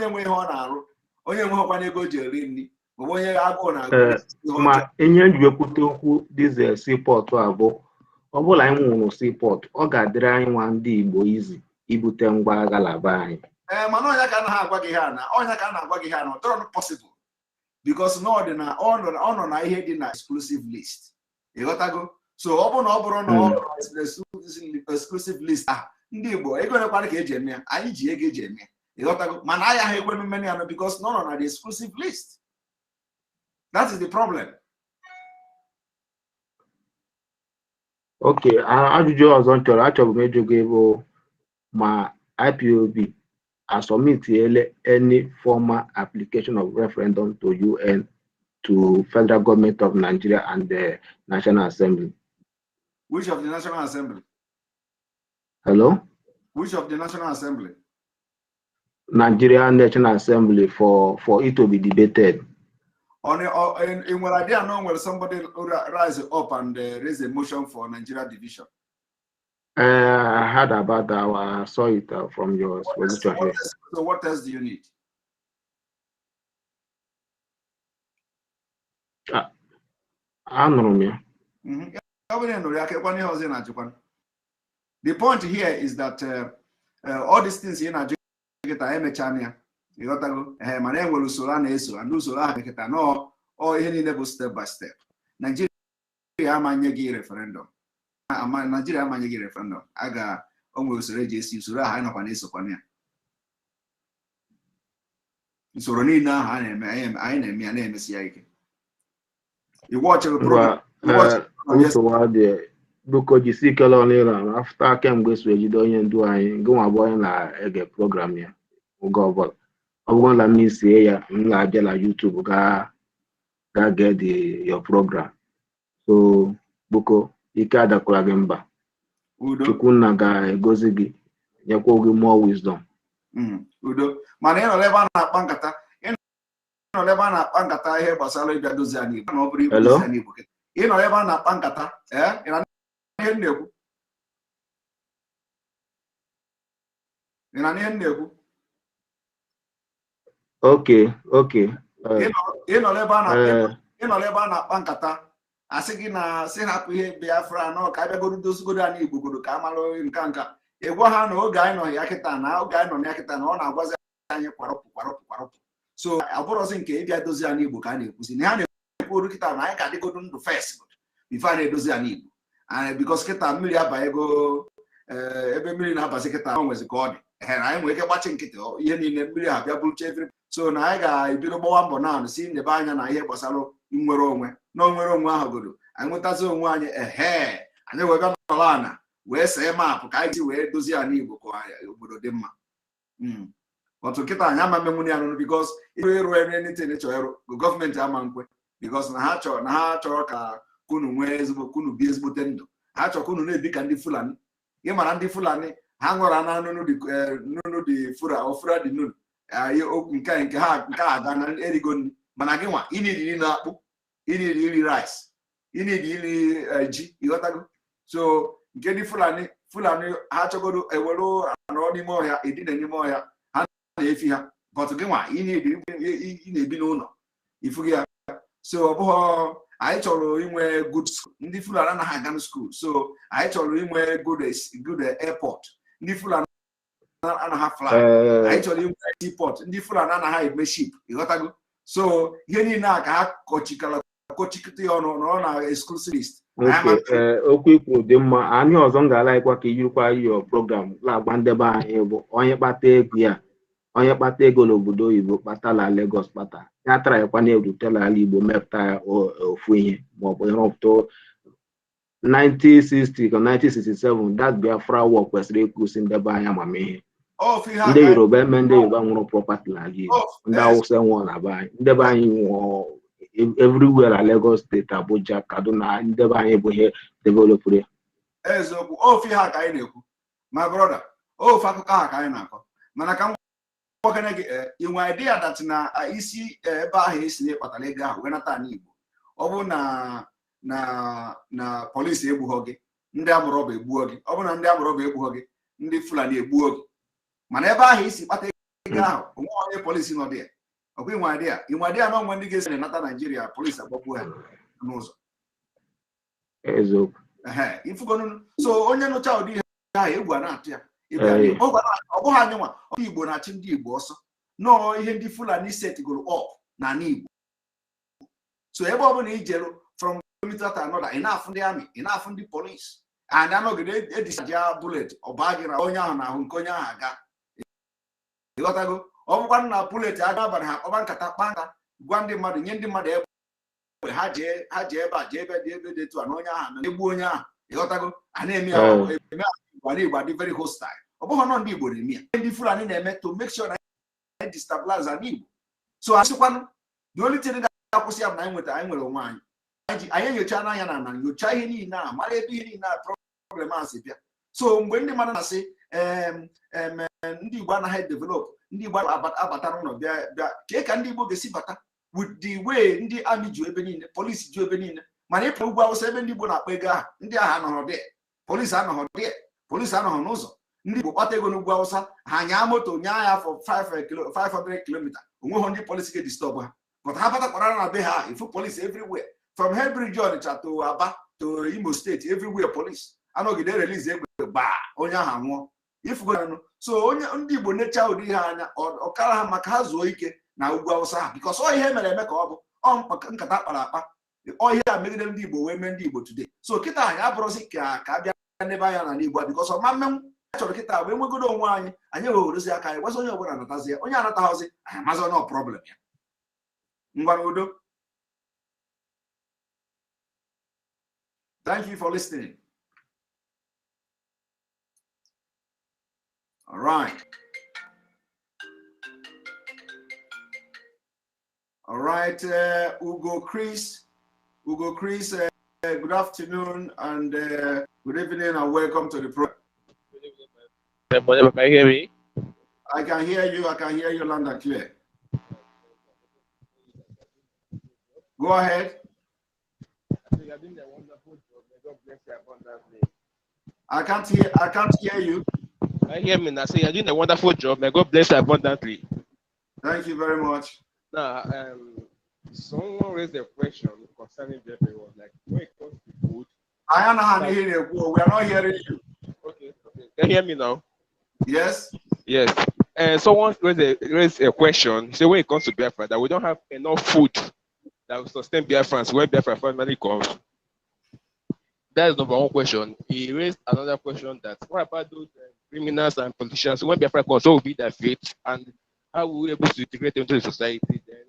nwe ihe ọ na-arụ onye nweghịkwana ego ji eri nri maọbụ onye agụụ na-agụ ma enye njiwekwute okwu dizel seaport abụ ọ bụla anyị nwụrụ seaport ọ ga-adịrị anyị nwa ndị Igbo izi ibute ngwa agha laba anyị. Mana ọnya ka anaghị agwa gị ha na ọnya ka a na-agwa gị ha na ọ dịrọ possible because ọ nọ na ihe dị na exclusive list. Ịghọtago? So ọ bụrụ na ọ bụrụ na ọ nọ exclusive list ahụ ndị Igbo ego nekwana ka eji eme ya anyị ji ego eji eme ya. Ịghọtago? Mana anyị ahụ ekwenu mmeni ya because nọ na the exclusive list. That is the problem. Okay, ajụjụ ọzọ achọrọ m ịjụ gị bụ ma IPOB submitted any formal application of referendum to UN, to federal government of Nigeria and the National Assembly. Which of the National Assembly? Hello? Which of the National Assembly? Nigerian National Assembly for it to be debated. In what I didn't know, where somebody rise up and raise a motion for Nigeria division. I heard about that. I saw it from your exposition here. So what else do you need? I don't know. The point here is that all these things in Nigeria, you got to go. My name will Solana Eso and Lusola Ketano or any level step by step. Nigeria Manyagi referendum. Nigeria Manyagi referendum. I got almost registered Sura Hino Paneso Pania. Soronina, I name my name is Yake. You watch a program. Because you see, after I came go to you do I go and a program here. Go about. I'm going to miss here. I'm going to YouTube. Get your program. So, Boko, you can't remember. Chukuna ga gozigi. You go more wisdom. Udo. Maneno leva na pankata. Ino leva na pankata here basalo ibi adozani. Hello. Ino leva na pankata. Ina nihendeku. Ina nihendeku. Okay. Ino leba na pankata. Asigi na si hapu ihe Biafra no ka bịa godu dosgodo ani igbogodo ka amalụ nka. Egwa ha na oge anyị nọ ya kịta na oge anyị nọ na ya kịta na ọ na-agwazi anyị kwarọpụ. So abụrụzi nke ịbịa dozi anyị Igbo ka a na-ekwuzi. Na ha na-ekwu kịta na anyị ka dịgodo ndụ first before anyị edozi anyị Igbo. And because kịta mmiri abanyego ebe mmiri na-abazi kịta ọ nwezi ka ọ dị. Anyị nwere ike gbachi nkịtị ihe niile mmiri ha bịa bụrụcha efere. So na anyị ga-ebido gbawa mbọ na si ndebe anya na ihe gbasara nwere onwe na onwere onwe ahụ godo anyị nwetazi onwe anyị anyị wee bịa n'ọla ana wee see maapụ ka anyị ji wee dozie ala Igbo ka obodo dị mma. Otu kịta anyị ama mmenwu ya nụnụ bikos ịrụ anything chọrọ ịrụ gọọmenti ama nkwe bikos na ha chọrọ ka kunu nwee ezigbo kunu bi ezigbote ndụ. Ha chọrọ kunu na-ebi ka ndị Fulani. Ị mara ndị Fulani ha ṅụrụ na nụnụ dị fura dị nunu okwu nke ha aga na erigo nri mana gị nwa ịniri na akpụ ịniri iri rice ịniri iri ji ịghọtago. So nke ndị Fulani ha chọgodo ewelu anọ n'ime ọhịa edina n'ime ọhịa ha na-efi ha but gị nwa ị na-ebi n'ụlọ ifu gị ya so ọ bụghị anyị chọrọ inwe good school ndị Fulani anaghị aga school so anyị chọrọ inwe good airport ndị Fulani anaghị fly anyị chọrọ inwe seaport ndị Fulani anaghị eme ship ịghọtago so ihe niile a ka ha kọchikọta ya ọnụ na ọ na exclusivist. Okwu ikwu dị mma anyị ọzọ m ga-ala ịkwa ka iyirikwa your program na-agba ndebe anyị bụ onye kpata ego ya onye kpata ego n'obodo oyibo kpatala Lagos kpata ya tara yakwa na-erutela ala Igbo mepụta ofu ihe maọbụ ịrọpụta 1960 ka 1967 that Biafra war kwesịrị ịkwụsị ndebe anyị amamihe ndị Yoruba eme ndị Yoruba nwụrụ property na Igbo ndị Hausa nwụọ na be anyị ndebe anyị nwụọ everywhere at Lagos State, Abuja, Kaduna, ndebe anyị bụ ihe developere. Eziokwu ofe ha ka anyị na-ekwu my brother ofe akụkọ ha ka anyị na-akọ mana ka m gwakene gị inwe idea that na isi ebe ahụ esi na-ekpatara ego ahụ wee nata n'Igbo ọ bụ na polisi egbughọ gị ndị amụrọba egbughọ gị ọ bụ na ndị amụrọba egbughọ gị ndị Fulani egbughọ gị mana ebe ahụ isi kpata ego ahụ onwe onye polisi nọ dị ya ọ bụ inwe idea na onwe ndị ga-esi nata Naijiria polisi agbagbuo ha n'ụzọ eziokwu ifugonu so onye nụcha ụdị ihe ahụ egwu a na-atụ ya ọ bụghị anyị nwa ndị Igbo na-achị ndị Igbo ọsọ nọọ ihe ndị Fulani setgoro up na Igbo so ebe ọ bụla ijeru from kilometer to another ị na-afụ ndị amị ị na-afụ ndị polisi and anọgide edisaja bullet ọba gị na onye ahụ na ahụ nke onye ahụ aga ịghọtago ọ bụkwa na bullet aga abalị ha kpọba nkata kpa nka gwa ndị mmadụ nye ndị mmadụ ebe ha jee ebe a jee ebe dị ebe dị etu a na onye ahụ na-egbu onye ahụ ịghọtago a na-eme Igbo adị very hostile ọ bụghị nọ ndị Igbo na-eme ya ndị Fulani na-eme to make sure na destabilize an Igbo so asịkwanụ the only thing ga-akwụsị ya bụ na anyị nwere onwe anyị enyocha n'anya na nyocha ihe niile a mara ebe ihe niile a problem a si bịa so mgbe ndị mmadụ na-asị ndị Igbo anaghị develop ndị Igbo abata n'ụlọ bịa ka ndị Igbo ga-esi bata with the way ndị amị ju ebe niile polisi ju ebe niile mana ịpụ ugwu Awụsa ebe ndị Igbo na-akpa ego ahụ ndị agha anọghọ dị polisi anọghọ n'ụzọ ndị Igbo kpata ego n'ugwu Awụsa ha nyaa moto nyaa ya for 500 kilomita onweghị ndị polisi ga-disturb ha but ha batakwara na be ha ifu polisi everywhere from Headbridge Ọnịcha to Aba to Imo State everywhere police anọgide release egbe gbaa onye ahụ anwụọ ifugo so onye ndị Igbo necha ụdị ihe anya ọkara ha maka ha zuo ike na ugwu Awụsa ha because ọ ihe mere eme ka ọ bụ nkata kpara akpa ọ ihe a megide ndị Igbo wee mee ndị Igbo today so kịta anyị abụrụzi ka abịa n'ebe anya na n'Igbo because ọma mmenwu chọrọ kịta wee nwegodo onwe anyị weghorozi aka anyị gwasị onye ọbụla anatazi ya onye anataghọzi anyị amazị no problem ya ngwara udo. Thank you for listening. All right. All right, Ugo Chris, good afternoon and good evening and welcome to the program. Can you hear me? I can hear you loud and clear. Go ahead. I can't hear you. I hear me now. Say you're doing a wonderful job. May God bless you abundantly. Thank you very much. Now, someone raised a question concerning everyone, like when it comes to food. I am not hearing you. We are not hearing you. Okay. Can you hear me now? Yes. Yes. And someone raised a question. Say when it comes to Biafra, that we don't have enough food that will sustain Biafrans when Biafra finally comes. That is number one question. He raised another question that what about those criminals and politicians when Biafra comes, what will be their fate and how will we be able to integrate into the society? Then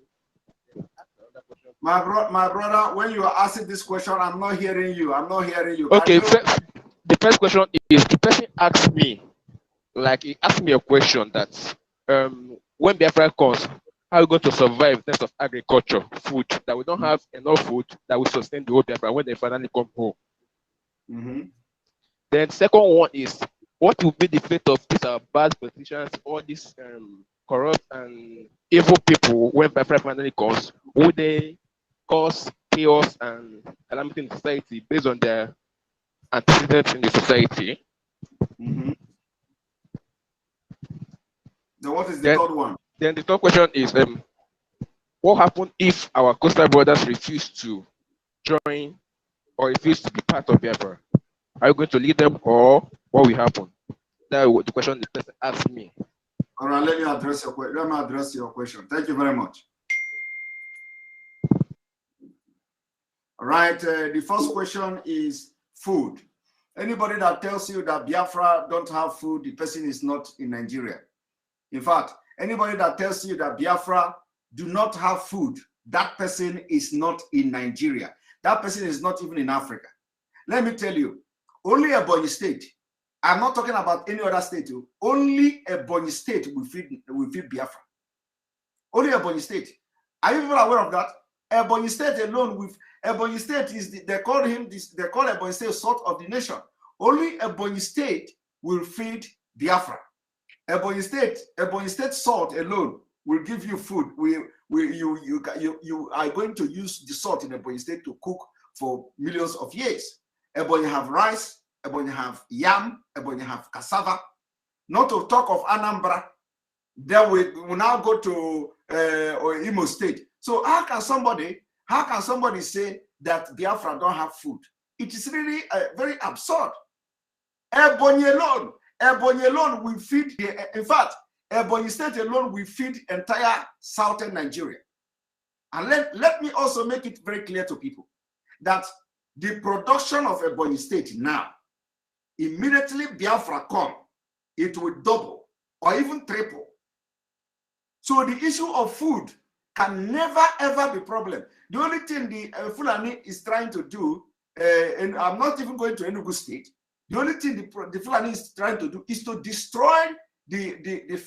my brother, when you are asking this question, I'm not hearing you. Okay, the first question is the person asked me, like he asked me a question that when Biafra comes, how are we going to survive in terms of agriculture, food, that we don't have enough food that will sustain the whole Biafra when they finally come home. Mm-hmm. Then second one is what will be the fate of these bad politicians, all these corrupt and evil people when Biafra finally comes? Will they cause chaos and calamity in society based on their antecedents in the society? Then what is the third one? Then the third question is, what happened if our coastal brothers refuse to join or refuse to be part of Biafra? Are you going to lead them, or what will happen? That's the question the person asked me. All right, let me address your question. Thank you very much. All right, the first question is food. Anybody that tells you that Biafra don't have food, the person is not in Nigeria. In fact, anybody that tells you that Biafra do not have food, that person is not in Nigeria. That person is not even in Africa. Let me tell you, only Ebonyi State, I'm not talking about any other state, only Ebonyi State will feed Biafra. Only Ebonyi State. Are you even aware of that? Ebonyi State alone, with Ebonyi State is they call Ebonyi State salt of the nation. Only Ebonyi State will feed Biafra. Ebonyi State salt alone will give you food. You are going to use the salt in Ebonyi State to cook for millions of years. Ebonyi have rice, Ebonyi have yam, Ebonyi have cassava. Not to talk of Anambra. Then we will now go to Imo State. So how can somebody say that Biafra don't have food? It is really very absurd. Ebonyi alone will feed, in fact, Ebonyi State alone will feed entire southern Nigeria. And let me also make it very clear to people that the production of Ebonyi State now, immediately Biafra come, it will double or even triple. So the issue of food can never ever be a problem. The only thing the Fulani is trying to do, and I'm not even going to Enugu State, the only thing the Fulani is trying to do is to destroy the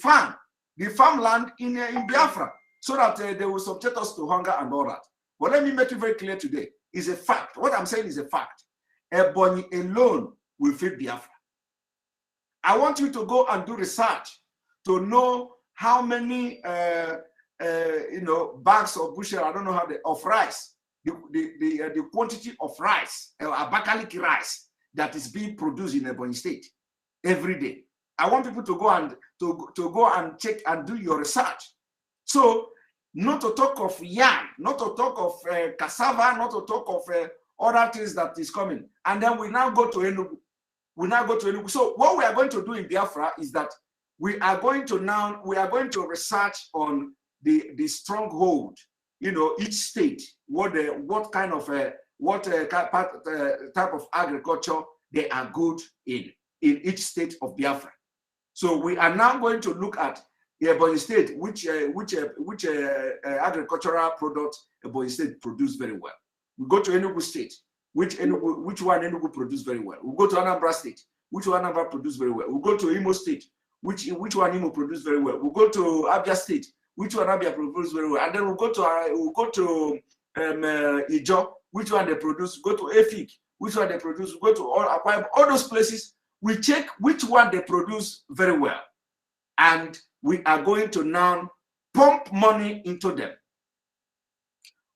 farmland in Biafra, so that they will subject us to hunger and all that. But let me make it very clear today, it's a fact. What I'm saying is a fact. Ebonyi alone will feed Biafra. I want you to go and do research to know how many bags of bushel, I don't know how of rice, the quantity of rice, Abakaliki rice that is being produced in Ebonyi State every day. I want people to go and check and do your research. So, not to talk of yam, not to talk of cassava, not to talk of other things that is coming. And then we now go to Enugu. So what we are going to do in Biafra is that we are going to research on the stronghold, each state, what type of agriculture they are good in each state of Biafra. So we are now going to look at Ebonyi State, which agricultural product Ebonyi State produce very well. We go to Enugu State, which one Enugu produce very well. We go to Anambra State, which one Anambra produce very well. We go to Imo State, which one Imo produce very well. We go to Abia State, which one Abia produce very well. And then we go to Ijo, which one they produce. Go to Efik, which one they produce. Go to all those places. We check which one they produce very well, and we are going to now pump money into them.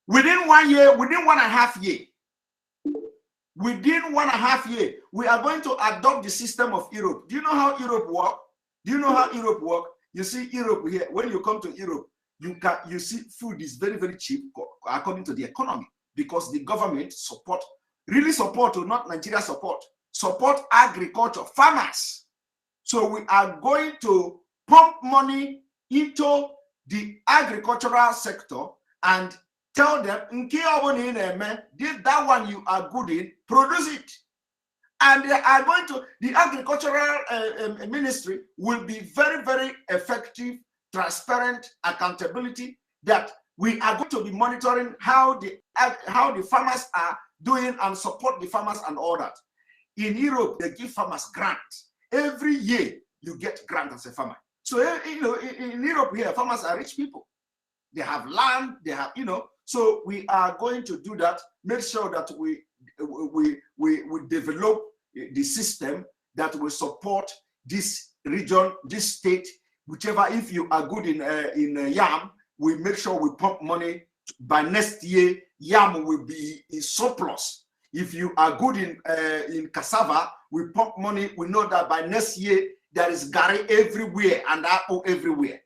Within 1 year, within 1.5 years, we are going to adopt the system of Europe. Do you know how Europe works? You see Europe here. When you come to Europe, you see food is very, very cheap according to the economy, because the government really support, or not Nigeria support agriculture, farmers. So we are going to pump money into the agricultural sector and tell them, that one you are good in, produce it. And they are going to, the agricultural ministry will be very, very effective, transparent, accountability, that we are going to be monitoring how the farmers are doing and support the farmers and all that. In Europe, they give farmers grants. Every year, you get grant as a farmer. So, in Europe here, farmers are rich people. They have land, they have, so we are going to do that, make sure that we develop the system that will support this region, this state, whichever. If you are good in yam, we make sure we pump money. By next year, yam will be in surplus. If you are good in cassava, we pump money. We know that by next year there is gari everywhere and apple everywhere.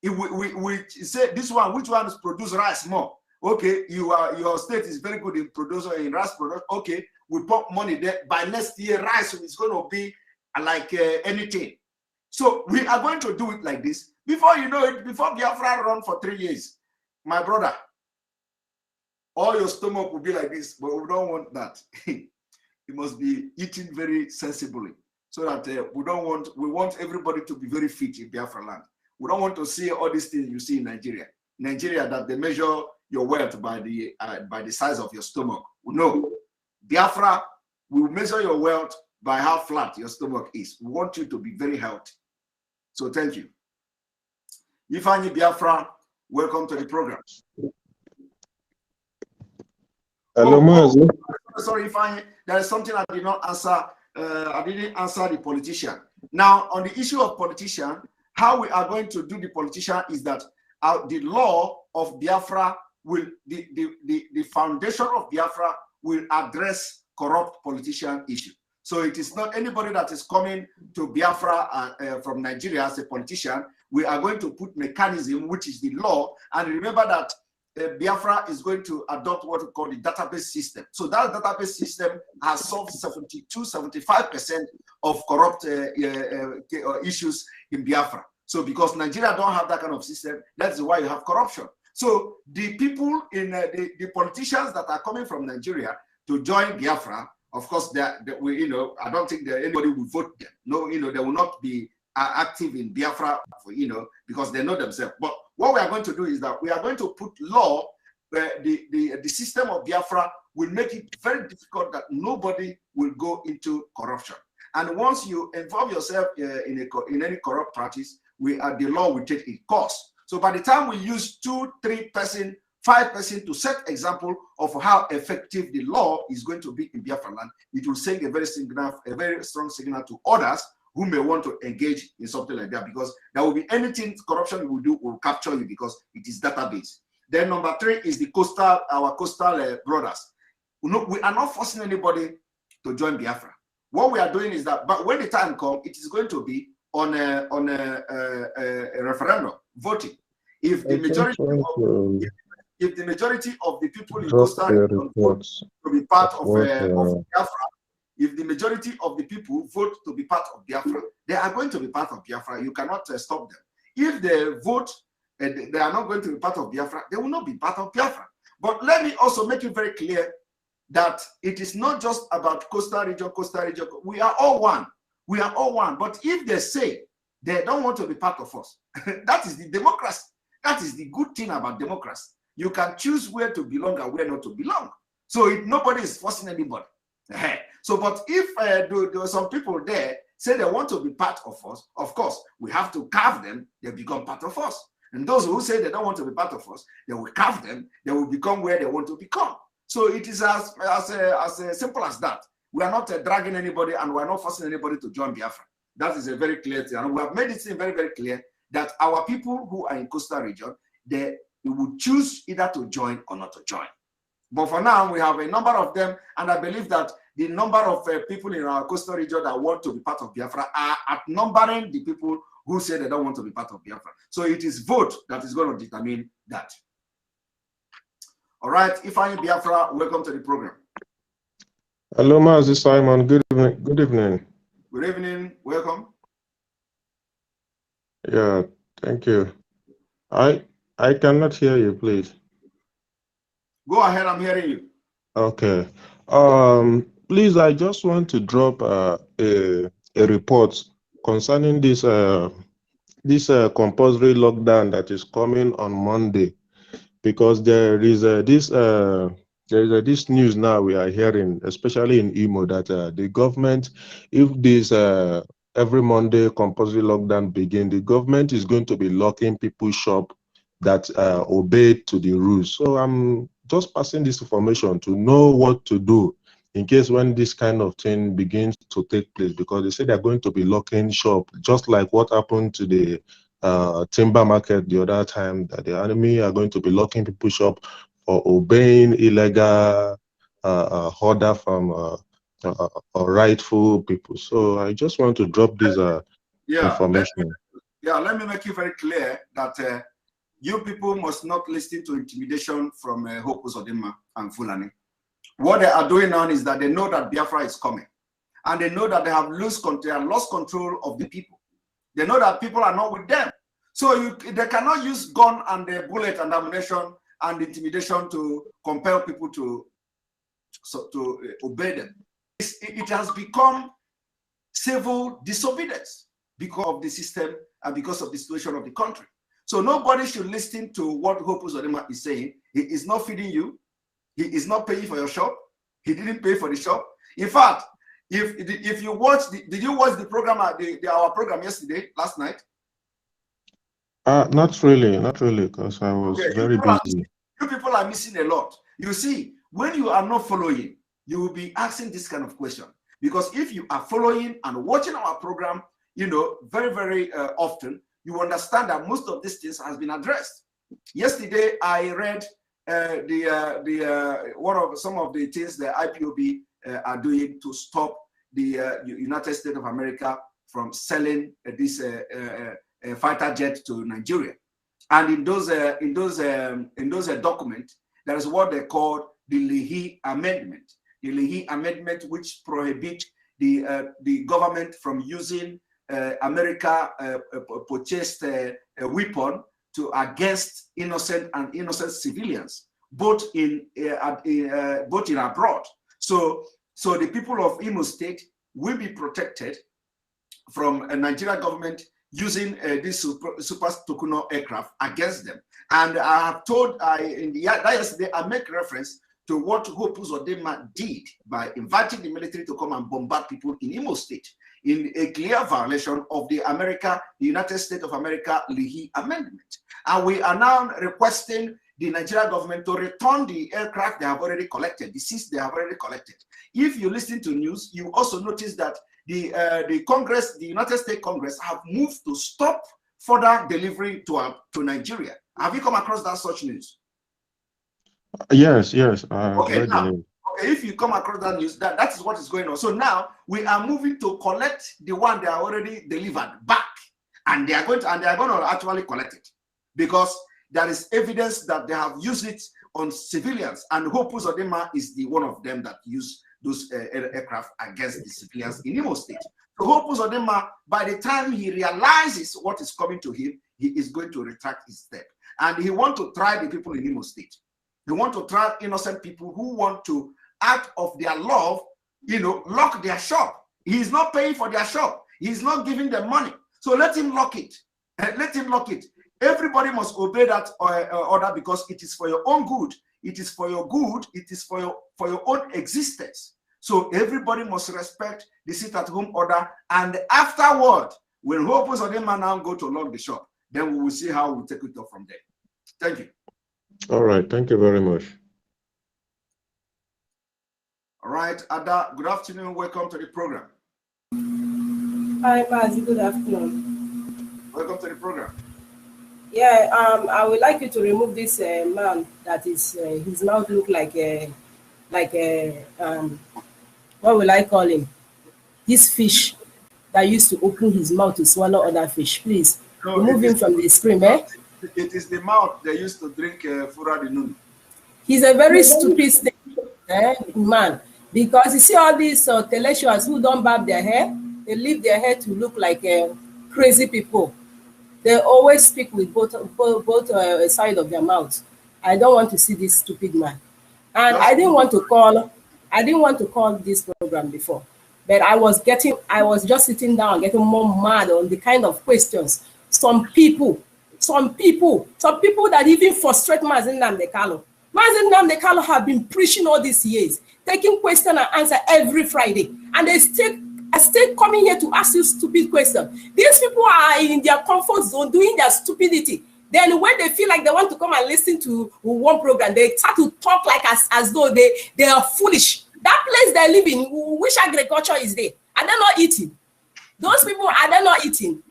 If we say this one, which one is produce rice more? Okay, your state is very good in producing rice product. Okay, we pump money there. By next year, rice is going to be like anything. So we are going to do it like this. Before you know it, before Biafra run for 3 years, my brother, all your stomach will be like this, but we don't want that. You must be eating very sensibly, so that we want everybody to be very fit in Biafra land. We don't want to see all these things you see in Nigeria. Nigeria, that they measure your wealth by the size of your stomach. No, Biafra will measure your wealth by how flat your stomach is. We want you to be very healthy. So thank you. Ifeanyi Biafra, welcome to the program. Hello, sorry, Ifeanyi, there is something I did not answer. I didn't answer the politician. Now, on the issue of politician, how we are going to do the politician is that the law of Biafra will, the foundation of Biafra will address corrupt politician issue. So it is not anybody that is coming to Biafra from Nigeria as a politician. We are going to put mechanism, which is the law. And remember that Biafra is going to adopt what we call the database system. So that database system has solved 75% of corrupt issues in Biafra. So because Nigeria don't have that kind of system, that's why you have corruption. So the people in the politicians that are coming from Nigeria to join Biafra, of course, I don't think that anybody will vote them. No, they will not be active in Biafra, because they know themselves. But what we are going to do is that we are going to put law where the system of Biafra will make it very difficult that nobody will go into corruption. And once you involve yourself in any corrupt practice, the law will take its course. So by the time we use 2, 3 person, 5 person to set example of how effective the law is going to be in Biafra land, it will send a very strong signal to others who may want to engage in something like that, because there will be anything corruption will do will capture you because it is database. Then number 3 is our coastal brothers. We are not forcing anybody to join Biafra. What we are doing is that, but when the time comes, it is going to be on a referendum, voting. If the majority of the people in coastal vote to be part of Biafra, if the majority of the people vote to be part of Biafra, they are going to be part of Biafra. You cannot stop them. If they vote and they are not going to be part of Biafra, they will not be part of Biafra. But let me also make it very clear that it is not just about coastal region. We are all one. We are all one. But if they say they don't want to be part of us, that is the democracy. That is the good thing about democracy. You can choose where to belong and where not to belong. So nobody is forcing anybody. So, but if there are some people there say they want to be part of us, of course, we have to carve them, they become part of us. And those who say they don't want to be part of us, they will carve them, they will become where they want to become. So it is as simple as that. We are not dragging anybody and we are not forcing anybody to join Biafra. That is a very clear thing. And we have made it seem very, very clear that our people who are in coastal region, they will choose either to join or not to join. But for now, we have a number of them, and I believe that the number of people in our coastal region that want to be part of Biafra are outnumbering the people who say they don't want to be part of Biafra. So it is vote that is going to determine that. All right, Ifeanyi Biafra, welcome to the program. Hello, Mazi Simon. Good evening. Good evening. Good evening. Welcome. Yeah, thank you. I cannot hear you, please. Go ahead, I'm hearing you. Okay. Please, I just want to drop a report concerning this compulsory lockdown that is coming on Monday, because there is this news now we are hearing, especially in Imo, that the government, if this every Monday compulsory lockdown begin, the government is going to be locking people's shop that obey to the rules. So I'm just passing this information to know what to do in case when this kind of thing begins to take place, because they say they're going to be locking shop, just like what happened to the timber market the other time, that the enemy are going to be locking people's shop for obeying illegal order from rightful people. So I just want to drop this information. Let me make it very clear that you people must not listen to intimidation from Hope Uzodinma and Fulani. What they are doing now is that they know that Biafra is coming, and they know that they have lost control of the people. They know that people are not with them, so they cannot use gun and bullet and ammunition and intimidation to compel people to obey them. It has become civil disobedience because of the system and because of the situation of the country. So nobody should listen to what Hope Uzodinma is saying. He is not feeding you. He is not paying for your shop. He didn't pay for the shop. In fact, if you watch, did you watch the program, our program last night? Not really, because I was very busy. You people are missing a lot. You see, when you are not following, you will be asking this kind of question. Because if you are following and watching our program, very, very often, you understand that most of these things has been addressed. Yesterday, I read some of the things the IPOB are doing to stop the United States of America from selling this fighter jet to Nigeria. And in those documents, there is what they call the Leahy Amendment. The Leahy Amendment, which prohibits the government from using America purchased a weapon against innocent civilians, both in abroad. So the people of Imo State will be protected from a Nigerian government using this Super Tucano aircraft against them. And I have told yesterday I make reference to what Hope Uzodinma did by inviting the military to come and bombard people in Imo State in a clear violation of the United States of America Leahy Amendment. And we are now requesting the Nigerian government to return the aircraft they have already collected, the seats they have already collected. If you listen to news, you also notice that the Congress, the United States Congress, have moved to stop further delivery to Nigeria. Have you come across that such news? Yes. Okay, if you come across that news, that is what is going on. So now we are moving to collect the one they are already delivered back, and they are going to actually collect it because there is evidence that they have used it on civilians, and Hope Uzodinma is the one of them that used those aircraft against the civilians in Imo State. So Hope Uzodinma, by the time he realizes what is coming to him, he is going to retract his step, and he wants to try the people in Imo State. He wants to try innocent people who want to, out of their love, lock their shop. He is not paying for their shop. He is not giving them money. So let him lock it. Let him lock it. Everybody must obey that order because it is for your own good. It is for your good. It is for your own existence. So everybody must respect the sit-at-home order. And afterward, when Hope Uzodinma now go to lock the shop, then we will see how we take it up from there. Thank you. All right. Thank you very much. All right, Ada, good afternoon. Welcome to the program. Hi, Mazi. Good afternoon. Welcome to the program. Yeah, I would like you to remove this man that is his mouth look like what will I call him? This fish that used to open his mouth to swallow other fish. Please remove him from the screen, eh? It is the mouth they used to drink Fura de Nun. He's a very stupid man, because you see all these intellectuals who don't barb their hair, they leave their hair to look like crazy people. They always speak with both sides of their mouth. I don't want to see this stupid man. And I didn't want to call this program before, but I was just sitting down and getting more mad on the kind of questions some people that even frustrate Mazi Nnamdi Kanu. Mazi Nnamdi Kanu have been preaching all these years, taking question and answer every Friday, and they still coming here to ask you stupid questions. These people are in their comfort zone doing their stupidity. Then when they feel like they want to come and listen to one program, they start to talk like as though they are foolish. That place they live in, which agriculture is there? Are they not eating? Those people, are they not eating?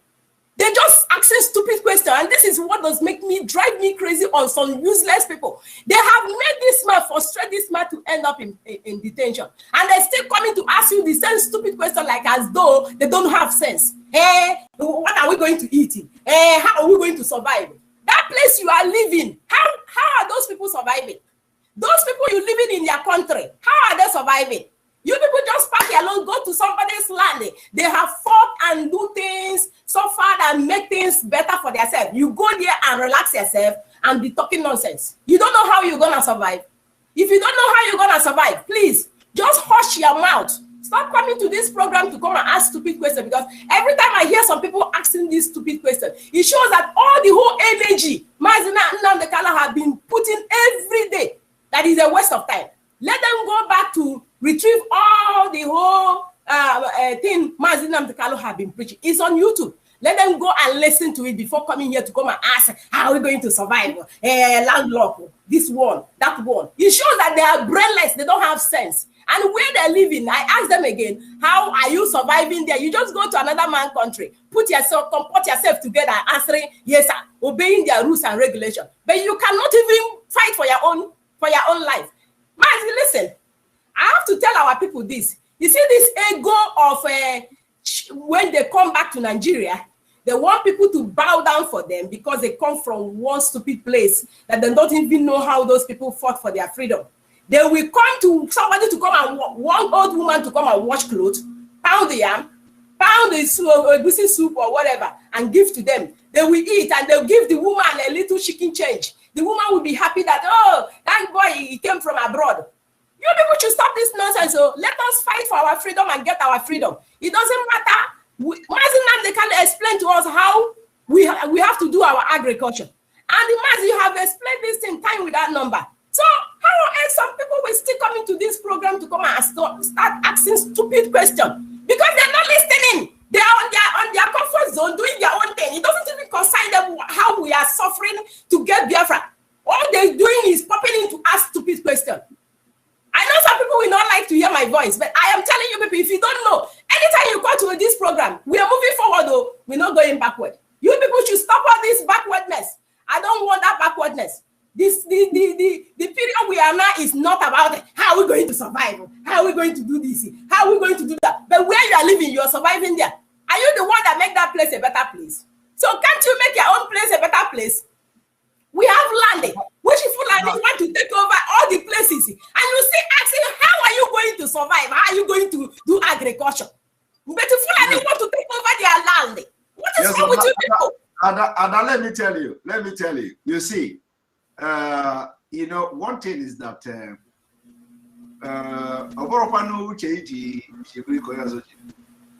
They just asking stupid questions, and this is what does drive me crazy on some useless people. They have made this man, frustrate this man to end up in detention, and they're still coming to ask you the same stupid question, like as though they don't have sense. What are we going to eat? How are we going to survive? That place you are living, how are those people surviving? Those people you living in their country, how are they surviving? You people just pack your load, go to somebody's land. They have fought and do things so far and make things better for themselves. You go there and relax yourself and be talking nonsense. You don't know how you're going to survive. If you don't know how you're going to survive, please just hush your mouth. Stop coming to this program to come and ask stupid questions, because every time I hear some people asking these stupid questions, it shows that all the whole energy Mazi Nnamdi Kanu have been putting every day, that is a waste of time. Let them go back to retrieve all the whole thing Mazi Nnamdi Kanu have been preaching. It's on YouTube. Let them go and listen to it before coming here to come and ask, how are we going to survive? Landlocked, this one, that one. It shows that they are brainless. They don't have sense. And where they're living, I ask them again, how are you surviving there? You just go to another man's country, comport yourself together, answering, yes, sir, obeying their rules and regulations. But you cannot even fight for your own life. Mazi, listen, I have to tell our people this. You see this ego of when they come back to Nigeria, they want people to bow down for them because they come from one stupid place that they don't even know how those people fought for their freedom. They will come to somebody to come and one old woman to come and wash clothes, pound the yam, pound the soup or whatever, and give to them. They will eat and they'll give the woman a little chicken change. The woman will be happy that, oh, that boy, he came from abroad. You people should stop this nonsense. So let us fight for our freedom and get our freedom. It doesn't matter. Mazi Nnamdi Kanu explain to us how we have to do our agriculture. And Mazi, you have explained this in time with that number. So how on earth some people will still come into this program to come and start asking stupid questions? Because they're not listening. They are on their comfort zone doing their own thing. It doesn't even concern them how we are suffering to get Biafra. All they're doing is popping in to ask stupid questions. I know some people will not like to hear my voice, but I am telling you people, if you don't know, anytime you come to this program, we are moving forward though, we're not going backward. You people should stop all this backwardness. I don't want that backwardness. The period we are now is not about how are we going to survive, how are we going to do this, how are we going to do that. But where you are living, you are surviving there. Are you the one that make that place a better place? So can't you make your own place a better place? We have land, which Fulani want to take over all the places, and you still asking, how are you going to survive? How are you going to do agriculture? But if Fulani want to take over their land, what is wrong with you people? Ada, let me tell you. You see, you know, one thing is that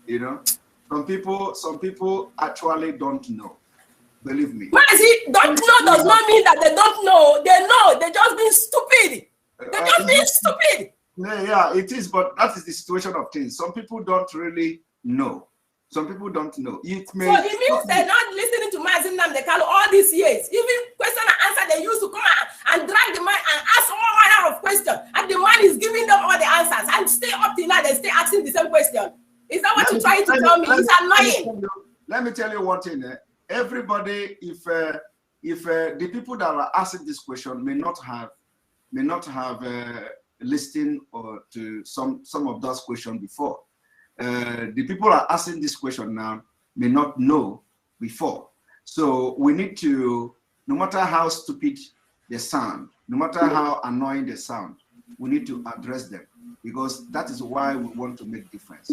you know, some people actually don't know. Believe me. Mazi, don't know does not mean that they don't know. They know. They're just being stupid. They're just being stupid. Yeah, it is. But that is the situation of things. Some people don't really know. Some people don't know. So it means they're not listening to Mazi Nnamdi Kanu all these years. Even question and answer, they used to come and drag the man and ask all manner of questions. And the man is giving them all the answers. And stay up till now, they stay asking the same question. Is that what you're trying to tell me? It's annoying. Let me tell you one thing. Everybody, if the people that are asking this question may not have listened or to some of those questions before. The people are asking this question now may not know before. So we need to, no matter how stupid they sound, no matter how annoying they sound, we need to address them, because that is why we want to make difference.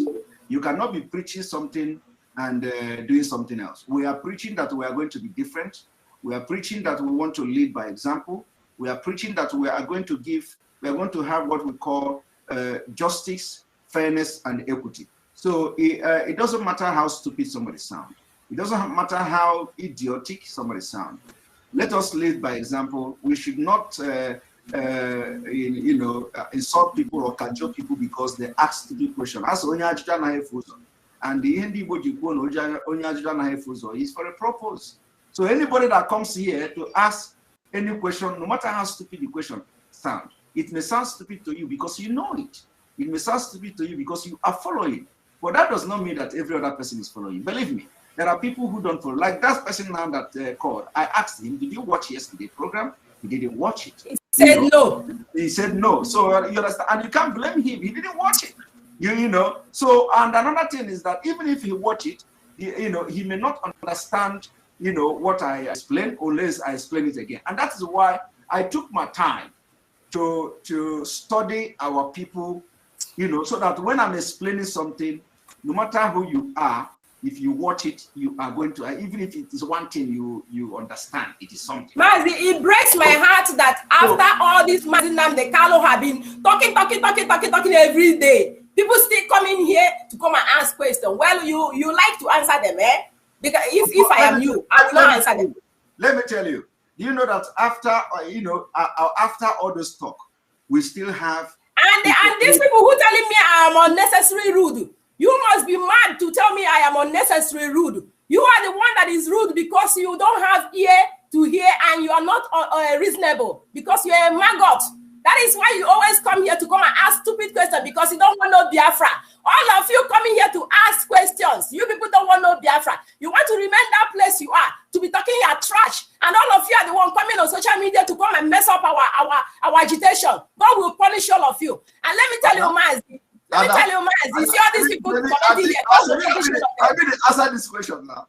You cannot be preaching something and doing something else. We are preaching that we are going to be different. We are preaching that we want to lead by example. We are preaching that we are going to have what we call justice, fairness, and equity. So it doesn't matter how stupid somebody sounds. It doesn't matter how idiotic somebody sounds. Let us lead by example. We should not insult people or cajole people because they ask stupid questions. And the Igbo is for a purpose. So anybody that comes here to ask any question, no matter how stupid the question sounds, it may sound stupid to you because you know it. It may sound stupid to you because you are following. But that does not mean that every other person is following. Believe me, there are people who don't follow. Like that person now that called, I asked him, did you watch yesterday's program? He didn't watch it. He said no. He said no. So you understand, and you can't blame him. He didn't watch it. You know. So, and another thing is that even if he watch it, he may not understand, what I explained, unless I explain it again. And that is why I took my time to study our people, so that when I'm explaining something, no matter who you are, if you watch it, you are going to, even if it is one thing you understand, it is something. Mazi, it breaks my heart that after all this Mazi Nnamdi Kanu have been talking every day, people still come in here to come and ask questions. Well, you like to answer them, eh? Because if I am you, I will not answer them. Let me tell you, you know that after after all this talk, we still have and these people who telling me I am unnecessary rude. You must be mad to tell me I am unnecessary rude. You are the one that is rude because you don't have ear to hear and you are not reasonable because you are a maggot. That is why you always come here to come and ask stupid questions because you don't want no Biafra. All of you coming here to ask questions. You people don't want no Biafra. You want to remain that place you are, to be talking your trash. And all of you are the one coming on social media to come and mess up our agitation. God will punish all of you. And let me tell you, Mazi, you see all these people commenting here. I mean, answer this question now.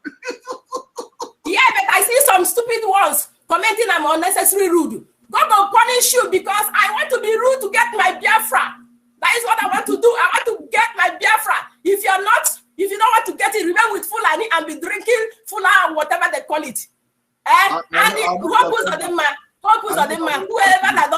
Yeah, but I see some stupid ones commenting I'm unnecessary rude. God will punish you because I want to be rude to get my Biafra. That is what I want to do. I want to get my Biafra. If you don't want to get it, remain with Fulani and be drinking Fula, whatever they call it. Whoever that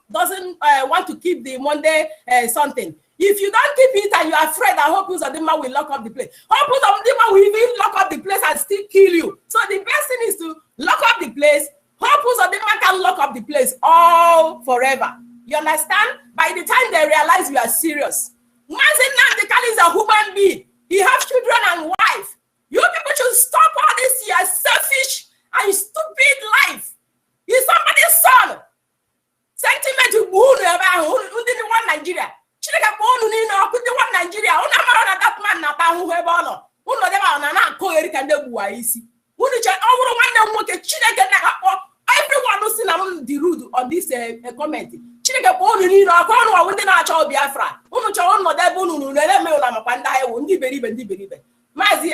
doesn't want to keep the Monday something. If you don't keep it and you are afraid that Hope Uzodinma will lock up the place, Hope Uzodinma will even lock up the place and still kill you. So the best thing is to lock up the place. Hope Uzodinma can lock up the place all forever. You understand? By the time they realize we are serious. Mazi Nnamdi Kanu is a human being. He has children and wife. You people should stop all this your selfish and stupid life. He's somebody's son. Sentiment to one Nigeria. Nigeria. That man not everyone who's seen the rude on this comment. Mazi,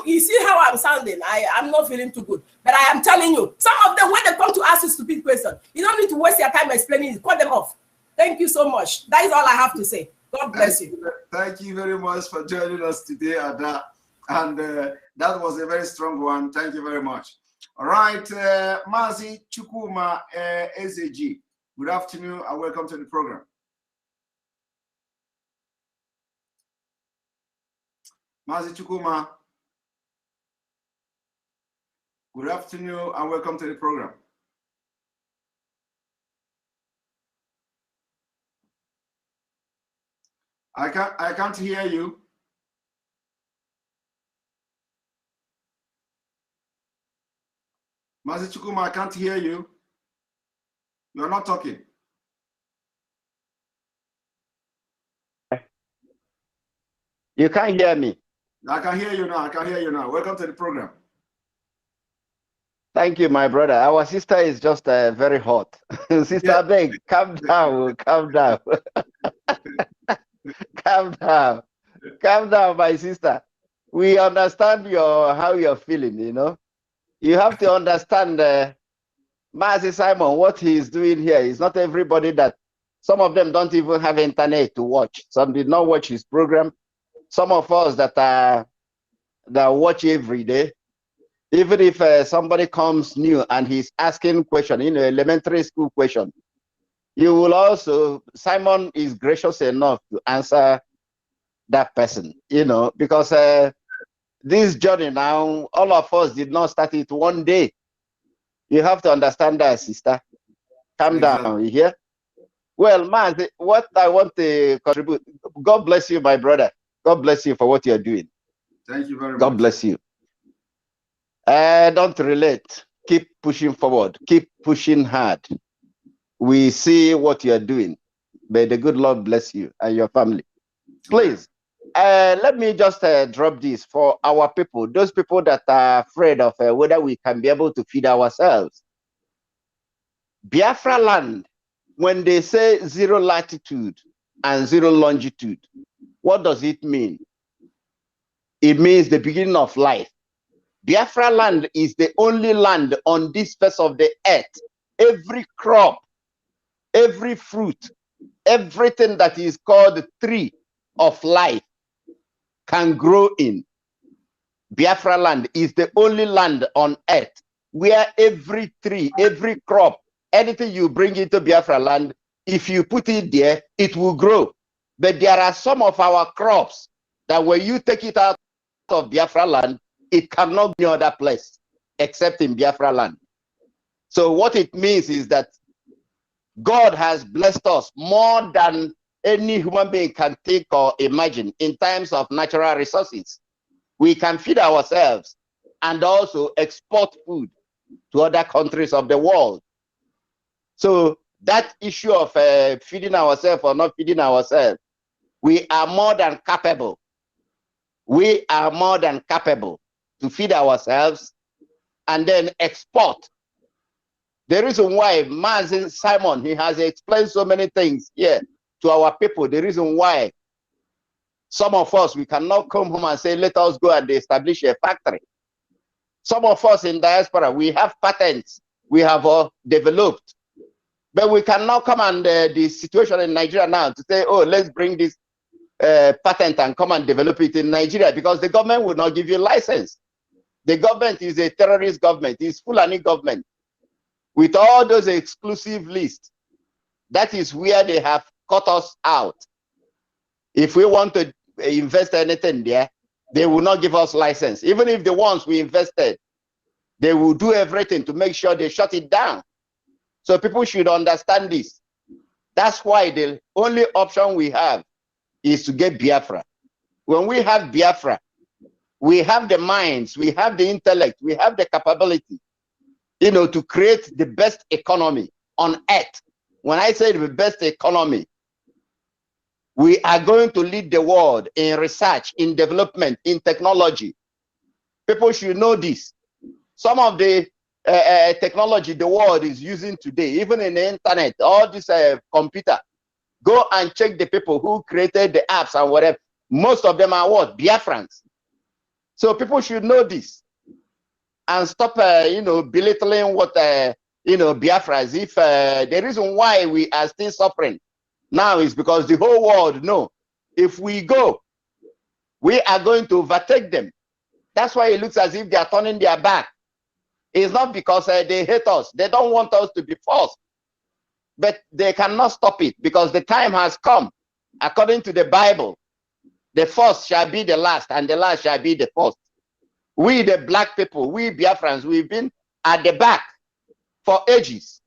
you see how I'm sounding. I'm not feeling too good. But I am telling you, some of them, when they come to ask you stupid questions, you don't need to waste your time explaining it. Cut them off. Thank you so much. That is all I have to say. God bless you. Thank you very much for joining us today, Ada. And that was a very strong one. Thank you very much. All right, Mazi Chukwuma SAG. Good afternoon and welcome to the program. Mazi Chukwuma. Good afternoon and welcome to the program. I can't hear you. Mazi Chukwuma, I can't hear you. You're not talking. You can't hear me. I can hear you now. I can hear you now. Welcome to the program. Thank you, my brother. Our sister is just very hot. Sister Beg, calm down, calm down. Calm down. Calm down, my sister. We understand how you're feeling, you know. You have to understand Mazi Simon, what he's doing here is not everybody that, some of them don't even have internet to watch. Some did not watch his program. Some of us that watch every day, even if somebody comes new and he's asking question, elementary school question, you will also, Simon is gracious enough to answer that person, because this journey now, all of us did not start it one day. You have to understand that, sister. Calm down, you hear? Well, man, what I want to contribute, God bless you, my brother. God bless you for what you're doing. Thank you very much. God bless you. Don't relate. Keep pushing forward. Keep pushing hard. We see what you're doing. May the good Lord bless you and your family. Please, let me just drop this for our people, those people that are afraid of whether we can be able to feed ourselves. Biafra land, when they say 0 latitude and 0 longitude, what does it mean? It means the beginning of life. Biafra land is the only land on this face of the earth. Every crop, every fruit, everything that is called the tree of life can grow in. Biafra land is the only land on earth where every tree, every crop, anything you bring into Biafra land, if you put it there, it will grow. But there are some of our crops that when you take it out of Biafra land, it cannot be other place except in Biafra land. So what it means is that God has blessed us more than any human being can think or imagine in terms of natural resources. We can feed ourselves and also export food to other countries of the world. So that issue of feeding ourselves or not feeding ourselves, we are more than capable. We are more than capable to feed ourselves and then export. The reason why Mazi Simon, he has explained so many things here to our people. The reason why some of us, we cannot come home and say, let us go and establish a factory. Some of us in diaspora, we have patents we have developed. But we cannot come and the situation in Nigeria now to say, oh, let's bring this patent and come and develop it in Nigeria, because the government will not give you license. The government is a terrorist government, it's Fulani government. With all those exclusive lists, that is where they have cut us out. If we want to invest anything there, they will not give us license. Even if the ones we invested, they will do everything to make sure they shut it down. So people should understand this. That's why the only option we have is to get Biafra. When we have Biafra, we have the minds, we have the intellect, we have the capability, you know, to create the best economy on earth. When I say the best economy, we are going to lead the world in research, in development, in technology. People should know this. Some of the technology the world is using today, even in the internet, all this computer, go and check the people who created the apps and whatever. Most of them are what? Biafrans. So people should know this and stop, you know, belittling what, you know, Biafra is. If the reason why we are still suffering now is because the whole world know if we go, we are going to overtake them. That's why it looks as if they are turning their back. It's not because they hate us. They don't want us to be forced. But they cannot stop it because the time has come. According to the Bible, the first shall be the last and the last shall be the first. We, the black people, we Biafrans, we've been at the back for ages.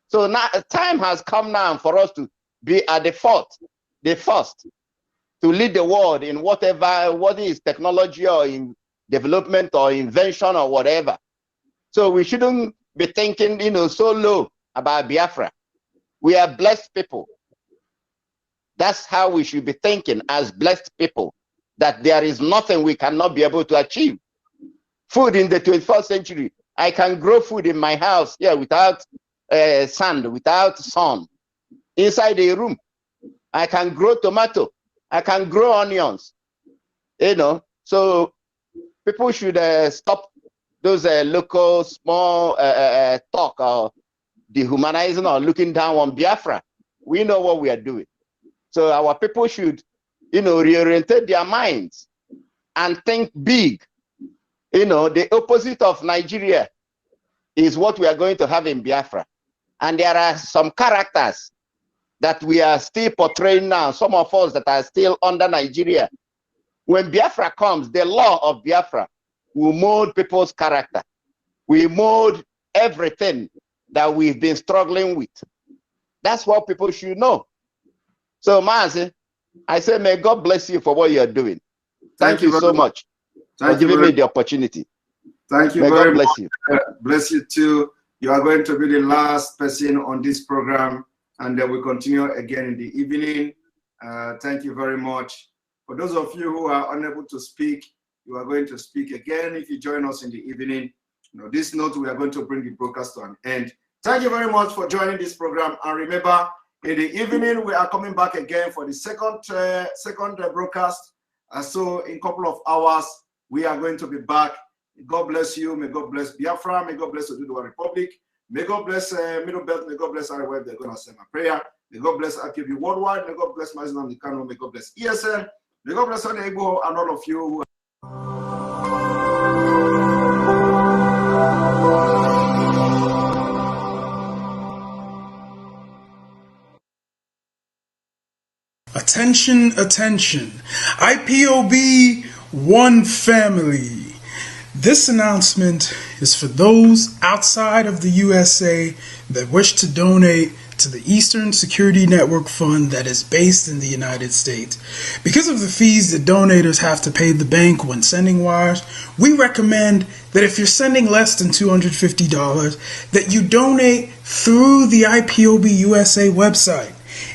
So now time has come now for us to be at the first, to lead the world in whatever, what is technology or in development or invention or whatever. So we shouldn't be thinking, you know, so low about Biafra. We are blessed people. That's how we should be thinking as blessed people, that there is nothing we cannot be able to achieve. Food in the 21st century, I can grow food in my house here without sand, without sun. Inside a room, I can grow tomato, I can grow onions, you know. So people should stop those local small talk or dehumanizing or looking down on Biafra. We know what we are doing. So our people should, you know, reorientate their minds and think big. You know, the opposite of Nigeria is what we are going to have in Biafra. And there are some characters that we are still portraying now, some of us that are still under Nigeria. When Biafra comes, the law of Biafra will mold people's character. We mold everything that we've been struggling with. That's what people should know. So, Mazi, I say, may God bless you for what you're doing. Thank you so much for giving me the opportunity. Thank you may very God bless much. you. Bless you too. You are going to be the last person on this program, and then we'll continue again in the evening. Thank you very much For those of you who are unable to speak, you are going to speak again if you join us in the evening. This note, we are going to bring the broadcast to an end. Thank you very much for joining this program. And remember, in the evening, we are coming back again for the second broadcast. So in a couple of hours, we are going to be back. God bless you. May God bless Biafra. May God bless Oduduwa Republic. May God bless Middle Belt. May God bless Arewa. They're going to send my prayer. May God bless IPOB Worldwide. May God bless Mazinam Nikano. May God bless ESN. May God bless Igbo and all of you who Attention, attention. IPOB One Family. This announcement is for those outside of the USA that wish to donate to the Eastern Security Network Fund that is based in the United States. Because of the fees that donators have to pay the bank when sending wires, we recommend that if you're sending less than $250, that you donate through the IPOB USA website.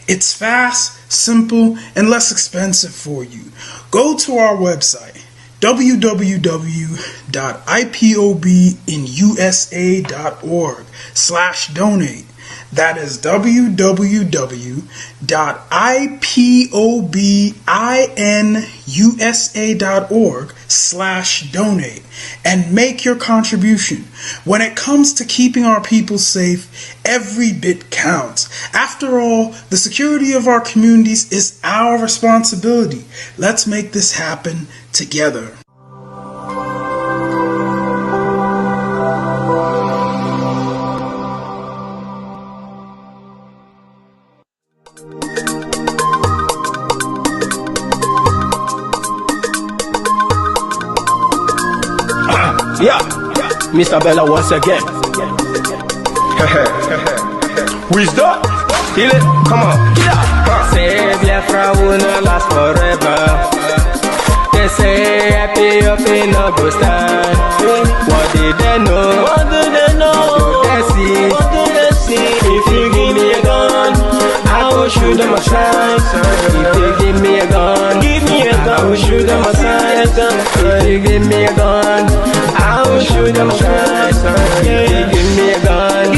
It's fast, simple, and less expensive for you. Go to our website, www.ipobinusa.org/donate. That is www.ipobinusa.org/donate and make your contribution. When it comes to keeping our people safe, every bit counts. After all, the security of our communities is our responsibility. Let's make this happen together. Yeah, Mr. Bella once again. Wisdom, heal it, come on. Say Biafra will not last forever. They say happy up in no go stand. What did they know? What do they know? What do they see? What do they see? If you give me a gun, I will shoot them aside. If you give me a gun, I will shoot them aside. If you give me a gun, I will shoot them aside. If you give me a gun,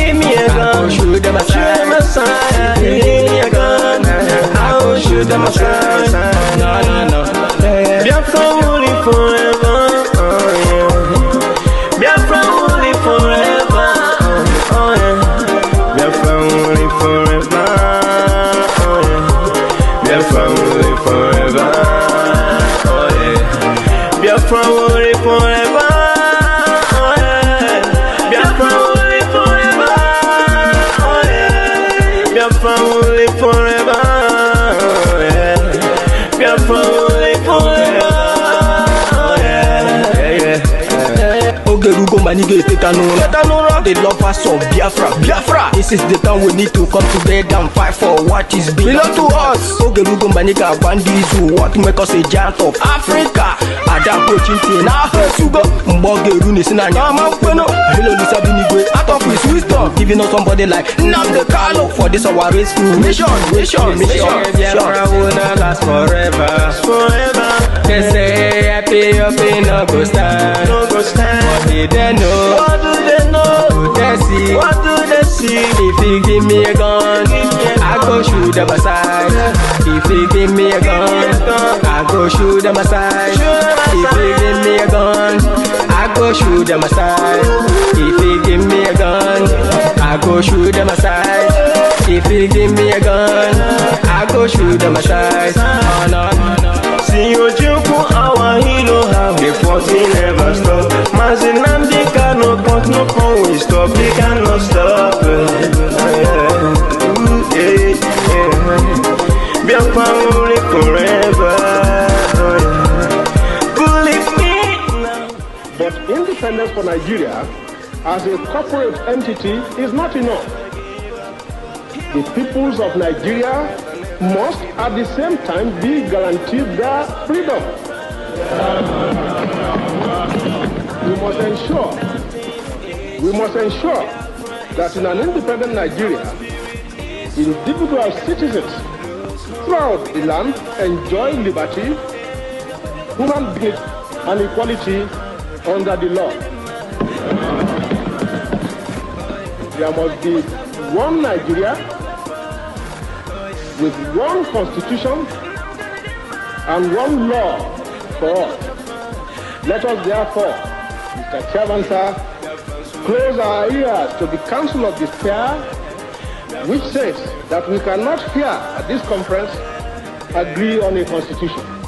I will shoot them aside. If you give me a gun, I will shoot them aside. No. Biafra will live forever. Biafra will live forever. Biafra will live forever. Biafra will live forever. Biafra will live forever. Biafra will live forever. Biafra will live forever. Biafra will live forever. Ogerugo manige tetanura. The lovers of Biafra. This is the time we need to come together and fight for what is belong to us. Ogerugo maniga bandizu. What make us a giant of Africa? Adam Pochinti na Sugo. Mbogeru nisina nyama kweno. Hello Lisa Binigwe. Out of his wisdom, giving us somebody like Nnamdi Kanu for this our race mission. Biafra will not last forever. They say happy up in no go stand. What did they know? What do they know? What do they see? If you give me a gun, I go shoot them aside. If you give me a gun, I go shoot them aside. If you give me a gun, I go shoot them aside. If you give me a gun, I go shoot them aside. If you give me a gun, I go shoot them aside. Oh no. See you joke, our hero have the force never stop. Nnamdi Kanu, but no one will stop. They cannot stop. Biafra will live forever. Believe me. But independence for Nigeria as a corporate entity is not enough. The peoples of Nigeria must at the same time be guaranteed their freedom. We must ensure that in an independent Nigeria, individual citizens throughout the land enjoy liberty, human dignity and equality under the law. There must be one Nigeria with one constitution and one law for all. Let us therefore, Mr. Chairman, sir, close our ears to the counsel of despair, which says that we cannot here at this conference agree on a constitution.